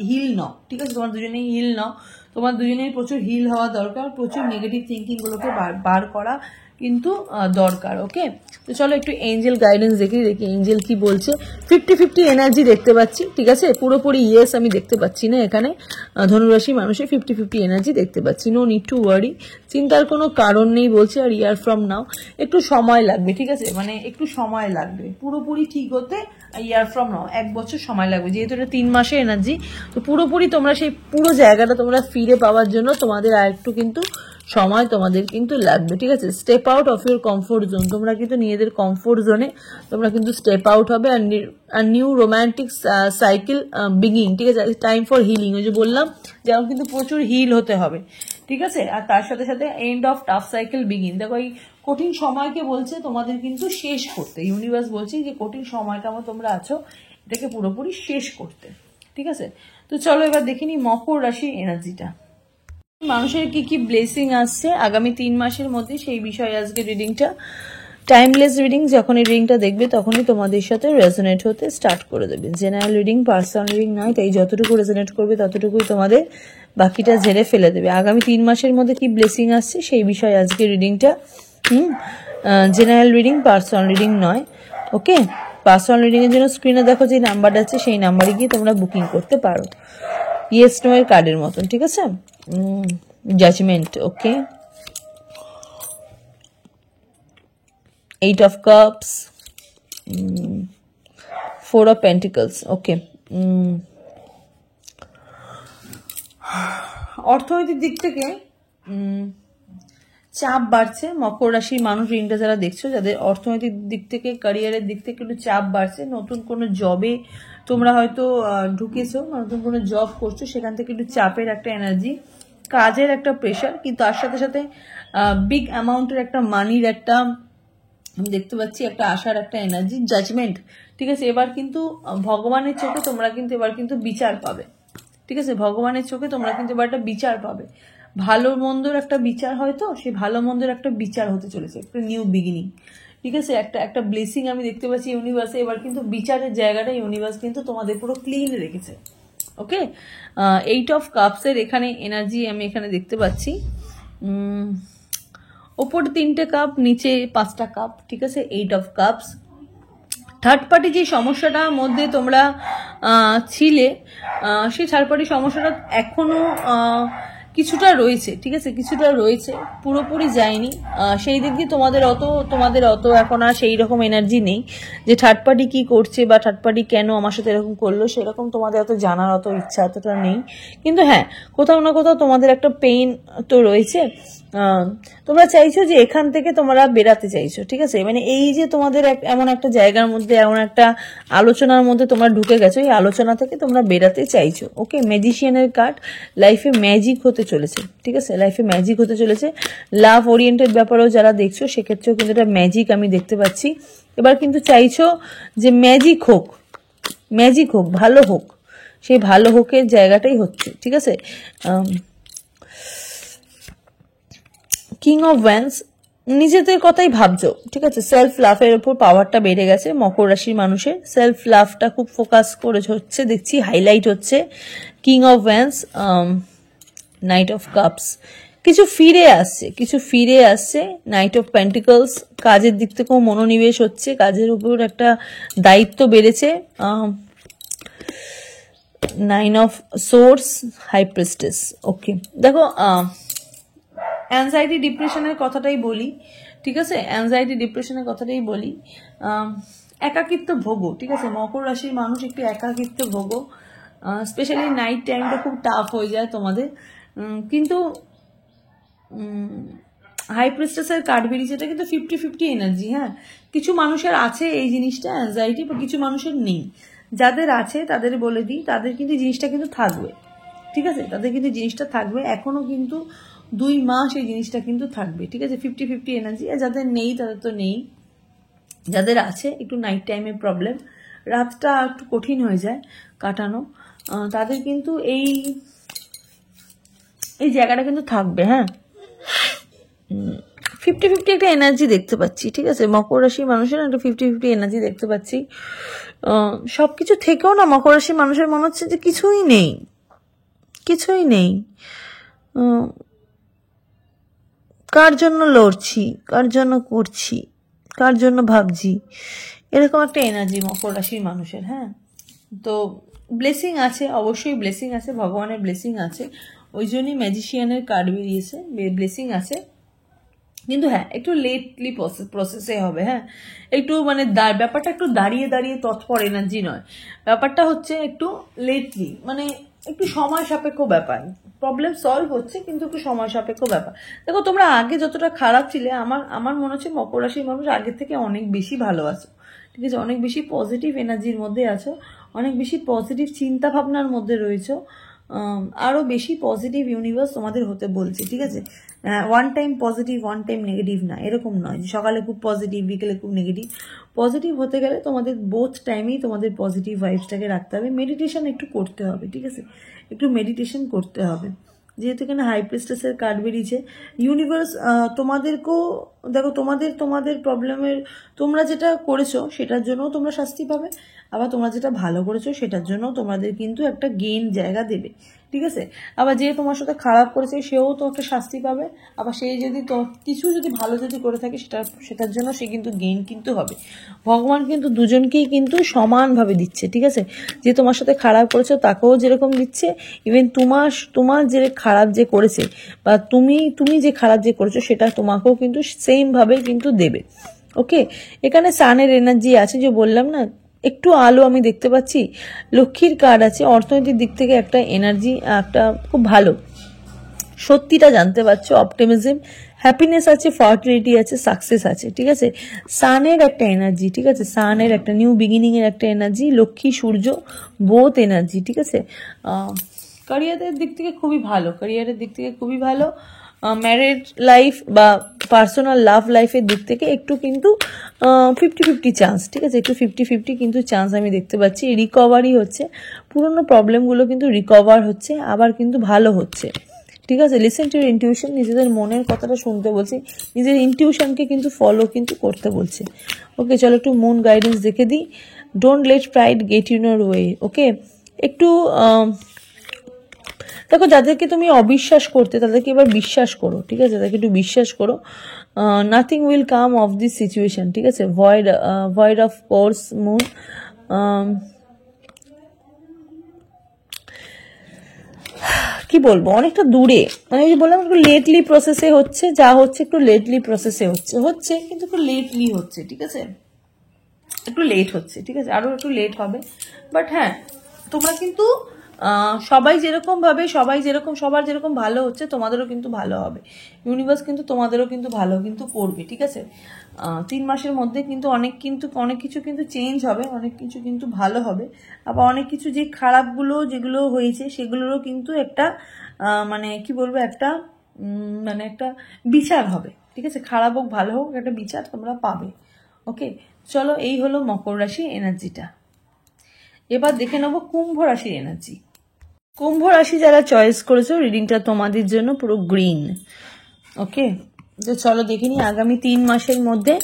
হিল নাও, ঠিক আছে, তোমার দুজনেই হিল নাও, তোমার দুজনেই প্রচুর হিল হওয়া দরকার, প্রচুর নেগেটিভ থিঙ্কিং গুলোকে বার করা কিন্তু দরকার। ওকে, তো চলো একটু এঞ্জেল গাইডেন্স দেখি এঞ্জেল কি বলছে। 50-50 এনার্জি দেখতে পাচ্ছি, ঠিক আছে, পুরোপুরি ইয়েস আমি দেখতে পাচ্ছি না এখানে। ধনুরাশি মানুষের 50-50 এনার্জি দেখতে পাচ্ছি। নো নিড টু ওয়ারি, চিন্তার কোনো কারণ নেই বলছে। আর ইয়ার ফ্রম নাও, একটু সময় লাগবে, ঠিক আছে, মানে একটু সময় লাগবে পুরোপুরি ঠিক হতে। ইয়ার ফ্রম নাও 1 বছর সময় লাগবে, যেহেতু এটা 3 মাসের এনার্জি। তো পুরোপুরি তোমরা সেই পুরো জায়গাটা তোমরা ফিরে পাওয়ার জন্য তোমাদের আর একটু কিন্তু সময় তোমাদের কিন্তু লাগবে, ঠিক আছে। Step out of your comfort zone, তোমরা কিন্তু নিজেদের কমফোর্ট জোনে তোমরা কিন্তু স্টেপ আউট হবে। আর নিউ রোম্যান্টিক সাইকেল বিগিং, ঠিক আছে, টাইম ফর হিলিং, ওই যে বললাম যেমন কিন্তু প্রচুর হিল হতে হবে, ঠিক আছে। আর তার সাথে সাথে end of tough cycle begin, দেখো এই কঠিন সময়কে বলছে তোমাদের কিন্তু শেষ করতে। ইউনিভার্স বলছে যে কঠিন সময়টা তোমরা আছো, এটাকে পুরোপুরি শেষ করতে, ঠিক আছে। তো চলো এবার দেখিনি মকর রাশির এনার্জিটা, মানুষের কি কি ব্লেসিং আসছে আগামী 3 মাসের মধ্যে, সেই বিষয়ে আজকে রিডিংটা। টাইমলেস রিডিং, যখন এই রিডিংটা দেখবে তখনই তোমাদের সাথে রেজোনেট হতে স্টার্ট করে দেবে। জেনারেল রিডিং, পার্সোনাল রিডিং নয়, তাই যতটুকু রেজোনেট করবে ততটুকুই তোমাদের, বাকিটা ঝেড়ে ফেলে দেবে। আগামী 3 মাসের মধ্যে কি ব্লেসিং আসছে সেই বিষয়ে আজকে রিডিংটা। জেনারেল রিডিং, পার্সোনাল রিডিং নয়। ওকে, পার্সোনাল রিডিং এর জন্য স্ক্রিনে দেখো যে নাম্বারটা আছে, সেই নাম্বারে গিয়ে তোমরা বুকিং করতে পারো। ইয়েস নো এর কার্ডের মতন, ঠিক আছে। Judgement, okay, 8 of cups, 4 of pentacles, okay. অর্থনৈতিক দিক থেকে চাপ বাড়ছে। মকর রাশির মানুষ রিংটা যারা দেখছো, যাদের অর্থনৈতিক দিক থেকে, ক্যারিয়ারের দিক থেকে একটু চাপ বাড়ছে। নতুন কোনো জবে তোমরা হয়তো ঢুকেছো, নতুন কোনো জব করছো, সেখান থেকে একটু চাপের একটা এনার্জি, কাজের একটা প্রেশার, কিন্তু তার সাথে সাথে বিগ অ্যামাউন্টের একটা মানির একটা আমি দেখতে পাচ্ছি, একটা আশার একটা এনার্জি। জাজমেন্ট, ঠিক আছে, এবার কিন্তু ভগবানের চোখে তোমরা কিন্তু এবার কিন্তু বিচার পাবে, ঠিক আছে, ভগবানের চোখে তোমরা কিন্তু এবার একটা বিচার পাবে। ভালো মন্দর একটা বিচার, হয়তো সেই ভালো মন্দের একটা বিচার হতে চলেছে, একটা নিউ বিগিনিং, ঠিক আছে, একটা ব্লেসিং আমি দেখতে পাচ্ছি ইউনিভার্সে। এবার কিন্তু বিচারের জায়গাটা ইউনিভার্স কিন্তু তোমাদের পুরো ক্লিন রেখেছে। ওকে, 8 of cups এর এখানে এনার্জি আমি এখানে দেখতে পাচ্ছি। ওপরে 3টে কাপ, নিচে 5টা কাপ, ঠিক আছে, 8 of cups। থার্ড পার্টি যে সমস্যাটার মধ্যে তোমরা ছিলে, সেই থার্ড পার্টি সমস্যাটা এখনো কিছুটা রয়েছে, ঠিক আছে, কিছুটা রয়েছে, পুরোপুরি যায়নি। সেই দিক দিয়ে তোমাদের অত এখন আর সেই রকম এনার্জি নেই যে থার্ড পার্টি কি করছে বা থার্ড পার্টি কেন আমার সাথে এরকম করলো, সেরকম তোমাদের অত জানার অত ইচ্ছা অতটা নেই। কিন্তু হ্যাঁ, কোথাও না কোথাও তোমাদের একটা পেইন তো রয়েছে। তোমরা চাইছো যে এখান থেকে তোমরা বেরাতে চাইছো, ঠিক আছে, মানে এই যে তোমাদের এমন একটা জায়গার মধ্যে, এমন একটা আলোচনার মধ্যে তোমরা ঢুকে গেছো, এই আলোচনা থেকে তোমরা বেরাতে চাইছো। ওকে, ম্যাজিশিয়ানের কার্ড, লাইফে ম্যাজিক হতে চলেছে, ঠিক আছে, লাইফে ম্যাজিক হতে চলেছে। লাভ ওরিয়েন্টেড ব্যাপারেও যারা দেখছো, সেক্ষেত্রেও কিন্তু একটা ম্যাজিক আমি দেখতে পাচ্ছি। এবার কিন্তু চাইছো যে ম্যাজিক হোক, ভালো হোক, সেই ভালো হোকের জায়গাটাই হচ্ছে, ঠিক আছে। কিং অফ ওয়ান্স, নিজেদের কথাই ভাবছো, ঠিক আছে। সেলফ লাভের উপর পাওয়ারটা বেড়ে গেছে মকর রাশির মানুষের, সেলফ লাভটা খুব ফোকাস করে হচ্ছে, দেখছি হাইলাইট হচ্ছে। King of wands, night of cups, কিছু ফিরে আসছে, কিছু ফিরে আসছে। নাইট অফ পেন্টিকলস, কাজের দিক থেকেও মনোনিবেশ হচ্ছে, কাজের উপর একটা দায়িত্ব বেড়েছে। Nine of swords, high priestess. Okay, দেখো অ্যাংজাইটি ডিপ্রেশনের কথাটাই বলি, ঠিক আছে। অ্যাংজাইটি ডিপ্রেশনের কথাটাই বলি। একাকিত্ব ভোগো, ঠিক আছে। মকর রাশির মানুষ একটু একাকিত্ব ভোগো, স্পেশালি নাইট টাইমটা খুব টাফ হয়ে যায় তোমাদের। কিন্তু হাই প্রিস্টেসের কার্ড বেরিয়েছে, এটা কিন্তু 50-50 এনার্জি। হ্যাঁ, কিছু মানুষের আছে এই জিনিসটা অ্যাংজাইটি, বা কিছু মানুষের নেই। যাদের আছে তাদের বলে দিই, তাদের কিন্তু জিনিসটা কিন্তু থাকবে, ঠিক আছে। তাদের কিন্তু জিনিসটা থাকবে, এখনো কিন্তু 2 মাস এই জিনিসটা কিন্তু থাকবে, ঠিক আছে। 50-50 এনার্জি। আর যাদের নেই তাদের তো নেই, যাদের আছে একটু নাইট টাইমের প্রবলেম, রাতটা একটু কঠিন হয়ে যায় কাটানো, তাদের কিন্তু এই জায়গাটা কিন্তু থাকবে। হ্যাঁ, 50-50 একটা এনার্জি দেখতে পাচ্ছি, ঠিক আছে। মকর রাশির মানুষের একটা 50-50 এনার্জি দেখতে পাচ্ছি। সবকিছু থেকেও না মকর রাশির মানুষের মনে হচ্ছে যে কিছুই নেই, কিছুই নেই। কার জন্য লড়ছি, কার জন্য করছি, কার জন্য ভাবছি, এরকম একটা এনার্জি মকর রাশির মানুষের। হ্যাঁ, তো ব্লেসিং আছে, অবশ্যই ব্লেসিং আছে, ভগবানের ব্লেসিং আছে, ওই জন্যই ম্যাজিশিয়ানের কার্ড বেরিয়েছে, ব্লেসিং আছে। কিন্তু হ্যাঁ, একটু লেটলি প্রসেসে হবে। হ্যাঁ, একটু মানে ব্যাপারটা একটু দাঁড়িয়ে দাঁড়িয়ে তৎপর এনার্জি নয়, ব্যাপারটা হচ্ছে একটু লেটলি, মানে একটু সময় সাপেক্ষ ব্যাপার। প্রবলেম সলভ হচ্ছে কিন্তু একটু সময় সাপেক্ষ ব্যাপার। দেখো, তোমরা আগে যতটা খারাপ ছিলে, আমার মনে হচ্ছে মকর রাশির মানুষ আগের থেকে অনেক বেশি ভালো আছো, ঠিক আছে। অনেক বেশি পজিটিভ এনার্জির মধ্যে আছো, অনেক বেশি পজিটিভ চিন্তা ভাবনার মধ্যে রয়েছো, আরো বেশি পজিটিভ ইউনিভার্স তোমাদের হতে বলছে, ঠিক আছে। One time positive, one time negative না, এরকম নয় যে সকালে খুব পজিটিভ বিকেলে খুব নেগেটিভ। পজিটিভ হতে গেলে তোমাদের বোথ টাইমেই তোমাদের পজিটিভ ভাইবসটাকে রাখতে হবে। মেডিটেশন একটু করতে হবে, ঠিক আছে, একটু মেডিটেশন করতে হবে। যেহেতু এখানে হাই প্রিস্টেসের কার্ড বেরিয়েছে, ইউনিভার্স তোমাদেরকেও দেখো, তোমাদের প্রবলেমের, তোমরা যেটা করেছো সেটার জন্য তোমরা শাস্তি পাবে, আবার তোমরা যেটা ভালো করেছো সেটার জন্য তোমাদের কিন্তু একটা গেইন জায়গা দেবে, ঠিক আছে। আবার যে তোমার সাথে খারাপ করেছে সেও তো একটা শাস্তি পাবে, আবার সে যদি তো কিছু যদি ভালো যদি করে থাকে সেটার জন্য সে কিন্তু গেইন কিন্তু হবে। ভগবান কিন্তু দুজনকেই কিন্তু সমানভাবে দিচ্ছে, ঠিক আছে। যে তোমার সাথে খারাপ করেছো তাকেও যেরকম দিচ্ছে, ইভেন তোমার যে খারাপ যে করেছে, বা তুমি যে খারাপ যে করেছো সেটা তোমাকেও কিন্তু সেম ভাবে কিন্তু দেবে। ওকে, এখানে সানের এনার্জি আছে, যে বললাম না একটু আলো আমি দেখতে পাচ্ছি। লক্ষ্মীর কার্ড আছে, অর্থনৈতিক দিক থেকে একটা এনার্জি, একটা খুব ভালো, সত্যিটা জানতে পারছো, অপটিমিজম, হ্যাপিনেস আছে, ফার্টিলিটি আছে, সাকসেস আছে, ঠিক আছে। সানের একটা এনার্জি, ঠিক আছে, সানের একটা নিউ বিগিনিং এর একটা এনার্জি, লক্ষ্মী সূর্য বোথ এনার্জি, ঠিক আছে। ক্যারিয়ারের দিক থেকে খুবই ভালো, ক্যারিয়ারের দিক থেকে খুবই ভালো। ম্যারিড লাইফ বা পার্সোনাল লাভ লাইফের দিক থেকে একটু কিন্তু 50-50 চান্স, ঠিক আছে, একটু 50-50 কিন্তু চান্স আমি দেখতে পাচ্ছি। রিকভারি হচ্ছে, পুরোনো প্রবলেমগুলো কিন্তু রিকভার হচ্ছে, আবার কিন্তু ভালো হচ্ছে, ঠিক আছে। লিসেন টু ইউর ইনটিউশন, নিজেদের মনের কথাটা শুনতে বলছি, নিজের ইনটিউশনকে কিন্তু ফলো কিন্তু করতে বলছে। ওকে, চলো একটু মুন গাইডেন্স দেখে দিই। Don't let pride get in your way. Okay, একটু দেখো, যাদেরকে তুমি অবিশ্বাস করতে তাদেরকে এবার বিশ্বাস করো, ঠিক আছে, তাদেরকে একটু বিশ্বাস করো। Nothing will come of this situation, ঠিক আছে। ভয়েড অফ কোর্স মুন, কি বলবো, অনেকটা দূরে, মানে আমি বললাম একটু লেটলি প্রসেসে হচ্ছে, যা হচ্ছে একটু লেটলি প্রসেসে হচ্ছে কিন্তু একটু লেটলি হচ্ছে, ঠিক আছে, একটু লেট হচ্ছে, ঠিক আছে, আরো একটু লেট হবে। বাট হ্যাঁ, তোমরা কিন্তু সবাই যেরকম সবার যেরকম ভালো হচ্ছে তোমাদেরও কিন্তু ভালো হবে। ইউনিভার্স কিন্তু তোমাদেরও কিন্তু ভালো কিন্তু করবে, ঠিক আছে। 3 মাসের মধ্যে কিন্তু অনেক কিছু কিন্তু চেঞ্জ হবে, অনেক কিছু কিন্তু ভালো হবে। আবার অনেক কিছু যে খারাপগুলো যেগুলো হয়েছে সেগুলোরও কিন্তু একটা মানে কি বলবো, একটা মানে একটা বিচার হবে, ঠিক আছে। খারাপ হোক ভালো হোক, একটা বিচার তোমরা পাবে। ওকে, চলো, এই হলো মকর রাশি এনার্জিটা। এবার দেখে নেবো কুম্ভ রাশির এনার্জি। কুম্ভ রাশি যারা চয়েস করেছো, রিডিংটা তোমাদের জন্য পুরো গ্রিন। ওকে, তো চলো দেখিনি আগামী 3 মাসের মধ্যে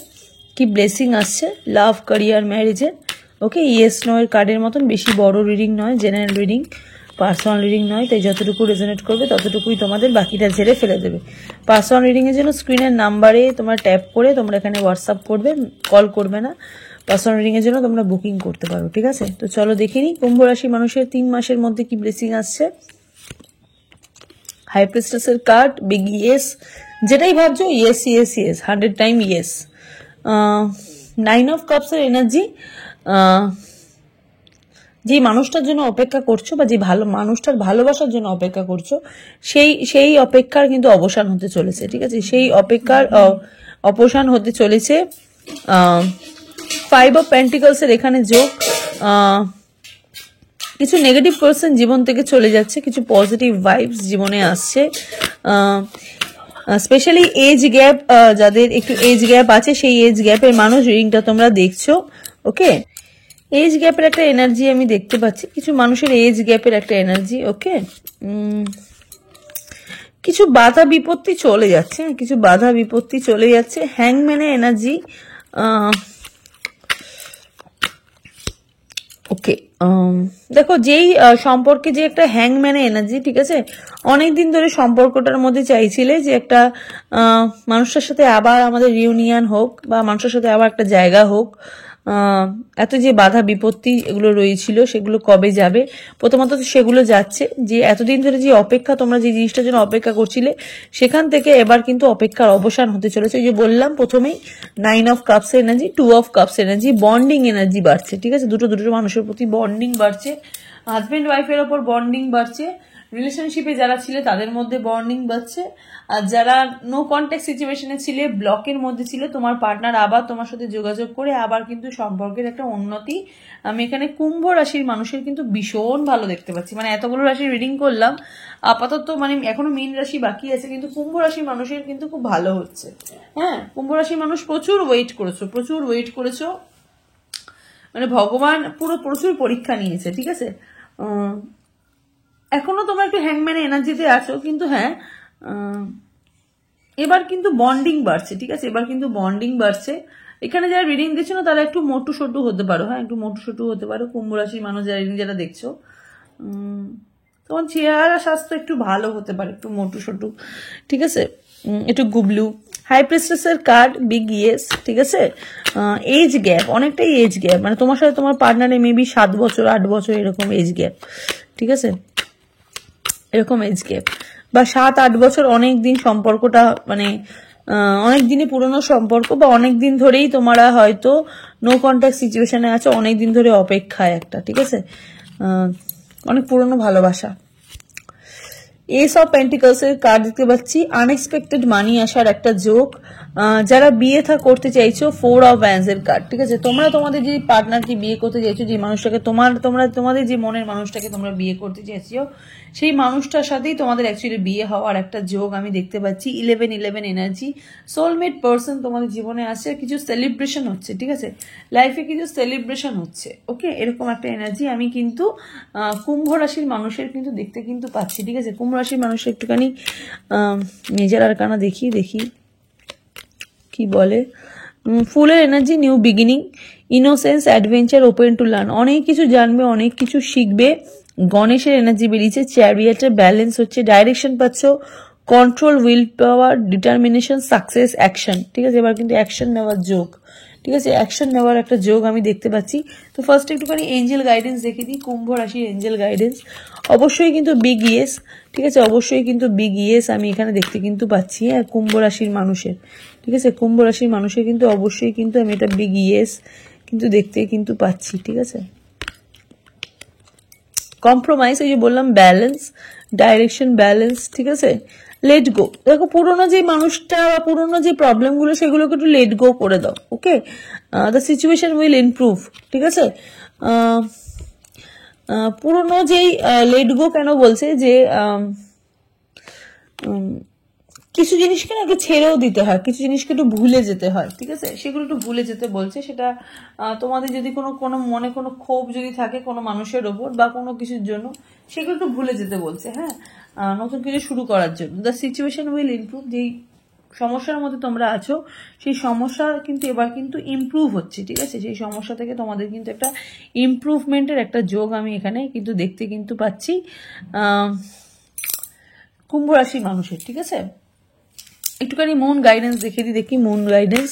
কি ব্লেসিং আসছে লাভ, ক্যারিয়ার, ম্যারেজে। ওকে, ইয়েস নো এর কার্ডের মতন বেশি বড় রিডিং নয়, জেনারেল রিডিং, পার্সোনাল রিডিং নয়, তাই যতটুকু রেজোনেট করবে ততটুকুই তোমাদের, বাকিটা ঝেড়ে ফেলে দেবে। পার্সোনাল রিডিং এর জন্য স্ক্রিনের নাম্বারে তোমরা ট্যাপ করে তোমরা এখানে হোয়াটসঅ্যাপ করবে, কল করবে না। পার্সোনাল রিডিং এর জন্য তোমরা বুকিং করতে পারো, ঠিক আছে। তো চলো দেখিনি কুম্ভ রাশি মানুষের 3 মাসের মধ্যে কি ব্লেসিং আসছে। হাই প্রিস্টেসের কার্ড, বিগ ইয়েস, যেটাই ভাবছো yes yes yes, 100 time yes. 9 of কাপসের এনার্জি, যে মানুষটার জন্য অপেক্ষা করছো বা যে মানুষটার ভালোবাসার জন্য অপেক্ষা করছো, সেই অপেক্ষার কিন্তু অবসান হতে চলেছে, ঠিক আছে। সেই অপেক্ষার অবসান হতে চলেছে। 5 অফ পেন্টিকলসের এখানে যোগ। কিছু নেগেটিভ পার্সন জীবন থেকে চলে যাচ্ছে, কিছু পজিটিভ ভাইবস জীবনে আসছে। স্পেশালি এজ গ্যাপ, যাদের একটু এজ গ্যাপ আছে, সেই এজ গ্যাপের মানুষ রিডিংটা তোমরা দেখছো। ওকে, এজ গ্যাপের একটা এনার্জি আমি দেখতে পাচ্ছি, কিছু মানুষের এজ গ্যাপের একটা এনার্জি। ওকে, কিছু বাধা বিপত্তি চলে যাচ্ছে, কিছু বাধা বিপত্তি চলে যাচ্ছে। হ্যাংম্যানের এনার্জি। ওকে, দেখো যেই সম্পর্কে যে একটা হ্যাংম্যানের এনার্জি, ঠিক আছে, অনেকদিন ধরে সম্পর্কটার মধ্যে চাইছিলে যে একটা মানুষটার সাথে আবার আমাদের রিউনিয়ন হোক বা মানুষের সাথে আবার একটা জায়গা হোক। এত যে বাধা বিপত্তি এগুলো রয়েছিল সেগুলো কবে যাবে, প্রথমত তো সেগুলো যাচ্ছে। যে এতদিন ধরে যে অপেক্ষা, তোমরা যে জিনিসটার জন্য অপেক্ষা করছিলে, সেখান থেকে এবার কিন্তু অপেক্ষার অবসান হতে চলেছে। ওই যে বললাম প্রথমেই 9 of cups energy, 2 of cups energy, bonding energy বাড়ছে, ঠিক আছে। দুটো মানুষের প্রতি বন্ডিং বাড়ছে, হাজবেন্ড ওয়াইফের ওপর বন্ডিং বাড়ছে, রিলেশনশিপে যারা ছিল তাদের মধ্যে বন্ডিং বাড়ছে। আর যারা নো কন্ট্যাক্ট সিচুয়েশনে ছিলে, ব্লকের মধ্যে ছিল, তোমার পার্টনার আবার তোমার সাথে যোগাযোগ করে আবার কিন্তু সম্পর্কের একটা উন্নতি আমি এখানে কুম্ভ রাশির মানুষের কিন্তু ভীষণ ভালো দেখতে পাচ্ছি। মানে এতগুলো রাশির রিডিং করলাম, আপাতত মানে এখনো মীন রাশি বাকি আছে, কিন্তু কুম্ভ রাশির মানুষের কিন্তু খুব ভালো হচ্ছে। হ্যাঁ, কুম্ভ রাশির মানুষ প্রচুর ওয়েট করেছো, মানে ভগবান পুরো প্রচুর পরীক্ষা নিয়েছে, ঠিক আছে। এখনো তোমরা একটু হ্যাংম্যান এনার্জিতে আছো, কিন্তু হ্যাঁ এবার কিন্তু বন্ডিং বাড়ছে, ঠিক আছে। এবার কিন্তু বন্ডিং বাড়ছে। এখানে যারা রিডিং দেখছো না তারা একটু মোটু সোটু হতে পারো, হ্যাঁ একটু মোটু সোটু হতে পারো। কুম্ভ রাশির মানুষ যারা রিডিং যারা দেখছো, তোমার চেহারা স্বাস্থ্য একটু ভালো হতে পারে, একটু মোটু সোটু, ঠিক আছে, একটু গুবলু। হাই প্রিস্টেসের কার্ড, বিগ ইয়েস, ঠিক আছে। এজ গ্যাপ, অনেকটাই এজ গ্যাপ, মানে তোমার সাথে তোমার পার্টনারে মেবি 7 বছর 8 বছর এরকম এজ গ্যাপ, ঠিক আছে, এরকম এজ গ্যাপ বা 7-8 বছর অনেক দিন সম্পর্কটা, মানে অনেক দিনে পুরনো সম্পর্ক, বা অনেক দিন ধরেই তোমরা হয়তো নো কন্ট্যাক্ট সিচুয়েশনে আছো, অনেক দিন ধরে অপেক্ষায় একটা, ঠিক আছে, অনেক পুরনো ভালোবাসা। এস অফ পেন্টিকলস এর কার্ড দেখতে পাচ্ছি, আনএক্সপেক্টেড মানি আসার একটা যোগ। যারা বিয়ে করতে চাইছো, 4 অফ ওয়ান্ডস এর কার্ড, ঠিক আছে। তোমরা তোমাদের যে পার্টনারকে বিয়ে করতে চাইছো, যে মানুষটাকে তোমাদের যে মনের মানুষটাকে তোমরা বিয়ে করতে চাইছো, সেই মানুষটার সাথেই তোমাদের অ্যাকচুয়ালি বিয়ে হওয়ার একটা যোগ আমি দেখতে পাচ্ছি। 11 এনার্জি, সোলমেট পার্সন তোমাদের জীবনে আসছে, কিছু সেলিব্রেশন হচ্ছে, ঠিক আছে, লাইফে কিছু সেলিব্রেশন হচ্ছে। ওকে, এরকম একটা এনার্জি আমি কিন্তু কুম্ভ রাশির মানুষের কিন্তু দেখতে কিন্তু পাচ্ছি, ঠিক আছে। কুম্ভ রাশির মানুষের একটুখানি মেজার আরকানা দেখি কি বলে। ফুলের energy, new beginning, innocence, adventure, open to learn, অনেক কিছু জানবে, অনেক কিছু শিখবে। গণেশের এনার্জি বেরিয়েছে, চ্যারিয়টের ব্যালেন্স হচ্ছে, ডাইরেকশন পাচ্ছ, control, will power, determination, success, action, ঠিক আছে। এবার কিন্তু অ্যাকশন নেওয়ার যোগ, ঠিক আছে, অ্যাকশন নেওয়ার একটা যোগ আমি দেখতে পাচ্ছি। তো ফার্স্ট একটুখানি এঞ্জেল গাইডেন্স দেখে দিই, কুম্ভ রাশির এঞ্জেল গাইডেন্স অবশ্যই কিন্তু বিগ ইয়েস, ঠিক আছে, অবশ্যই কিন্তু বিগ ইয়েস আমি এখানে দেখতে কিন্তু পাচ্ছি। হ্যাঁ, কুম্ভ রাশির মানুষের, ঠিক আছে, কুম্ভ রাশির মানুষের কিন্তু অবশ্যই কিন্তু আমি এটা বিগ ইয়েস কিন্তু দেখতে কিন্তু পাচ্ছি, ঠিক আছে। কম্প্রোমাইজ, এই যে বললাম ব্যালেন্স, ডাইরেকশন, ব্যালেন্স, ঠিক আছে, লেট গো। দেখো পুরোনো যে মানুষটা বা পুরোনো যে প্রবলেমগুলো সেগুলোকে একটু লেট গো করে দাও। ওকে, দ্য সিচুয়েশন উইল ইমপ্রুভ, ঠিক আছে। পুরোনো যেই লেট গো কেন বলছে, যে কিছু জিনিসকে না একটু ছেড়েও দিতে হয়, কিছু জিনিসকে একটু ভুলে যেতে হয়, ঠিক আছে, সেগুলো একটু ভুলে যেতে বলছে। সেটা তোমাদের যদি কোনো মনে কোনো ক্ষোভ যদি থাকে কোনো মানুষের ওপর বা কোনো কিছুর জন্য, সেগুলো একটু ভুলে যেতে বলছে। হ্যাঁ, নতুন কিছু শুরু করার জন্য। দ্য সিচুয়েশন উইল ইমপ্রুভ, যেই সমস্যার মধ্যে তোমরা আছো, সেই সমস্যা কিন্তু এবার কিন্তু ইমপ্রুভ হচ্ছে, ঠিক আছে? সেই সমস্যা থেকে তোমাদের কিন্তু একটা ইমপ্রুভমেন্টের একটা যোগ আমি এখানে কিন্তু দেখতে কিন্তু পাচ্ছি কুম্ভ রাশির মানুষের, ঠিক আছে? একটুখানি মুন গাইডেন্স দেখে দিই, দেখি moon guidance.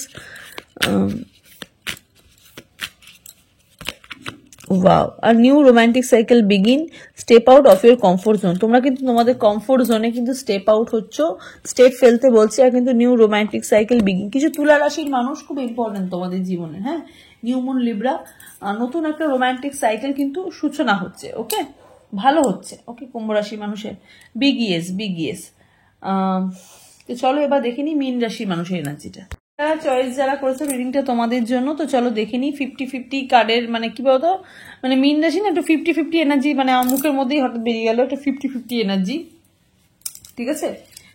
Wow, are new romantic cycle begin, step out of your comfort zone. তোমরা কিন্তু তোমাদের কমফোর্ট জোনে কিন্তু স্টেপ আউট হচ্ছ, স্টেপ ফেলতে বলছে, আর কিন্তু নিউ রোমান্টিক সাইকেল বিগিন। কিছু তুলা রাশির মানুষ খুব ইম্পর্টেন্ট তোমাদের জীবনে, হ্যাঁ, নিউ মুন লিব্রা, নতুন একটা রোমান্টিক সাইকেল কিন্তু সূচনা হচ্ছে, ওকে, ভালো হচ্ছে, ওকে, কুম্ভ রাশির মানুষের বিগ ইয়েস। তো চলো এবার দেখে নি মীন রাশির মানুষের এনার্জিটা। চয়েস যারা করেছে রিডিংটা তোমাদের জন্য, তো চলো দেখে নি 50-50 কার্ডের মানে কি বলতো, মানে মীন রাশি না একটু 50-50 এনার্জি, মানে আমার মুখের মধ্যেই হঠাৎ বেরিয়ে গেল একটা 50-50 এনার্জি, ঠিক আছে?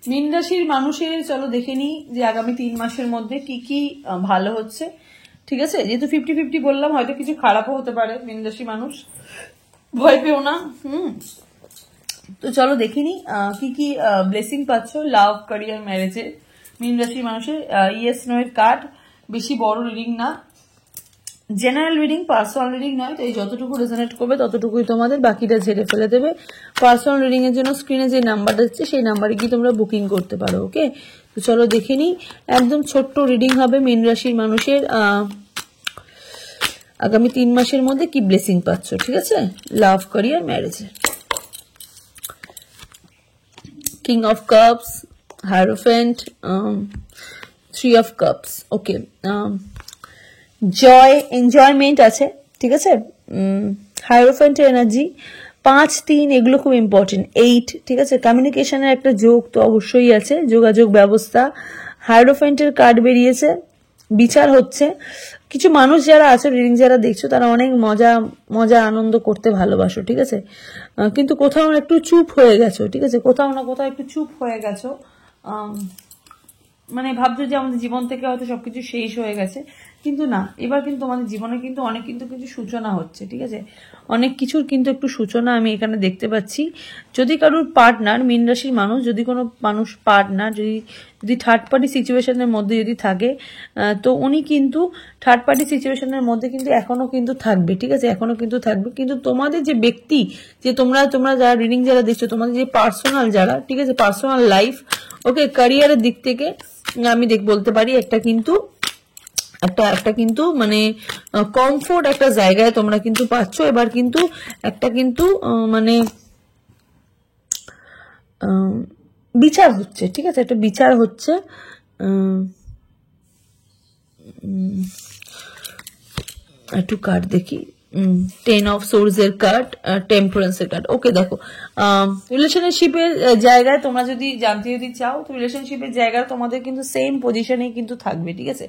মীন রাশির মানুষের চলো দেখে নি যে আগামী 3 মাসের মধ্যে কি কি ভালো হচ্ছে, ঠিক আছে? যেহেতু 50-50 বললাম, হয়তো কিছু খারাপও হতে পারে, মীন রাশি মানুষ ভয় পেও না। তো চলো দেখিনি কি কি ব্লেসিং পাচ্ছ লাভ, ক্যারিয়ার, ম্যারেজে মীন রাশির মানুষের। ইয়েস নো এর কার্ড, বেশি বড় রিডিং না, জেনারেল রিডিং, পার্সোনাল রিডিং নয়, তো এই যতটুকু রেজোনেট করবে ততটুকুই তোমাদের, বাকিটা ঝেড়ে ফেলে দেবে। পার্সোনাল রিডিং এর জন্য স্ক্রিনে যে নাম্বারটা দিচ্ছে সেই নাম্বারে গিয়ে তোমরা বুকিং করতে পারো, ওকে? তো চলো দেখে নিই, একদম ছোট্ট রিডিং হবে মীন রাশির মানুষের আগামী 3 মাসের মধ্যে কি ব্লেসিং পাচ্ছ, ঠিক আছে? লাভ, career, ম্যারেজে। King of Cups, Hierophant, 3 of Cups, okay, joy, enjoyment আছে, ঠিক আছে? Hierophant এনার্জি 5-3 এগুলো খুব ইম্পর্টেন্ট, 8, ঠিক আছে? কমিউনিকেশনের একটা যোগ তো অবশ্যই আছে, যোগাযোগ ব্যবস্থা। হায়ারোফ্যান্টের কার্ড বেরিয়েছে, বিচার হচ্ছে। কিছু মানুষ যারা আছে রিডিং যারা দেখছো তারা অনেক মজা আনন্দ করতে ভালোবাসো, ঠিক আছে? কিন্তু কোথাও একটু চুপ হয়ে গেছো, ঠিক আছে? কোথাও না কোথাও একটু চুপ হয়ে গেছো, মানে ভাবছো যে আমাদের জীবন থেকে হয়তো সবকিছু শেষ হয়ে গেছে, কিন্তু না, এবার কিন্তু আমাদের জীবনে কিন্তু অনেক কিন্তু কিছু সূচনা হচ্ছে, ঠিক আছে? অনেক কিছুর কিন্তু একটু সূচনা আমি এখানে দেখতে পাচ্ছি। যদি কারোর পার্টনার, মীন রাশির মানুষ, যদি কোনো মানুষ পার্টনার যদি থার্ড পার্টি সিচুয়েশনের মধ্যে যদি থাকে, তো উনি কিন্তু থার্ড পার্টি সিচুয়েশনের মধ্যে কিন্তু এখনো কিন্তু থাকবে, ঠিক আছে? এখনো কিন্তু থাকবে, কিন্তু তোমাদের যে ব্যক্তি, যে তোমরা যারা রিডিং যারা দেখছো, তোমাদের যে পার্সোনাল যারা, ঠিক আছে, পার্সোনাল লাইফ, ওকে, ক্যারিয়ারের দিক থেকে আমি বলতে পারি একটা কিন্তু মানে কমফোর্ট একটা জায়গায় তোমরা কিন্তু পাচ্ছ। এবার কিন্তু একটা কিন্তু মানে বিচার হচ্ছে, ঠিক আছে? একটা বিচার হচ্ছে। একটু কার্ড দেখি, 10 অফ সোর্স এর কার্ড, টেম্পারেন্স এর কার্ড, ওকে। দেখো রিলেশনশিপের জায়গায় তোমরা যদি জানতে চাও, তো রিলেশনশিপের জায়গায় তোমাদের কিন্তু সেম পজিশনেই কিন্তু থাকবে, ঠিক আছে?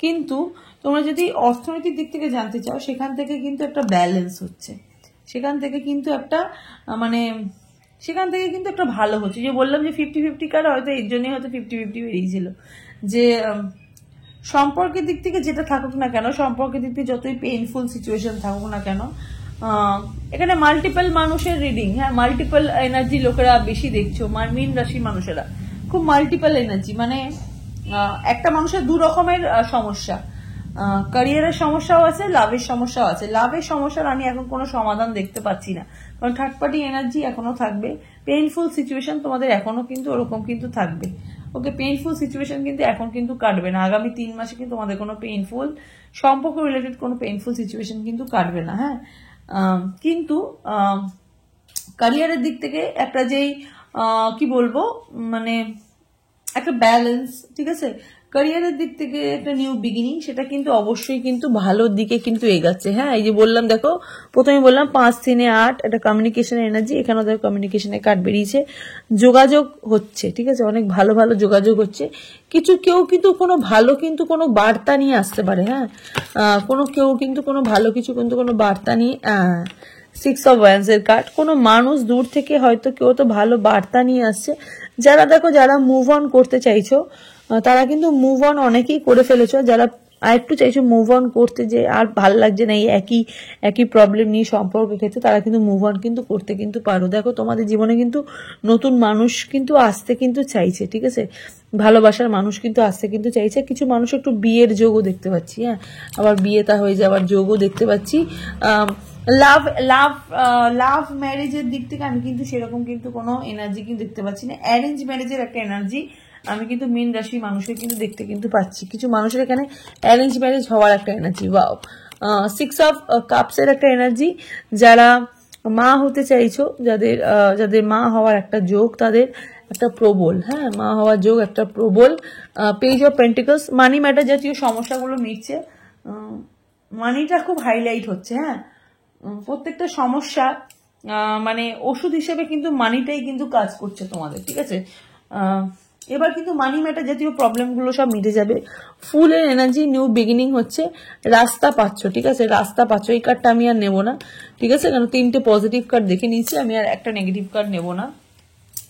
কিন্তু তোমরা যদি অর্থনৈতিক দিক থেকে জানতে চাও, সেখান থেকে কিন্তু একটা ব্যালেন্স হচ্ছে, সেখান থেকে কিন্তু একটা ভালো হচ্ছে। যে বললাম যে 50-50 কার্ড, হয়তো এর জন্যই হয়তো 50-50 বেরিয়েছিল, যে সম্পর্কের দিক থেকে যেটা থাকুক না কেন, সম্পর্কের দিক থেকে যতই পেইনফুল সিচুয়েশন থাকুক না কেন, এখানে মাল্টিপল মানুষের রিডিং, হ্যাঁ, মাল্টিপল এনার্জি লোকেরা বেশি দেখছো, মীন রাশির মানুষেরা খুব মাল্টিপল এনার্জি, মানে একটা মানুষের 2 রকমের সমস্যা, ক্যারিয়ারের সমস্যাও আছে, লাভের সমস্যাও আছে। লাভের সমস্যার আমি এখন কোনো সমাধান দেখতে পাচ্ছি না, কারণ থার্ড পার্টি এনার্জি এখনো থাকবে, পেইনফুল সিচুয়েশন তোমাদের এখনো কিন্তু ওরকম কিন্তু থাকবে, ওকে? পেইনফুল সিচুয়েশন কিন্তু এখন কিন্তু কাটবে না, আগামী 3 মাসে কিন্তু তোমাদের কোনো পেইনফুল সম্পর্ক রিলেটেড কোনো পেইনফুল সিচুয়েশন কিন্তু কাটবে না, হ্যাঁ। কিন্তু ক্যারিয়ারের দিক থেকে একটা যেই কি বলবো, মানে একটা ব্যালেন্স, ঠিক আছে? ক্যারিয়ারের দিক থেকে একটা নিউ বিগিনিং, সেটা কিন্তু অবশ্যই কিন্তু ভালোর দিকে কিন্তু এগাচ্ছে, হ্যাঁ। এই যে বললাম, দেখো প্রথমে বললাম 5-3-8 একটা কমিউনিকেশনের এনার্জি, এখানেও দেখো কমিউনিকেশনের কার্ড বেরিয়েছে, যোগাযোগ হচ্ছে, ঠিক আছে? অনেক ভালো যোগাযোগ হচ্ছে। কেউ কিন্তু কোনো বার্তা নিয়ে আসতে পারে, হ্যাঁ, কেউ কিন্তু কোনো ভালো কিছু কিন্তু কোনো বার্তা নিয়ে, 6 অফ ওয়ান্স এর কার্ড, কোনো মানুষ দূর থেকে হয়তো কেউ তো ভালো বার্তা নিয়ে আসছে। যারা মুভ অন করতে চাইছো, তারা কিন্তু মুভ অন অনেকেই করে ফেলেছো, যারা আর একটু চাইছো মুভ অন করতে, যে আর ভাল লাগছে না এই একই প্রবলেম নিয়ে সম্পর্কের ক্ষেত্রে, তারা কিন্তু মুভ অন কিন্তু করতে কিন্তু পারো। দেখো তোমাদের জীবনে কিন্তু নতুন মানুষ কিন্তু আসতে কিন্তু চাইছে, ঠিক আছে, ভালোবাসার মানুষ কিন্তু আসতে কিন্তু চাইছে। কিছু মানুষ একটু বিয়ের যোগও দেখতে পাচ্ছি, হ্যাঁ, আবার বিয়েটা হয়ে যাওয়ার যোগও দেখতে পাচ্ছি। লাভ লাভ লাভ ম্যারেজের দিক থেকে আমি কিন্তু সেরকম কিন্তু কোনো এনার্জি কিন্তু দেখতে পাচ্ছি না। অ্যারেঞ্জ ম্যারেজের একটা এনার্জি আমি কিন্তু মীন রাশি মানুষের কিন্তু দেখতে কিন্তু পাচ্ছি। কিছু মানুষের এখানে অ্যারেঞ্জ ম্যারেজ হওয়ার একটা এনার্জি, ওয়াও। 6 অফ কাপসের একটা এনার্জি, যারা মা হতে চাইছো, যাদের মা হওয়ার একটা যোগ, তাদের একটা প্রবল, হ্যাঁ, মা হওয়ার যোগ একটা প্রবল। Page of pentacles, money matter জাতীয় সমস্যাগুলো মিটছে, মানিটা খুব হাইলাইট হচ্ছে, হ্যাঁ, প্রত্যেকটা সমস্যা মানে ওষুধ হিসেবে কিন্তু মানিটাই কিন্তু কাজ করছে তোমাদের, ঠিক আছে। এবার কিন্তু মানি ম্যাটার জাতীয় প্রবলেমগুলো সব মিটে যাবে। ফুলের এনার্জি, নিউ বিগিনিং হচ্ছে, রাস্তা পাচ্ছ, ঠিক আছে, রাস্তা পাচ্ছ। এই কার্ডটা আমি আর নেবো না, ঠিক আছে, কারণ 3টে পজিটিভ কার্ড দেখে নিয়েছি, আমি আর একটা নেগেটিভ কার্ড নেবো না।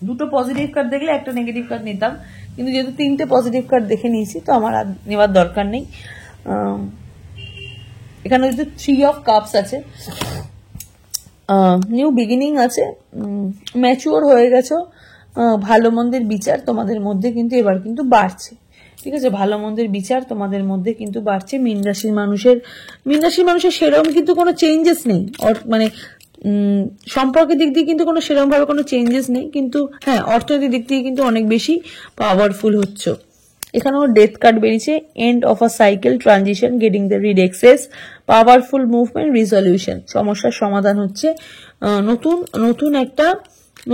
2টো পজিটিভ কার্ড দেখলে একটা নেগেটিভ কার্ড নিতাম, কিন্তু যেহেতু 3টে পজিটিভ কার্ড দেখে নিয়েছি তো আমার আর নেওয়ার দরকার নেই। এখানে যদি 3 অফ কাপস আছে, নিউ বিগিনিং আছে, ম্যাচিওর হয়ে গেছো, ভালো মন্দের বিচার তোমাদের মধ্যে কিন্তু এবার কিন্তু বাড়ছে, ঠিক আছে, ভালো মন্দের বিচার তোমাদের মধ্যে কিন্তু বাড়ছে। মীন রাশির মানুষের সেরকম কিন্তু কোনো চেঞ্জেস নেই, মানে সম্পর্কের দিক দিয়ে কিন্তু কোনো সেরকম ভাবে কোনো চেঞ্জেস নেই, কিন্তু হ্যাঁ অর্থনৈতিক দিক থেকে কিন্তু অনেক বেশি পাওয়ারফুল হচ্ছে। এখানেও ডেথ কার্ড বেরিয়েছে, end of a cycle, transition, getting the rid excess, powerful movement, resolution, সমস্যার সমাধান হচ্ছে,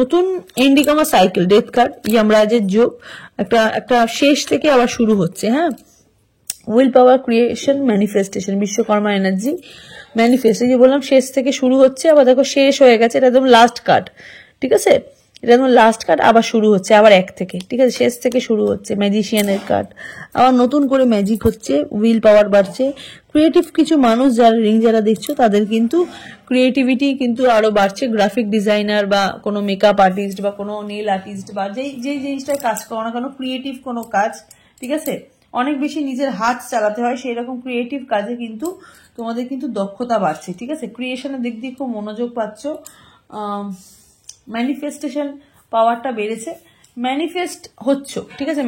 নতুন ending of a cycle, death card, যমরাজের যোগ, একটা শেষ থেকে আবার শুরু হচ্ছে, হ্যাঁ, will power, creation, manifestation, Vishwakarma energy, manifest, এই যে বললাম শেষ থেকে শুরু হচ্ছে, আবার দেখো শেষ হয়ে গেছে, এটা একদম লাস্ট কার্ড, ঠিক আছে, এটা একদম লাস্ট কার্ড, আবার শুরু হচ্ছে আবার 1 থেকে, ঠিক আছে, শেষ থেকে শুরু হচ্ছে, ম্যাজিশিয়ানের কার্ড, আবার নতুন করে ম্যাজিক হচ্ছে, উইল পাওয়ার বাড়ছে। ক্রিয়েটিভ কিছু মানুষ যারা দেখছো তাদের কিন্তু ক্রিয়েটিভিটি কিন্তু আরো বাড়ছে, গ্রাফিক ডিজাইনার বা কোনো মেকআপ আর্টিস্ট বা কোনো নেল আর্টিস্ট বা যেই জিনিসটায় কাজ করো না কেন, ক্রিয়েটিভ কোনো কাজ, ঠিক আছে, অনেক বেশি নিজের হাত চালাতে হয়, সেই রকম ক্রিয়েটিভ কাজে কিন্তু তোমাদের কিন্তু দক্ষতা বাড়ছে, ঠিক আছে, ক্রিয়েশনের দিক দিয়ে খুব মনোযোগ পাচ্ছ। ম্যানিফেস্টেশন পাওয়ারটা বেড়েছে, ম্যানিফেস্ট হচ্ছ, ঠিক আছে,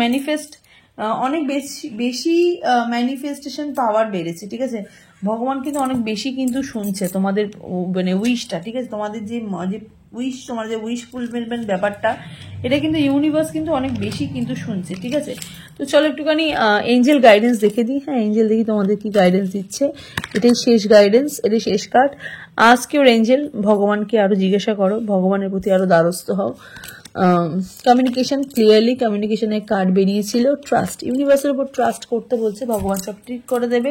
অনেক বেশি ম্যানিফেস্টেশন পাওয়ার বেড়েছে, ঠিক আছে, ভগবান কিন্তু অনেক বেশি কিন্তু শুনছে তোমাদের মানে উইশটা, ঠিক আছে, তোমাদের যে উইশ, তোমার যে উইশ ফুলফিলমেন্ট ব্যাপারটা, এটা কিন্তু ইউনিভার্স কিন্তু অনেক বেশি কিন্তু শুনছে, ঠিক আছে। তো চলো একটুখানি এঞ্জেল গাইডেন্স দেখে দিই, হ্যাঁ, এঞ্জেল দেখি তোমাদের কি গাইডেন্স দিচ্ছে, এটাই শেষ গাইডেন্স, এটাই শেষ কার্ড। আজকে ওর এঞ্জেল, ভগবানকে আরো জিজ্ঞাসা করো, ভগবানের প্রতি আরো দ্বারস্থ হও। কমিউনিকেশন, ক্লিয়ারলি কমিউনিকেশনের কার্ড বেরিয়েছিল, ট্রাস্ট, ইউনিভার্সের উপর ট্রাস্ট করতে বলছে, ভগবান সব ঠিক করে দেবে।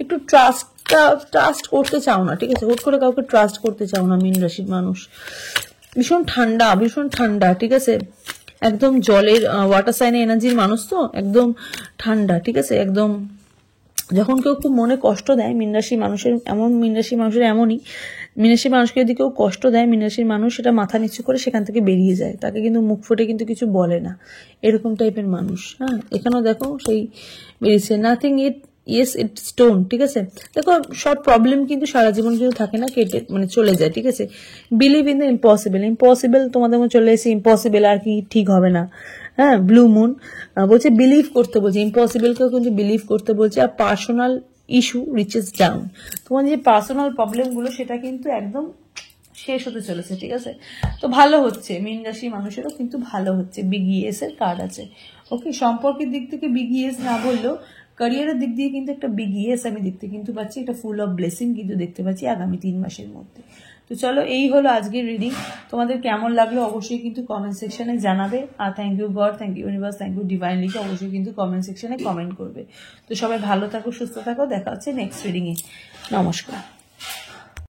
একটু ট্রাস্ট করতে চাও না, ঠিক আছে, হুট করে কাউকে ট্রাস্ট করতে চাও না মীন রাশির মানুষ। ভীষণ ঠান্ডা, ঠিক আছে, একদম জলের ওয়াটার সাইনের এনার্জির মানুষ তো, একদম ঠান্ডা, ঠিক আছে, একদম যখন কেউ খুব মনে কষ্ট দেয়, মীন রাশি মানুষের এমনই, মীন রাশির মানুষকে যদি কেউ কষ্ট দেয়, মীন রাশির মানুষ সেটা মাথা নিচু করে সেখান থেকে বেরিয়ে যায়, তাকে কিন্তু মুখ ফুটে কিন্তু কিছু বলে না, এরকম টাইপের মানুষ, হ্যাঁ। এখানেও দেখো সেই বেরিয়েছে, নাথিং ইয়েস ইট স্টোন, ঠিক আছে, দেখো সব প্রবলেম কিন্তু সারা জীবন কিন্তু থাকে না, কেটে মানে চলে যায়, ঠিক আছে। বিলিভ ইন দ্য ইম্পসিবল তোমাদের মধ্যে চলে এসে, ইম্পসিবল আর কি ঠিক হবে না, হ্যাঁ, ব্লু মুন বলছে বিলিভ করতে বলছে, ইম্পসিবলকেও কিন্তু বিলিভ করতে বলছে। আর পার্সোনাল ইস্যু রিচেস ডাউন, তোমার যে পার্সোনাল প্রবলেমগুলো সেটা কিন্তু একদম শেষ হতে চলেছে, ঠিক আছে, তো ভালো হচ্ছে, মীন রাশি মানুষেরও কিন্তু ভালো হচ্ছে, বিগ ইয়েস এর কার্ড আছে, ওকে। সম্পর্কের দিক থেকে বিগ ইয়েস না বললেও ক্যারিয়ারের দিক দিয়ে কিন্তু একটা বিগ ইয়েস আমি দেখতে কিন্তু পাচ্ছি, একটা ফুল অফ ব্লেসিং কিন্তু দেখতে পাচ্ছি আগামী 3 মাসের মধ্যে। তো চলো, এই হলো আজকের রিডিং, তোমাদের কেমন লাগলো অবশ্যই কিন্তু কমেন্ট সেকশনে জানাবে। আর thank you God, thank you universe, thank you divine লিখে অবশ্যই কিন্তু কমেন্ট সেকশনে কমেন্ট করবে। তো সবাই ভালো থাকো, সুস্থ থাকো, দেখা হচ্ছে নেক্সট রিডিং এ, নমস্কার।